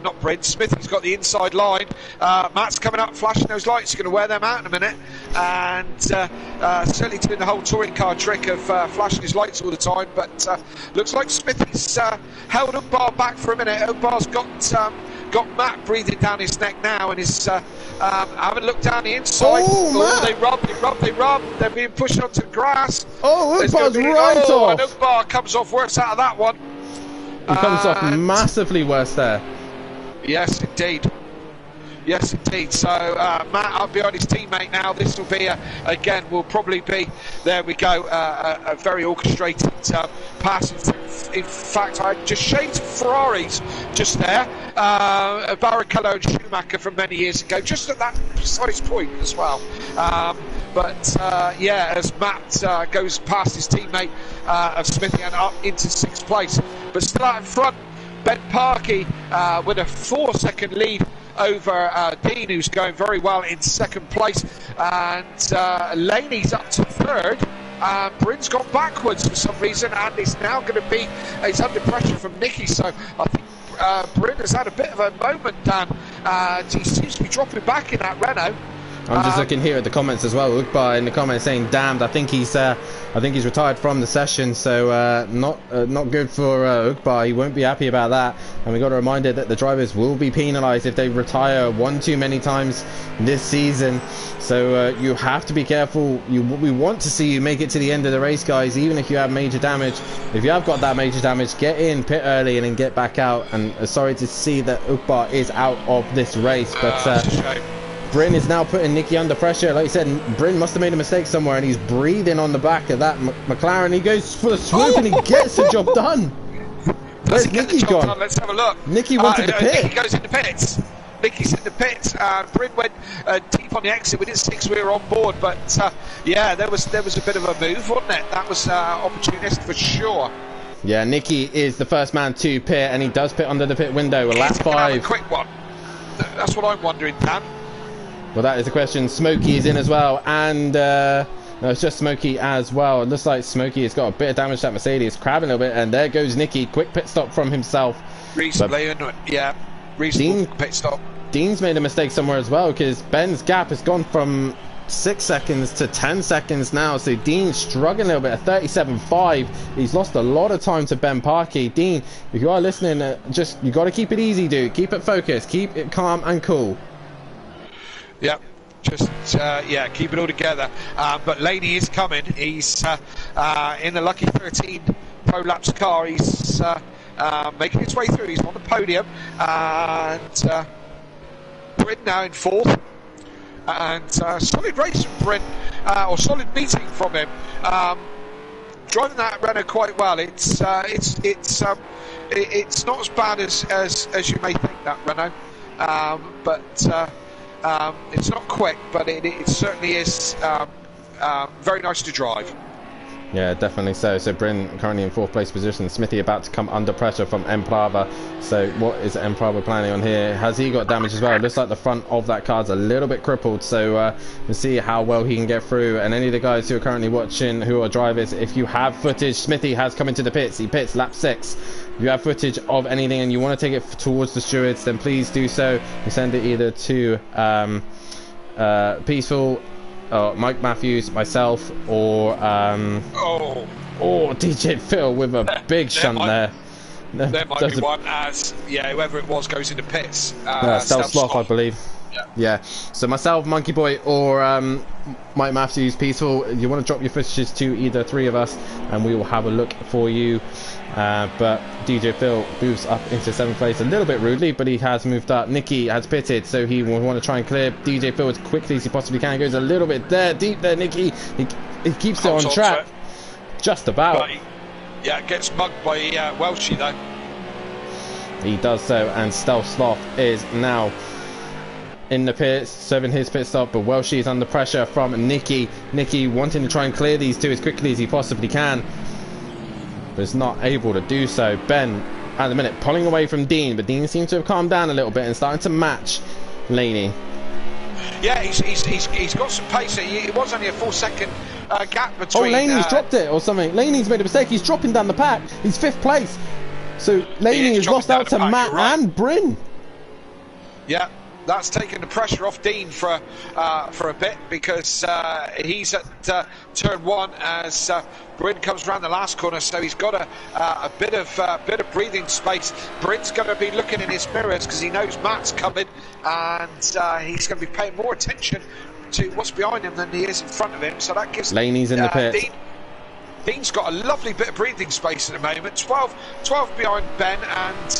not Bryn. Smithy's got the inside line. Matt's coming up, flashing those lights. He's going to wear them out in a minute, and certainly doing the whole touring car trick of flashing his lights all the time. But looks like Smithy's held Ukbar back for a minute. Ukbar's got Matt breathing down his neck now, and is having a look down the inside. They rub. They're being pushed onto the grass. Ukbar's right off. And Ukbar comes off worse out of that one. He comes off massively worse there. Yes, indeed. Yes, indeed. So Matt up behind his teammate now. This will be again. Will probably be. There we go. A very orchestrated pass. In fact, I just shades of Ferraris just there. Barrichello and Schumacher from many years ago, just at that precise point as well. But yeah, as Matt goes past his teammate of Smithy and up into 6th place, but still out in front, Ben Parkey with a 4-second lead over Dean, who's going very well in 2nd place, and Laney's up to 3rd. Bryn's gone backwards for some reason, and it's now going to be, he's under pressure from Nicky, so I think Bryn has had a bit of a moment, Dan. He seems to be dropping back in that Renault. I'm just looking here at the comments as well. Ukbar in the comments saying, "Damned, I think he's retired from the session." So not good for Ukbar. He won't be happy about that. And we got a reminder that the drivers will be penalised if they retire one too many times this season. So you have to be careful. We want to see you make it to the end of the race, guys. Even if you have major damage, if you have got that major damage, get in, pit early, and then get back out. And sorry to see that Ukbar is out of this race, but. Bryn is now putting Nicky under pressure. Like you said, Bryn must have made a mistake somewhere, and he's breathing on the back of that McLaren. He goes for the swoop and he gets the job done. Where's Nicky gone? Let's have a look. Nicky wanted to pit. Nicky goes into pits. Nicky's in the pits. Bryn went deep on the exit. We didn't think we were on board, but yeah, there was a bit of a move, wasn't it? That was opportunistic for sure. Yeah, Nicky is the first man to pit, and he does pit under the pit window. Lap 5. A quick one. That's what I'm wondering, Dan. Well, that is the question. Smokey is in as well, and no, it's just Smokey as well. It looks like Smokey has got a bit of damage to that Mercedes, crabbing a little bit, and there goes Nicky. Quick pit stop from himself. Reasonably, yeah. reasonable pit stop. Dean's made a mistake somewhere as well, because Ben's gap has gone from 6 seconds to 10 seconds now, so Dean's struggling a little bit at 37.5. He's lost a lot of time to Ben Parkey. Dean, if you are listening, you got to keep it easy, dude. Keep it focused, keep it calm and cool. Yep. Just keep it all together. But Laney is coming. He's in the Lucky 13 Pro Laps car. He's making his way through. He's on the podium, and Bryn now in 4th. And solid race from Bryn, or solid meeting from him. Driving that Renault quite well. It's not as bad as you may think, that Renault, but it's not quick, but it certainly is very nice to drive. Yeah, definitely so. So Bryn currently in 4th place position. Smithy about to come under pressure from Emprava. So what is Emprava planning on here? Has he got damage as well? It looks like the front of that car's a little bit crippled. So we'll see how well he can get through. And any of the guys who are currently watching, who are drivers, if you have footage, Smithy has come into the pits. He pits lap 6. If you have footage of anything and you want to take it towards the stewards, then please do so. You send it either to Peaceful, Mike Matthews, myself, or DJ Phil with a big shunt there. There might be one, as whoever it was goes into pits. Stealth Sloth, I believe. Yeah. So myself, Monkey Boy, or Mike Matthews, Peaceful. You want to drop your footages to either 3 of us, and we will have a look for you. But DJ Phil moves up into 7th place a little bit rudely, but he has moved up. Nicky has pitted, so he will want to try and clear DJ Phil as quickly as he possibly can. He goes a little bit deep there, Nicky. He keeps it on track. Just about. But gets mugged by Welshie though. He does so, and Stealth Sloth is now in the pits, serving his pit stop, but Welshie is under pressure from Nicky. Nicky wanting to try and clear these two as quickly as he possibly can, but is not able to do so. Ben, at the minute, pulling away from Dean, but Dean seems to have calmed down a little bit and starting to match Laney. Yeah, he's got some pace. It was only a 4-second gap between. Oh, Laney's dropped it or something. Laney's made a mistake. He's dropping down the pack. He's 5th place. So Laney has lost out to Matt and Bryn. Yeah. That's taken the pressure off Dean for a bit, because he's at turn 1 as Bryn comes around the last corner, so he's got a bit of breathing space. Bryn's going to be looking in his mirrors because he knows Matt's coming, and he's going to be paying more attention to what's behind him than he is in front of him. So that gives Laney's in the pit. Dean's got a lovely bit of breathing space at the moment. 12 behind Ben and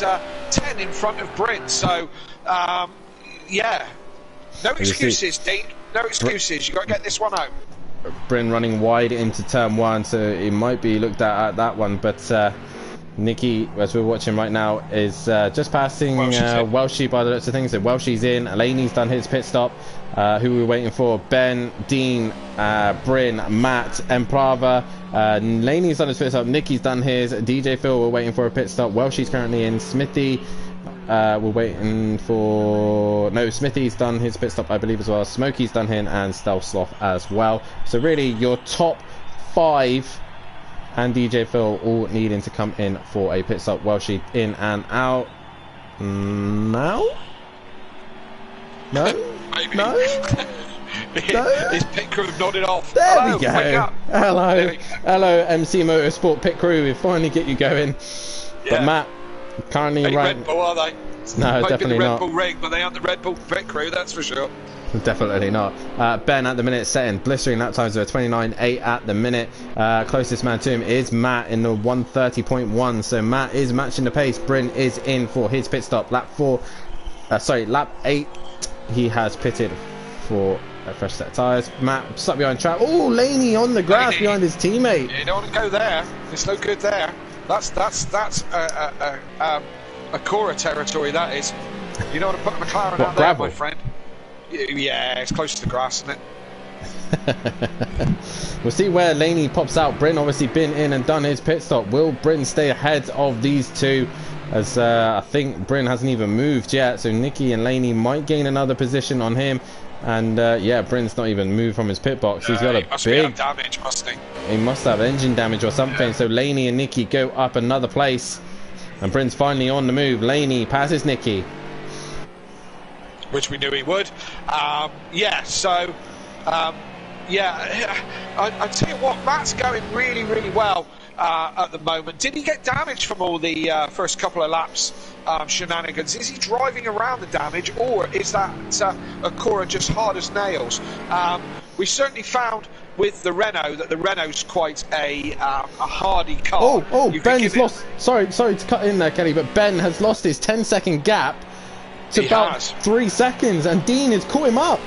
10 in front of Bryn. So. No excuses, Dean. No excuses. You've got to get this one out. Bryn running wide into turn 1, so it might be looked at that one. But Nicky, as we're watching right now, is just passing Welshie by the looks of things. So Welshie's in. Laney's done his pit stop. Who we're waiting for? Ben, Dean, Bryn, Matt, Emprava. Laney's done his pit stop. Nicky's done his. DJ Phil, we're waiting for a pit stop. Welshie's currently in. Smithy. We're waiting for... No, Smithy's done his pit stop, I believe, as well. Smokey's done his, and Stealth Sloth as well. So really, your top 5 and DJ Phil all needing to come in for a pit stop. Welshie in and out. No? Maybe. No? His pit crew have nodded off. There we go. Hello, MC Motorsport pit crew. We finally get you going. Yeah. But Matt, currently right. Red Bull, are they? No, definitely the Red not. Bull rig, but they aren't the Red Bull pit crew, that's for sure. Definitely not. Ben at the minute setting blistering lap times of 29.8 at the minute. Closest man to him is Matt in the 130.1. So Matt is matching the pace. Bryn is in for his pit stop. Lap 8. He has pitted for a fresh set of tyres. Matt stuck behind track. Oh, Laney on the grass behind his teammate. You don't want to go there. It's no good there. That's a Cora territory, that is. You don't want to put a McLaren out there, my friend. Yeah, it's close to the grass, isn't it? We'll see where Laney pops out. Bryn obviously been in and done his pit stop. Will Bryn stay ahead of these two? As I think Bryn hasn't even moved yet, so Nicky and Laney might gain another position on him. And yeah, Bryn's not even moved from his pit box. He's got a big damage, must he? He must have engine damage or something. Yeah. So Laney and Nicky go up another place, and Bryn's finally on the move. Laney passes Nicky. which we knew he would. Yeah, so yeah, I tell you what, Matt's going really, really well at the moment. Did he get damage from all the first couple of laps shenanigans? Is he driving around the damage, or is that Acura just hard as nails? We certainly found with the Renault that the Renault's quite a hardy car. Ben's lost. Sorry to cut in there, Kelly, but Ben has lost his 10-second gap to about 3 seconds, and Dean has caught him up.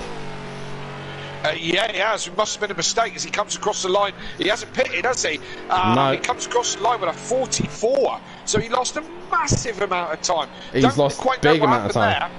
Yeah, he has. It must have been a mistake as he comes across the line. He hasn't pitted, has he? No. He comes across the line with a 44, so he lost a massive amount of time. He's lost a big amount of time. There.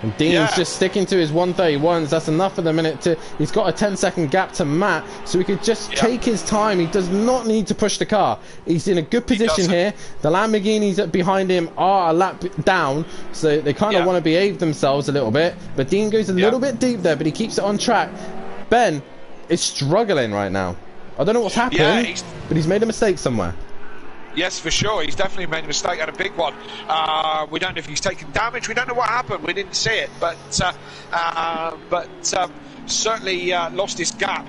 And Dean's just sticking to his 131s. That's enough for the minute to. He's got a 10-second gap to Matt, so he could just take his time. He does not need to push the car. He's in a good position here. The Lamborghinis behind him are a lap down, so they kind of want to behave themselves a little bit. But Dean goes a little bit deep there, but he keeps it on track. Ben is struggling right now. I don't know what's happened, but he's made a mistake somewhere. Yes, for sure. He's definitely made a mistake and a big one. We don't know if he's taken damage. We don't know what happened. We didn't see it, but certainly lost his gap.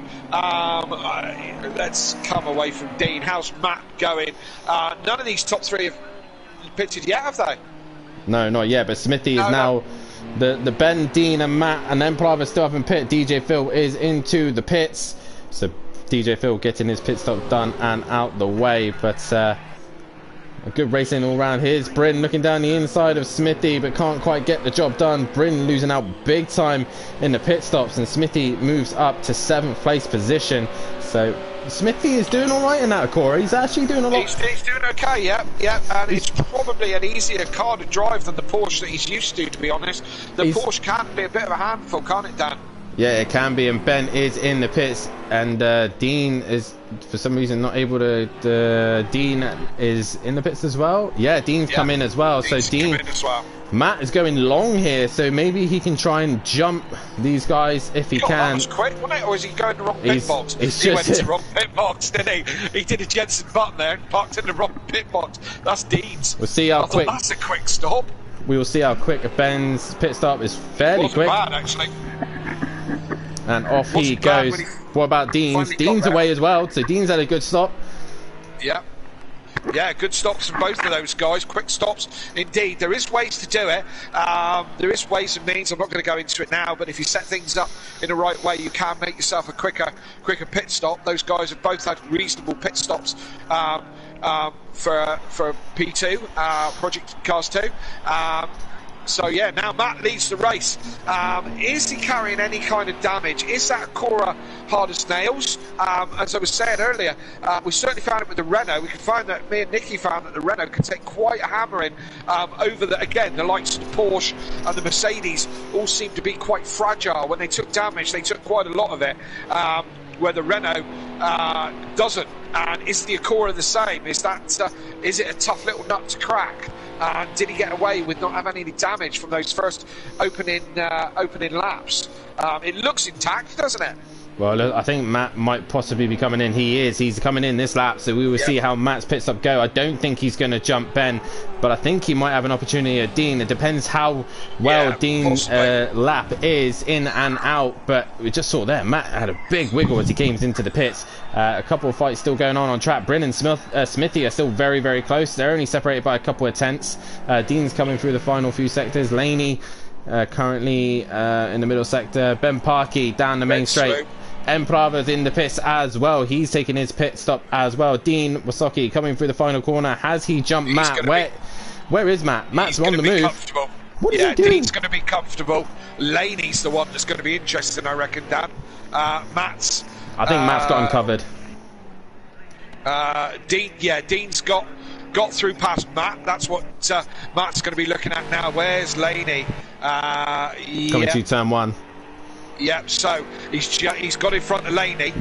Let's come away from Dean. How's Matt going? None of these top three have pitted yet, have they? No, not yet. But Smithy is now the Ben, Dean, and Matt, and then Prava still haven't pit. DJ Phil is into the pits, so DJ Phil getting his pit stop done and out the way. But a good racing all round. Here's Bryn looking down the inside of Smithy, but can't quite get the job done. Bryn losing out big time in the pit stops, and Smithy moves up to 7th place position. So Smithy is doing all right in that Acura. He's actually doing a lot. He's doing okay, yeah. And it's probably an easier car to drive than the Porsche that he's used to be honest. The Porsche can be a bit of a handful, can't it, Dan? Yeah, it can be, and Ben is in the pits, and Dean is, for some reason, not able to... Dean is in the pits as well? Yeah, Dean's come in as well. Dean's so Dean... come in as well. Matt is going long here, so maybe he can try and jump these guys if he can. That was quick, wasn't it? Or is he going to the wrong pit box? He went to the wrong pit box, didn't he? He did a Jensen button there and parked in the wrong pit box. That's Dean's. We'll see how quick... That's a quick stop. We will see how quick Ben's pit stop is. Fairly quick. Bad, actually. And off he goes. What about Dean's? Dean's away as well, so Dean's had a good stop. Yeah. Yeah, good stops from both of those guys. Quick stops, indeed. There is ways to do it. There is ways and means. I'm not going to go into it now, but if you set things up in the right way, you can make yourself a quicker pit stop. Those guys have both had reasonable pit stops for P2, Project Cars 2. So yeah, now Matt leads the race. Is he carrying any kind of damage? Is that Acura hard as nails? As I was saying earlier, we certainly found it with the Renault. We can find that, me and Nicky found that the Renault can take quite a hammering over the likes of the Porsche and the Mercedes all seem to be quite fragile. When they took damage, they took quite a lot of it. Where the Renault doesn't. And is the Acura the same? Is it a tough little nut to crack? Did he get away with not having any damage from those first opening laps? It looks intact, doesn't it? Well, I think Matt might possibly be coming in. He's coming in this lap, so we will see how Matt's pit stop go. I don't think he's going to jump Ben, but I think he might have an opportunity at Dean. It depends how well Dean's lap is in and out, but we just saw there, Matt had a big wiggle as he came into the pits. A couple of fights still going on track. Bryn and Smithy are still very, very close. They're only separated by a couple of tenths. Dean's coming through the final few sectors. Laney currently in the middle sector. Ben Parkey down the main straight. Emprava's in the pits as well. He's taking his pit stop as well. Dean Wasocki coming through the final corner. Has he jumped Matt? Where is Matt? Matt's on the move. What is he doing? Dean's going to be comfortable. Laney's the one that's going to be interesting, I reckon, Dan. Matt's... I think Matt's got him covered. Dean's got through past Matt. That's what Matt's going to be looking at now. Where's Laney? Coming to turn one. Yeah, so he's got in front of Laney,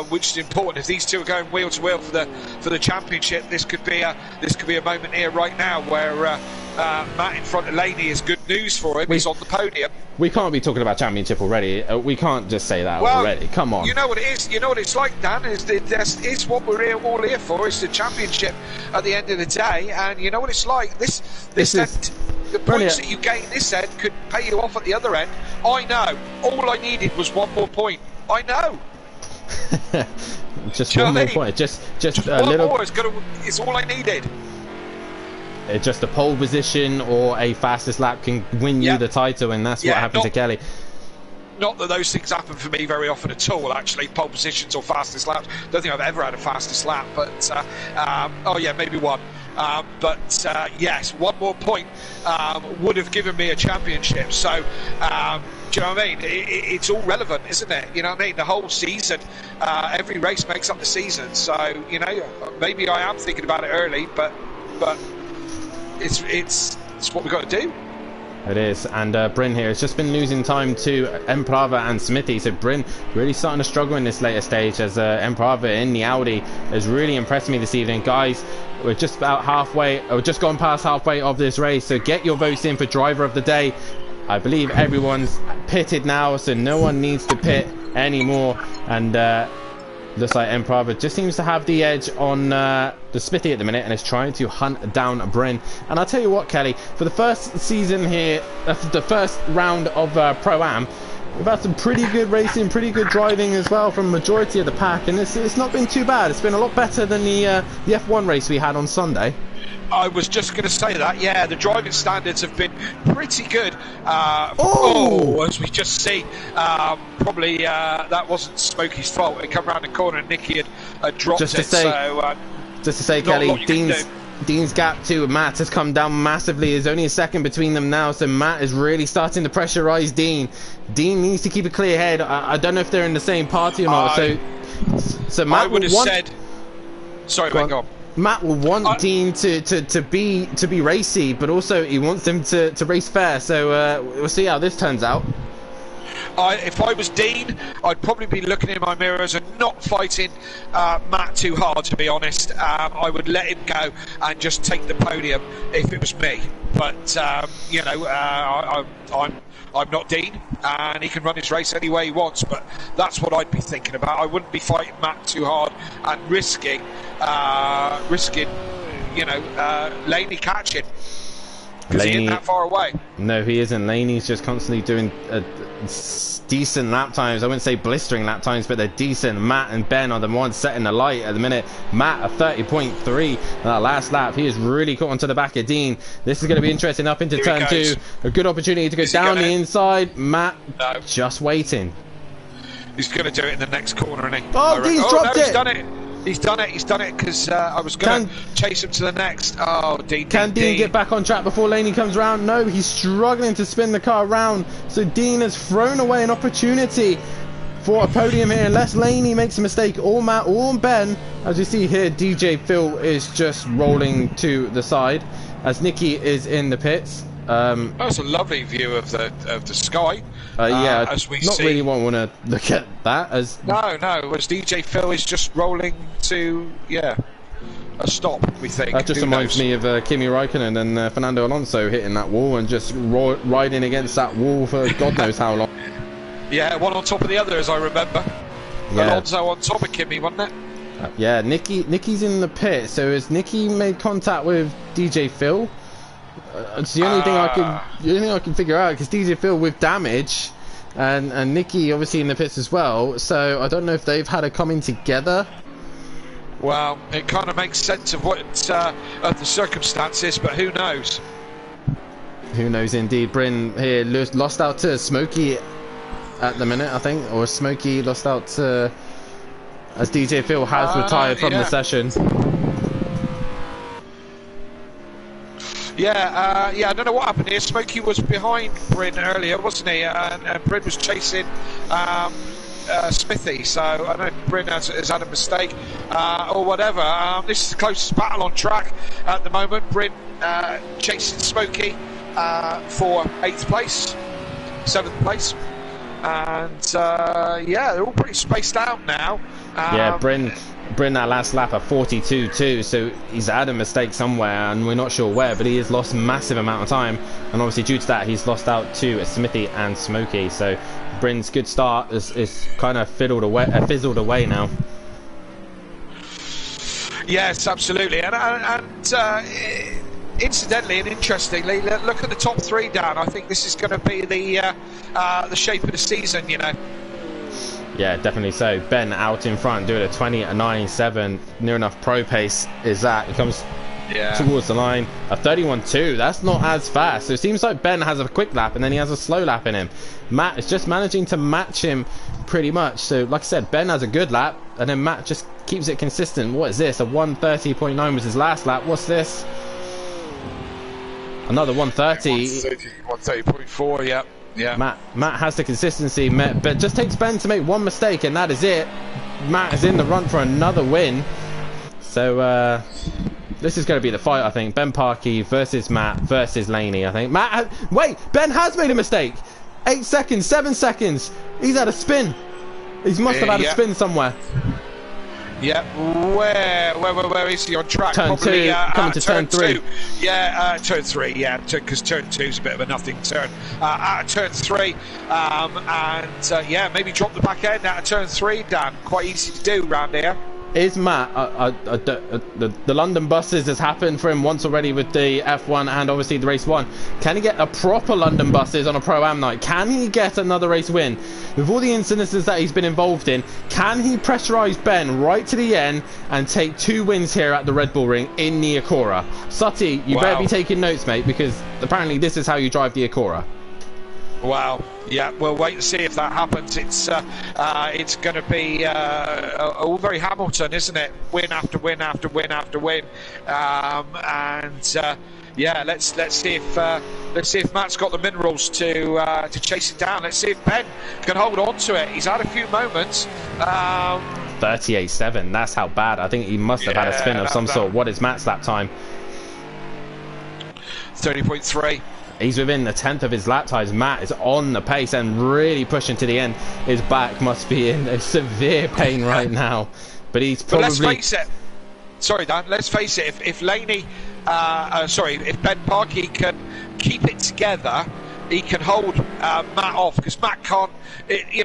which is important. If these two are going wheel to wheel for the championship, this could be a moment here right now where Matt in front of Laney is good news for him. He's on the podium. We can't be talking about championship already. We can't just say that already. Come on. You know what it is. You know what it's like, Dan. It's what we're all here for. It's the championship at the end of the day, and you know what it's like. This the points that you gain this end could pay you off at the other end. I know. All I needed was one more point. I know. Just one more point. Just a one little. more is all I needed. Just a pole position or a fastest lap can win you the title, and that's what happened to Kelly. Not that those things happen for me very often at all, actually, pole positions or fastest laps. Don't think I've ever had a fastest lap, but oh yeah, maybe one. But yes, one more point would have given me a championship. So, do you know what I mean? It's all relevant, isn't it? You know what I mean? The whole season, every race makes up the season. So, you know, maybe I am thinking about it early, but it's what we've got to do. It is, and Bryn here has just been losing time to Emprava and Smithy, so Bryn really starting to struggle in this later stage as Emprava in the Audi has really impressed me this evening. Guys, we're just about halfway, or just gone past halfway of this race, so get your votes in for driver of the day. I believe everyone's pitted now, so no one needs to pit anymore, and looks like Emprava just seems to have the edge on the Smithy at the minute and is trying to hunt down Bryn. And I'll tell you what, Kelly, for the first season here, the first round of Pro-Am, we've had some pretty good racing, pretty good driving as well from majority of the pack, and it's not been too bad. It's been a lot better than the F1 race we had on Sunday. I was just going to say that, yeah, the driving standards have been pretty good. As we just see, probably that wasn't Smokey's fault. It come around the corner and Nicky had dropped just to say, Kelly, Dean's gap to Matt has come down massively. There's only a second between them now, so Matt is really starting to pressurise Dean. Dean needs to keep a clear head. I don't know if they're in the same party or not. So Matt would have said. Sorry, go on. Matt will want Dean to be racy, but also he wants them to race fair. So we'll see how this turns out. If I was Dean, I'd probably be looking in my mirrors and not fighting Matt too hard, to be honest. I would let him go and just take the podium if it was me. But you know, I'm not Dean, and he can run his race any way he wants. But that's what I'd be thinking about. I wouldn't be fighting Matt too hard and risking, you know, Laney catching. Because he isn't that far away. No, he isn't. Laney's just constantly doing decent lap times. I wouldn't say blistering lap times, but they're decent. Matt and Ben are the ones setting the light at the minute. Matt a 30.3 that last lap. He is really caught onto the back of Dean. This is going to be interesting up into turn 2. A good opportunity to go down the inside. Matt just waiting. He's going to do it in the next corner, isn't he? Oh, Dean's dropped it. He's done it. He's done it because I was going to chase him to the next. Oh, Dean. Can Dean get back on track before Laney comes round? No, he's struggling to spin the car around. So Dean has thrown away an opportunity for a podium here, unless Laney makes a mistake, or Matt, or Ben. As you see here, DJ Phil is just rolling to the side as Nicky is in the pits. That's a lovely view of the sky. Yeah, as we not see. really want to look at that as no, as DJ Phil is just rolling to a stop. We think that just reminds me of Kimi Raikkonen and Fernando Alonso hitting that wall and just riding against that wall for God knows how long. Yeah, one on top of the other, as I remember. Yeah. Alonso on top of Kimi, wasn't it? Yeah, Nicky's in the pit. So has Nicky made contact with DJ Phil? It's the only thing I can figure out, because DJ Phil with damage and Nicky obviously in the pits as well, so I don't know if they've had a coming together. Well, it kind of makes sense of what of the circumstances, but who knows? Who knows indeed. Bryn here lost out to Smokey at the minute, I think, or Smokey lost out to, as DJ Phil has retired from the session. Yeah, I don't know what happened here. Smokey was behind Bryn earlier, wasn't he? And Bryn was chasing Smithy, so I don't know if Bryn has had a mistake or whatever. This is the closest battle on track at the moment. Bryn chasing Smokey for 8th place, 7th place. And yeah, they're all pretty spaced out now. Yeah, Bryn that last lap at 42.2, so he's had a mistake somewhere and we're not sure where, but he has lost a massive amount of time, and obviously due to that he's lost out to Smithy and Smokey. So Bryn's good start is kind of fizzled away now. Yes, absolutely, and incidentally and interestingly, look at the top three, Dan. I think this is going to be the shape of the season, you know. Yeah, definitely so. Ben out in front doing a 20.97, near enough pro pace is that. He comes towards the line. A 31.2, that's not as fast. So it seems like Ben has a quick lap and then he has a slow lap in him. Matt is just managing to match him pretty much. So like I said, Ben has a good lap and then Matt just keeps it consistent. What is this? A 130.9 was his last lap. What's this? Another 130. 130.4, yeah. Yeah. Matt has the consistency, but just takes Ben to make one mistake, and that is it. Matt is in the run for another win. So this is going to be the fight, I think. Ben Parkey versus Matt versus Laney, I think. Wait, Ben has made a mistake. 8 seconds, 7 seconds. He's had a spin. He must have had a spin somewhere. Yeah, where is he on track? Turn Probably, 2, coming to turn 3. Yeah, turn 3, yeah, because turn 2 is a bit of a nothing turn. Out of turn 3, yeah, maybe drop the back end out of turn 3, Dan. Quite easy to do round here. Is Matt, the London buses has happened for him once already with the F1 and obviously the race 1. Can he get a proper London buses on a Pro-Am night? Can he get another race win? With all the incidences that he's been involved in, can he pressurise Ben right to the end and take 2 wins here at the Red Bull Ring in the Acura? Sutty, you better be taking notes, mate, because apparently this is how you drive the Acura. Wow. Yeah, we'll wait and see if that happens. It's going to be all very Hamilton, isn't it? Win after win after win after win, yeah. Let's see if Matt's got the minerals to chase it down. Let's see if Ben can hold on to it. He's had a few moments. 38.7. That's how bad. I think he must have had a spin of some sort. What is Matt's lap time? 30.3. He's within the 10th of his lap times. Matt is on the pace and really pushing to the end. His back must be in a severe pain right now. But he's probably... But let's face it. Sorry, Dan. Let's face it. If Laney... if Ben Parkey can keep it together, he can hold Matt off, because Matt can't...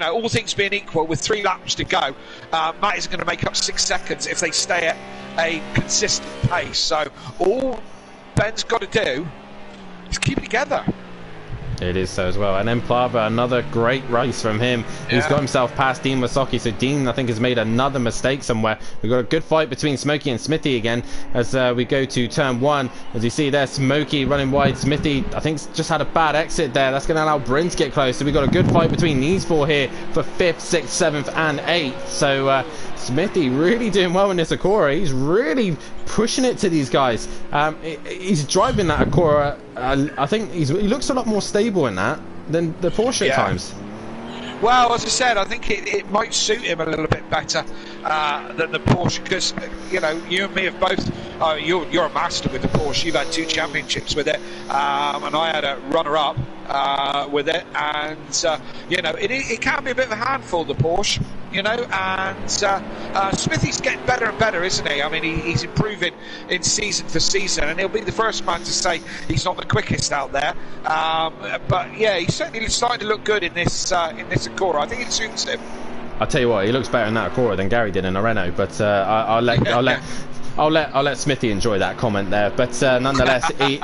all things being equal, with 3 laps to go, Matt is going to make up 6 seconds if they stay at a consistent pace. So all Ben's got to do... just keep it together. It is so as well. And then Plava, another great race from him. He's got himself past Dean Wasaki. So Dean, I think, has made another mistake somewhere. We've got a good fight between Smokey and Smithy again as we go to turn 1. As you see there, Smokey running wide. Smithy, I think, just had a bad exit there. That's going to allow Bryn to get close. So we've got a good fight between these 4 here for 5th, 6th, 7th and 8th. So Smithy really doing well in this Acura. He's really pushing it to these guys. He's driving that Acura. I think he looks a lot more stable in that than the Porsche at times. Well, as I said, I think it might suit him a little bit better than the Porsche, because you and me have both. You're a master with the Porsche. You've had 2 championships with it, and I had a runner-up with it. And it can be a bit of a handful, the Porsche. And Smithy's getting better and better, isn't he? I mean, he's improving in season for season, and he'll be the first man to say he's not the quickest out there. But yeah, he's certainly starting to look good in this Acura. I think it suits him. I'll tell you what, he looks better in that Acura than Gary did in a Renault. But I'll let Smithy enjoy that comment there. But nonetheless, he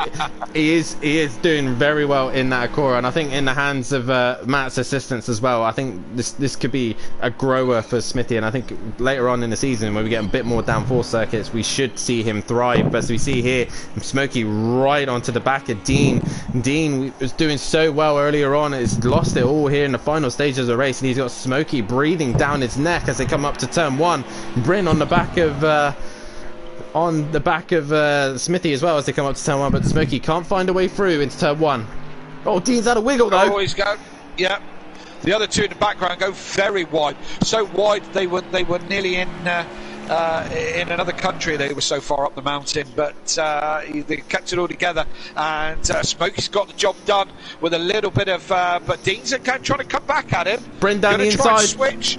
is doing very well in that Acura, and I think in the hands of Matt's assistance as well. I think this could be a grower for Smithy, and I think later on in the season when we get a bit more downforce circuits, we should see him thrive. But as we see here, Smokey right onto the back of Dean. Dean was doing so well earlier on, has lost it all here in the final stages of the race, and he's got Smokey breathing down his neck as they come up to turn 1. Bryn on the back of Smithy as well as they come up to turn 1, but Smokey can't find a way through into turn 1. Oh, Dean's had a wiggle though. Always go. Yeah. The other 2 in the background go very wide. So wide they were nearly in another country. They were so far up the mountain, but they kept it all together. And Smokey's got the job done with a little bit of. But Dean's trying to come back at him. Bryn down the inside. Try and switch.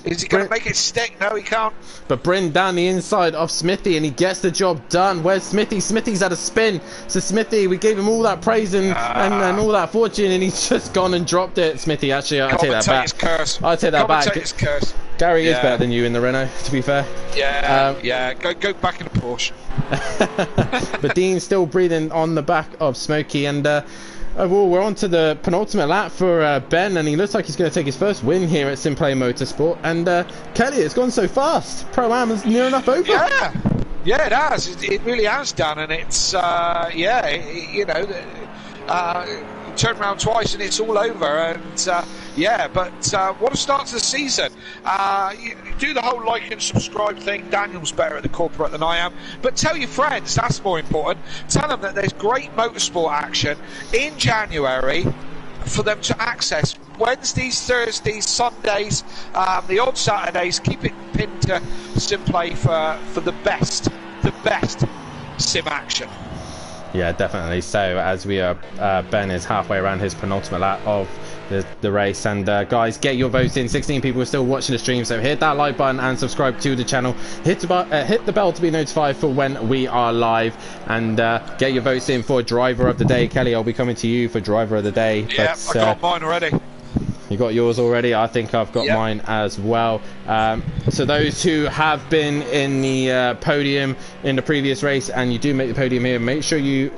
Is he going to make it stick? No, he can't. But Bryn down the inside of Smithy, and he gets the job done. Where's Smithy? Smithy's had a spin. So Smithy, we gave him all that praise and all that fortune, and he's just gone and dropped it. Smithy, actually, I'll take that back. Curse. I'll take that back. Curse. Gary is better than you in the Renault, to be fair. Yeah, go back in the Porsche. But Dean's still breathing on the back of Smokey, and overall we're on to the penultimate lap for Ben, and he looks like he's going to take his first win here at Simplay Motorsport. And Kelly, it's gone so fast. Pro-Am is near enough over. Yeah, it has. It really has done, and it's turn around twice and it's all over. And but what a start to the season. You do the whole like and subscribe thing. Daniel's better at the corporate than I am, but tell your friends, that's more important. Tell them that there's great motorsport action in January for them to access. Wednesdays, Thursdays, Sundays, the odd Saturdays. Keep it pinned to Simplay for the best sim action. Yeah, definitely. So as we are, Ben is halfway around his penultimate lap of the race, and guys, get your votes in. 16 people are still watching the stream, so hit that like button and subscribe to the channel. Hit the bell to be notified for when we are live, and get your votes in for driver of the day. Kelly, I'll be coming to you for driver of the day. Yeah, I got mine already. You got yours already? I think I've got mine as well. So those who have been in the podium in the previous race, and you do make the podium here, make sure you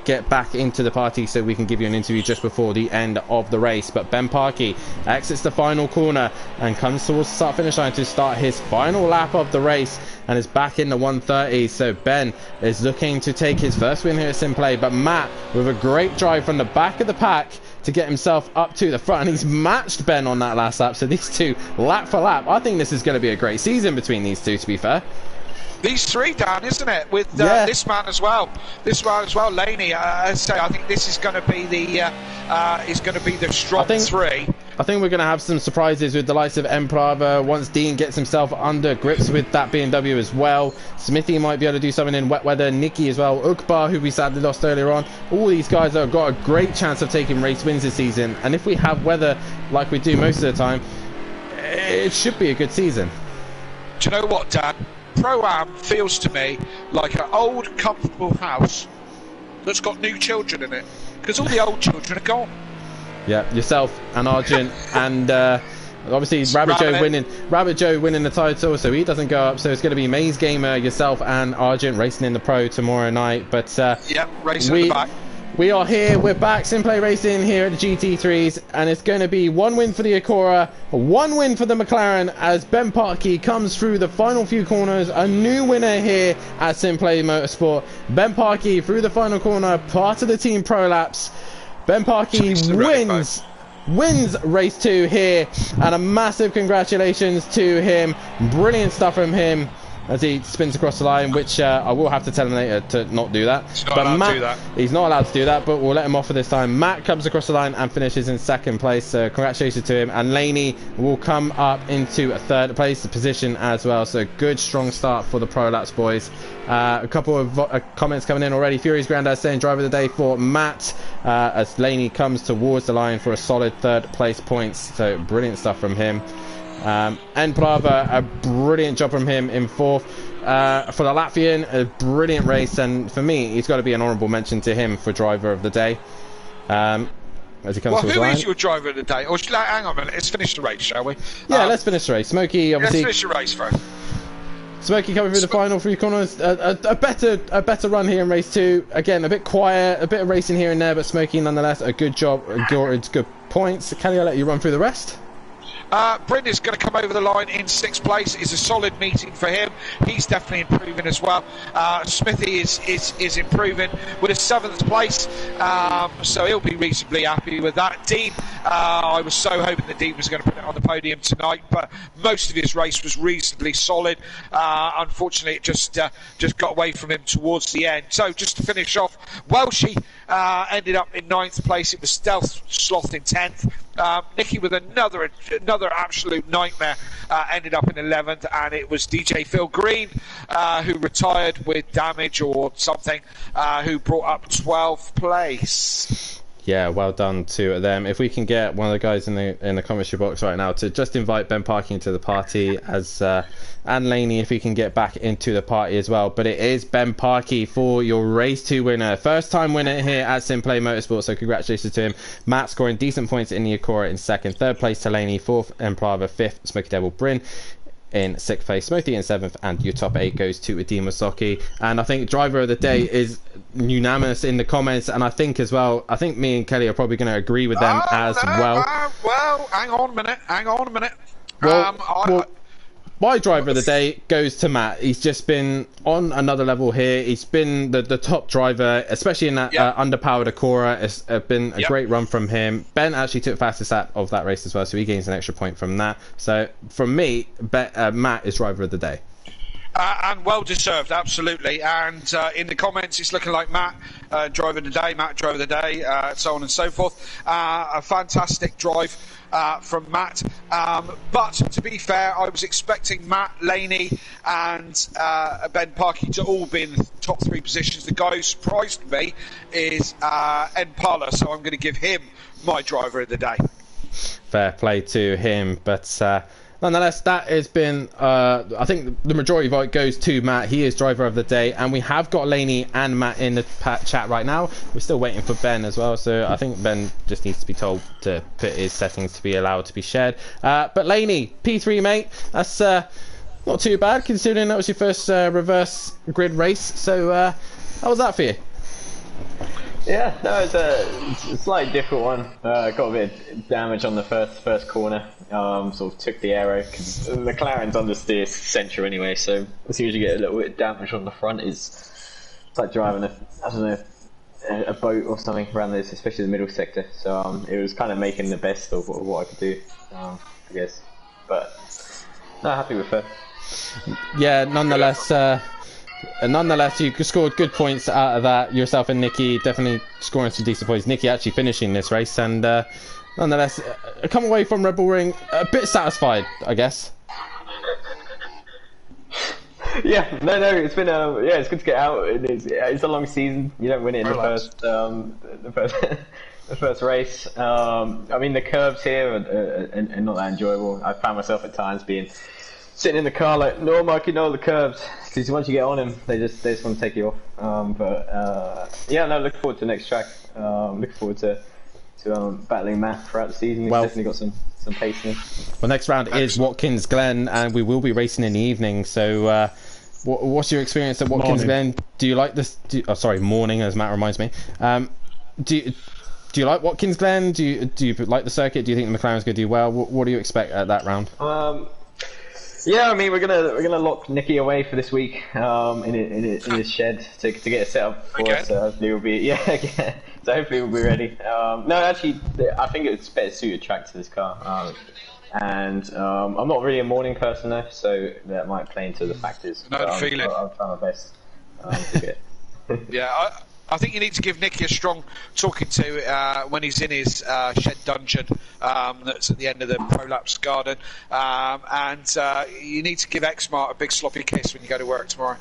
get back into the party so we can give you an interview just before the end of the race. But Ben Parkey exits the final corner and comes towards the start-finish line to start his final lap of the race, and is back in the 130. So Ben is looking to take his first win here at Simplay, but Matt, with a great drive from the back of the pack to get himself up to the front, and he's matched Ben on that last lap. So these two, lap for lap, I think this is going to be a great season between these two, to be fair. These three, Dan, isn't it? With this man as well, Laney. I think this is going to be the strong three. I think we're going to have some surprises with the likes of Emprava once Dean gets himself under grips with that BMW as well. Smithy might be able to do something in wet weather. Nicky as well. Ukbar, who we sadly lost earlier on. All these guys have got a great chance of taking race wins this season. And if we have weather like we do most of the time, it should be a good season. Do you know what, Dan? Pro-Am feels to me like an old, comfortable house that's got new children in it, because all the old children are gone. Yeah, yourself and Argent and obviously Rabbit Joe winning the title, so he doesn't go up. So it's going to be Maze Gamer, yourself and Argent racing in the Pro tomorrow night. But racing in the back. We are here, we're back, Simplay Racing here at the GT3s, and it's going to be one win for the Acura, one win for the McLaren as Ben Parkey comes through the final few corners. A new winner here at Simplay Motorsport. Ben Parkey through the final corner, part of the team Pro Laps. Ben Parkey wins race 2 here, and a massive congratulations to him. Brilliant stuff from him as he spins across the line, which I will have to tell him later to not do that. He's not allowed to do that, but we'll let him off for this time. Matt comes across the line and finishes in second place, so congratulations to him. And Laney will come up into a third place position as well, so good strong start for the Pro Laps boys. A couple of comments coming in already. Fury's Grandad saying driver of the day for Matt, as Laney comes towards the line for a solid third place points, so brilliant stuff from him. And Brava, a brilliant job from him in fourth. For the Latvian, a brilliant race, and for me, he's got to be an honourable mention to him for driver of the day. As he comes to his line. Who is your driver of the day? Or hang on a minute, let's finish the race, shall we? Yeah, let's finish the race. Smokey, obviously. Let's finish the race first. Smokey coming through the final 3 corners. A better run here in race 2. Again, a bit quiet, a bit of racing here and there, but Smokey nonetheless a good job, good points. Kelly, I'll let you run through the rest. Bryn is going to come over the line in 6th place. It's a solid meeting for him. He's definitely improving as well. Smithy is improving with a 7th place, so he'll be reasonably happy with that. Dean, I was so hoping that Dean was going to put it on the podium tonight, but most of his race was reasonably solid. Unfortunately, it just got away from him towards the end. So just to finish off, Welshie ended up in 9th place. It was Stealth Sloth in 10th. Nicky with another absolute nightmare ended up in 11th, and it was DJ Phil Green who retired with damage or something who brought up 12th place. Yeah, well done to them. If we can get one of the guys in the commentary box right now to just invite Ben Parking to the party, as and Laney, if he can get back into the party as well. But it is Ben Parkey for your race 2 winner, first time winner here at Simplay Motorsport. So congratulations to him. Matt scoring decent points in the Acura in 2nd, 3rd place to Laney, 4th Emplava, 5th Smoky Devil Bryn in 6th place, Smokey in 7th, and your top 8 goes to Adema Soki. And I think driver of the day is unanimous in the comments, and I think as well, I think me and Kelly are probably going to agree with them well, hang on a minute. Well, my driver of the day goes to Matt. He's just been on another level here. He's been the top driver, especially in that underpowered Acura. It's been a great run from him. Ben actually took fastest lap of that race as well, so he gains an extra point from that. So from me, Matt is driver of the day. And well deserved, absolutely. And in the comments, it's looking like Matt, driver of the day, Matt, driver of the day, so on and so forth. A fantastic drive from Matt. But to be fair, I was expecting Matt, Laney, and Ben Parkey to all be in the top 3 positions. The guy who surprised me is Impala, so I'm going to give him my driver of the day. Fair play to him, but nonetheless, that has been, I think the majority vote goes to Matt. He is driver of the day, and we have got Laney and Matt in the chat right now. We're still waiting for Ben as well, so I think Ben just needs to be told to put his settings to be allowed to be shared. But Laney, P3 mate, that's not too bad considering that was your first reverse grid race. So how was that for you? Yeah, no, it's a slightly difficult one. Got a bit of damage on the first corner. Sort of took the aero because the McLaren's understeer central anyway. So as soon as you get a little bit of damage on the front, it's like driving a boat or something around this, especially the middle sector. So it was kind of making the best of what I could do, I guess. But no, happy with it. Yeah, nonetheless. Nonetheless, you scored good points out of that. Yourself and Nikki definitely scoring some decent points. Nikki actually finishing this race, and nonetheless, come away from Red Bull Ring a bit satisfied, I guess. Yeah, no, it's been it's good to get out. It's a long season. You don't win it in the first race. I mean, the curves here are not that enjoyable. I found myself at times sitting in the car like, no, Marky, no, the curves, because once you get on them, they just want to take you off. Yeah, no, looking forward to the next track. Looking forward to battling Matt throughout the season. He's definitely got some pace in him. Well, next round is Watkins Glen, and we will be racing in the evening. So, what's your experience at Watkins Glen? Do you like this? Morning, as Matt reminds me. Do you like Watkins Glen? Do you like the circuit? Do you think the McLaren's going to do well? What do you expect at that round? Yeah, I mean, we're gonna lock Nicky away for this week in his shed to get it set up for us. So hopefully we'll be So hopefully we'll be ready. No, actually, I think it's better suited track to this car. And I'm not really a morning person though, so that might play into the factors. I'll try my best to get. Yeah, I think you need to give Nicky a strong talking to when he's in his shed dungeon that's at the end of the Prolapse garden. And you need to give Xmart a big sloppy kiss when you go to work tomorrow.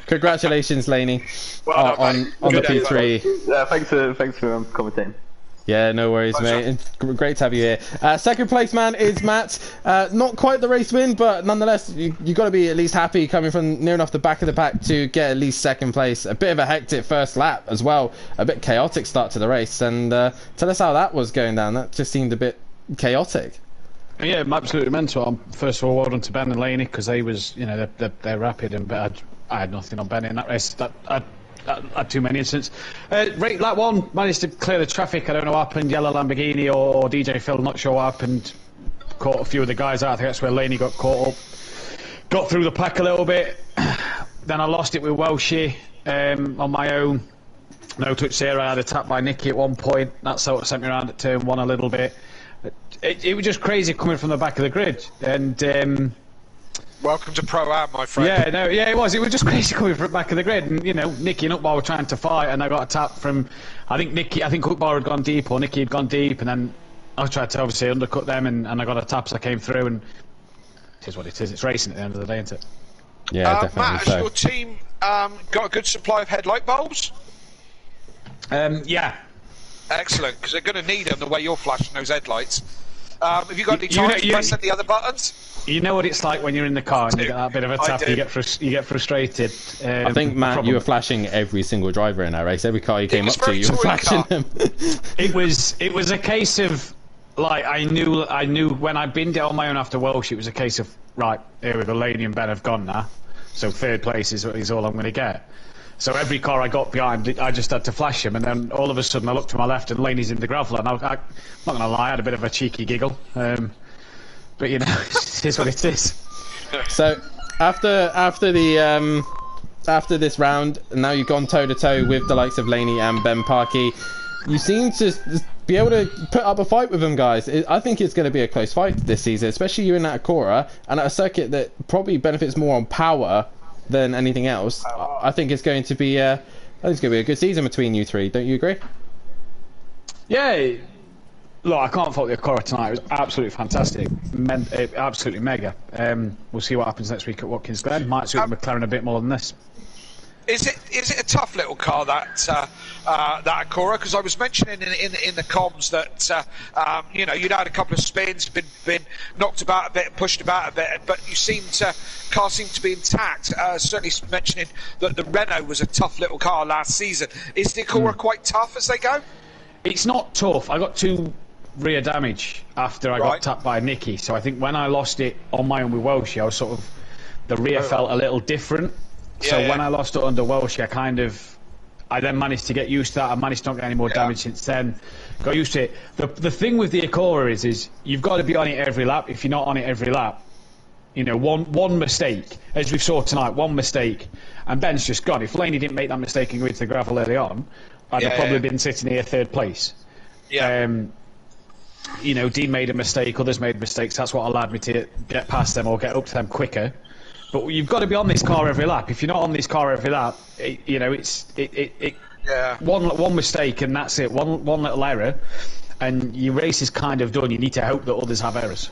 Congratulations, Laney, on the P3. Thanks for commentating. Yeah, no worries, mate. Great to have you here. Second place, man, is Matt. Not quite the race win, but nonetheless, you got to be at least happy coming from near enough the back of the pack to get at least second place. A bit of a hectic first lap as well. A bit chaotic start to the race. And tell us how that was going down. That just seemed a bit chaotic. Yeah, absolutely mental. First of all, well done to Ben and Laney, because they was, they're rapid, but I had nothing on Ben in that race. I had too many incidents. Lap 1, managed to clear the traffic. I don't know what happened. Yellow Lamborghini or DJ Phil, not sure what happened. Caught a few of the guys out. I think that's where Laney got caught up. Got through the pack a little bit. Then I lost it with Welshie on my own. No touch there. I had a tap by Nicky at one point. That sort of sent me around at turn 1 a little bit. It was just crazy coming from the back of the grid. And welcome to Pro-Am, my friend. It was just crazy coming from the back of the grid. And Nicky and Ukbar were trying to fight, and I got a tap from I think Ukbar had gone deep, or Nicky had gone deep, and then I tried to obviously undercut them, and I got a tap as I came through, and it is what it is. It's racing at the end of the day, isn't it? Yeah, definitely. Matt, has your team got a good supply of headlight bulbs? Yeah. Excellent, because they're going to need them the way you're flashing those headlights. Have you got any time to press any other buttons? You know what it's like when you're in the car and you get that bit of a tap, you get frustrated. I think, Matt, you were flashing every single driver in that race. Every car you came up to, you were flashing them. It was a case of, like, I knew when I binned it on my own after Welsh, it was a case of, right, here we go, Laney and Ben have gone now, so third place is all I'm going to get. So every car I got behind, I just had to flash him, and then all of a sudden I looked to my left and Laney's in the gravel, and I'm not going to lie, I had a bit of a cheeky giggle. But you know, it is what it is. So after this round, now you've gone toe to toe with the likes of Laney and Ben Parkey. You seem to be able to put up a fight with them, guys. I think it's going to be a close fight this season, especially you in that Acura and at a circuit that probably benefits more on power than anything else. I think it's going to be a good season between you three. Don't you agree? Yeah. Look, I can't fault the Acura tonight. It was absolutely fantastic. Absolutely mega. We'll see what happens next week at Watkins Glen. Might suit McLaren a bit more than this. Is it a tough little car, that Acura? Because I was mentioning in the comms that you know, you'd had a couple of spins, been knocked about a bit, pushed about a bit, but car seemed to be intact. Certainly mentioning that the Renault was a tough little car last season. Is the Acura quite tough as they go? It's not tough. I got 2 rear damage after I got tapped by Nicky, so I think when I lost it on my own with Welsh, I was sort of, the rear felt a little different. When I lost it under Welsh, I then managed to get used to that. I managed to not get any more damage since then. Got used to it. The thing with the Acura is you've got to be on it every lap. If you're not on it every lap, you know, one mistake, as we saw tonight, one mistake, and Ben's just gone. If Laney didn't make that mistake and go into the gravel early on, I'd have probably been sitting here third place. You know, Dean made a mistake, others made mistakes. That's what allowed me to get past them or get up to them quicker. But you've got to be on this car every lap. If you're not on this car every lap, you know, one mistake and that's it. One little error, and your race is kind of done. You need to hope that others have errors.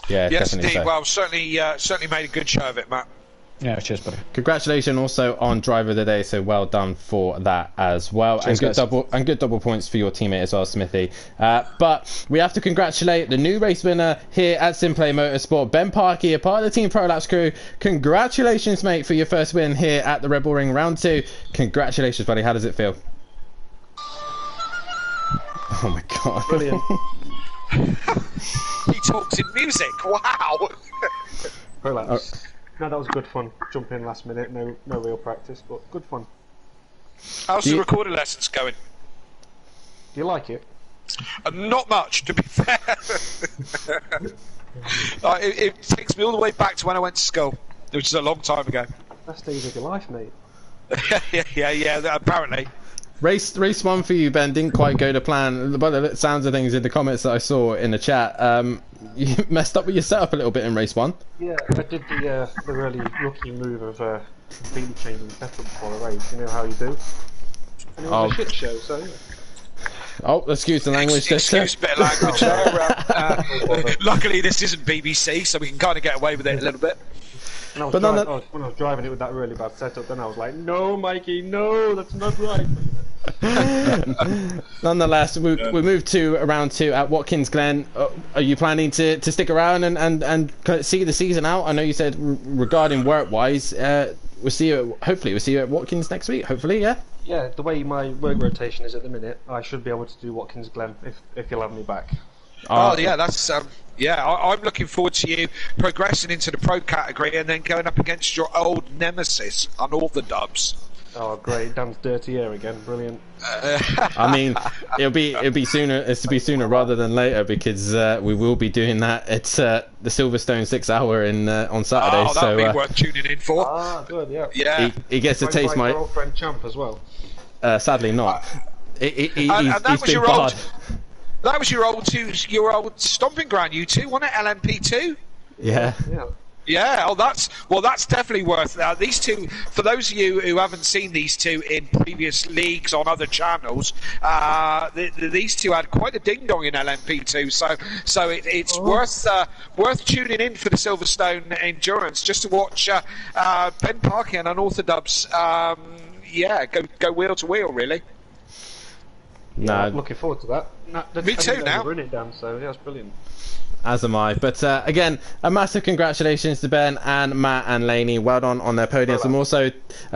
Yeah, yes, definitely. indeed. So. Well, certainly made a good show of it, Matt. Yeah, cheers, buddy. Congratulations also on driver of the day, so well done for that as well. Cheers, and good double points for your teammate as well, Smithy. But we have to congratulate the new race winner here at Simplay Motorsport, Ben Parkey, a part of the Team ProLapse crew. Congratulations, mate, for your first win here at the Red Bull Ring Round 2. Congratulations, buddy. How does it feel? Oh my god. Brilliant. He talks in music. Wow. Relax. No, that was good fun. Jump in last minute. No real practice, but good fun. How's the recording lessons going? Do you like it? Not much, to be fair. It takes me all the way back to when I went to school, which is a long time ago. Best days of your life, mate. yeah, apparently. Race 1 for you, Ben, didn't quite go to plan. By the sounds of things in the comments that I saw in the chat, you messed up with your setup a little bit in race 1. Yeah, I did the really rookie move of completely changing setup before the race. You know how you do. And it was a shit show, so. Oh, excuse the language. Excuse a bit of language. Luckily, this isn't BBC, so we can kind of get away with it a little bit. And when I was driving it with that really bad setup, then I was like, no, Mikey, no, that's not right. Nonetheless, we moved to round 2 at Watkins Glen. Are you planning to stick around and see the season out? I know you said regarding work-wise, hopefully we'll see you at Watkins next week. Hopefully, yeah. Yeah, the way my work rotation is at the minute, I should be able to do Watkins Glen if you'll have me back. Yeah, that's I'm looking forward to you progressing into the pro category and then going up against your old nemesis on all the dubs. Oh, great! Dan's dirty air again. Brilliant. I mean, it'll be sooner. It's to be sooner rather than later because we will be doing that. It's the Silverstone 6 hour on Saturday. Oh, that'll be worth tuning in for. Ah, good. Yeah. Yeah. He gets to taste my girlfriend Champ as well. Sadly not. He's been barred. That was your old stomping ground, you two, wasn't it? LMP2. Yeah. Yeah, that's definitely worth these two. For those of you who haven't seen these two in previous leagues on other channels, these two had quite a ding dong in LMP2. So it's worth tuning in for the Silverstone Endurance just to watch Ben Parkey and Unorthodox. Go wheel to wheel, really. Yeah, No, looking forward to that. No, Me too now. We're in it, Dan. So yeah, that's brilliant. as am I. But again, a massive congratulations to Ben and Matt and Laney. Well done on their podiums, and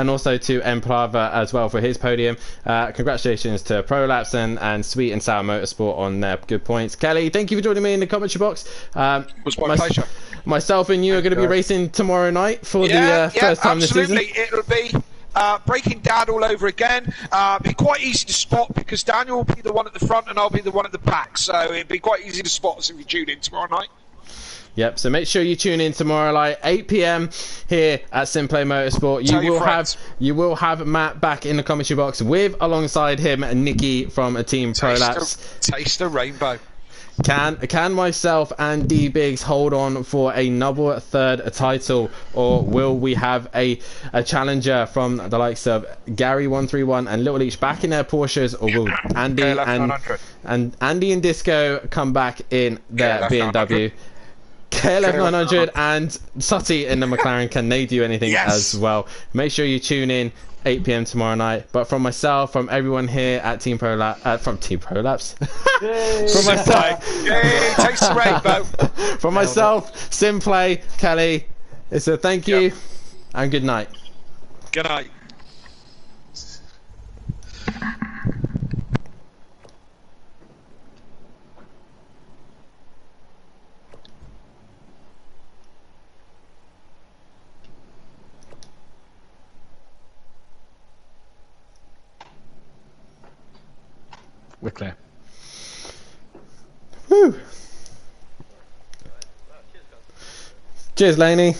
also to Emplava as well for his podium. Congratulations to Prolapse and Sweet and Sour Motorsport on their good points. Kelly, thank you for joining me in the commentary box. It was my pleasure. Myself and you are going to be racing tomorrow night for the first time this season. Absolutely. It'll be breaking down all over again. Be quite easy to spot because Daniel will be the one at the front and I'll be the one at the back. So it'll be quite easy to spot us if you tune in tomorrow night. Yep, so make sure you tune in tomorrow night, 8 PM here at Simplay Motorsport. You will have Matt back in the commentary box alongside him and Nikki from Team Prolapse. Taste the rainbow. Can myself and D Biggs hold on for another third title, or will we have a challenger from the likes of Gary 131 and Little Leech back in their Porsches, or will Andy and Disco come back in their BMW? KLF 900 and Sutty in the McLaren, can they do anything as well? Make sure you tune in 8 PM tomorrow night. But from myself, from everyone here at Team Prolapse, from myself, taste the rainbow. From myself, Simplay, Kelly, it's a thank you and good night. Good night. We're clear. Woo. Cheers, Laney.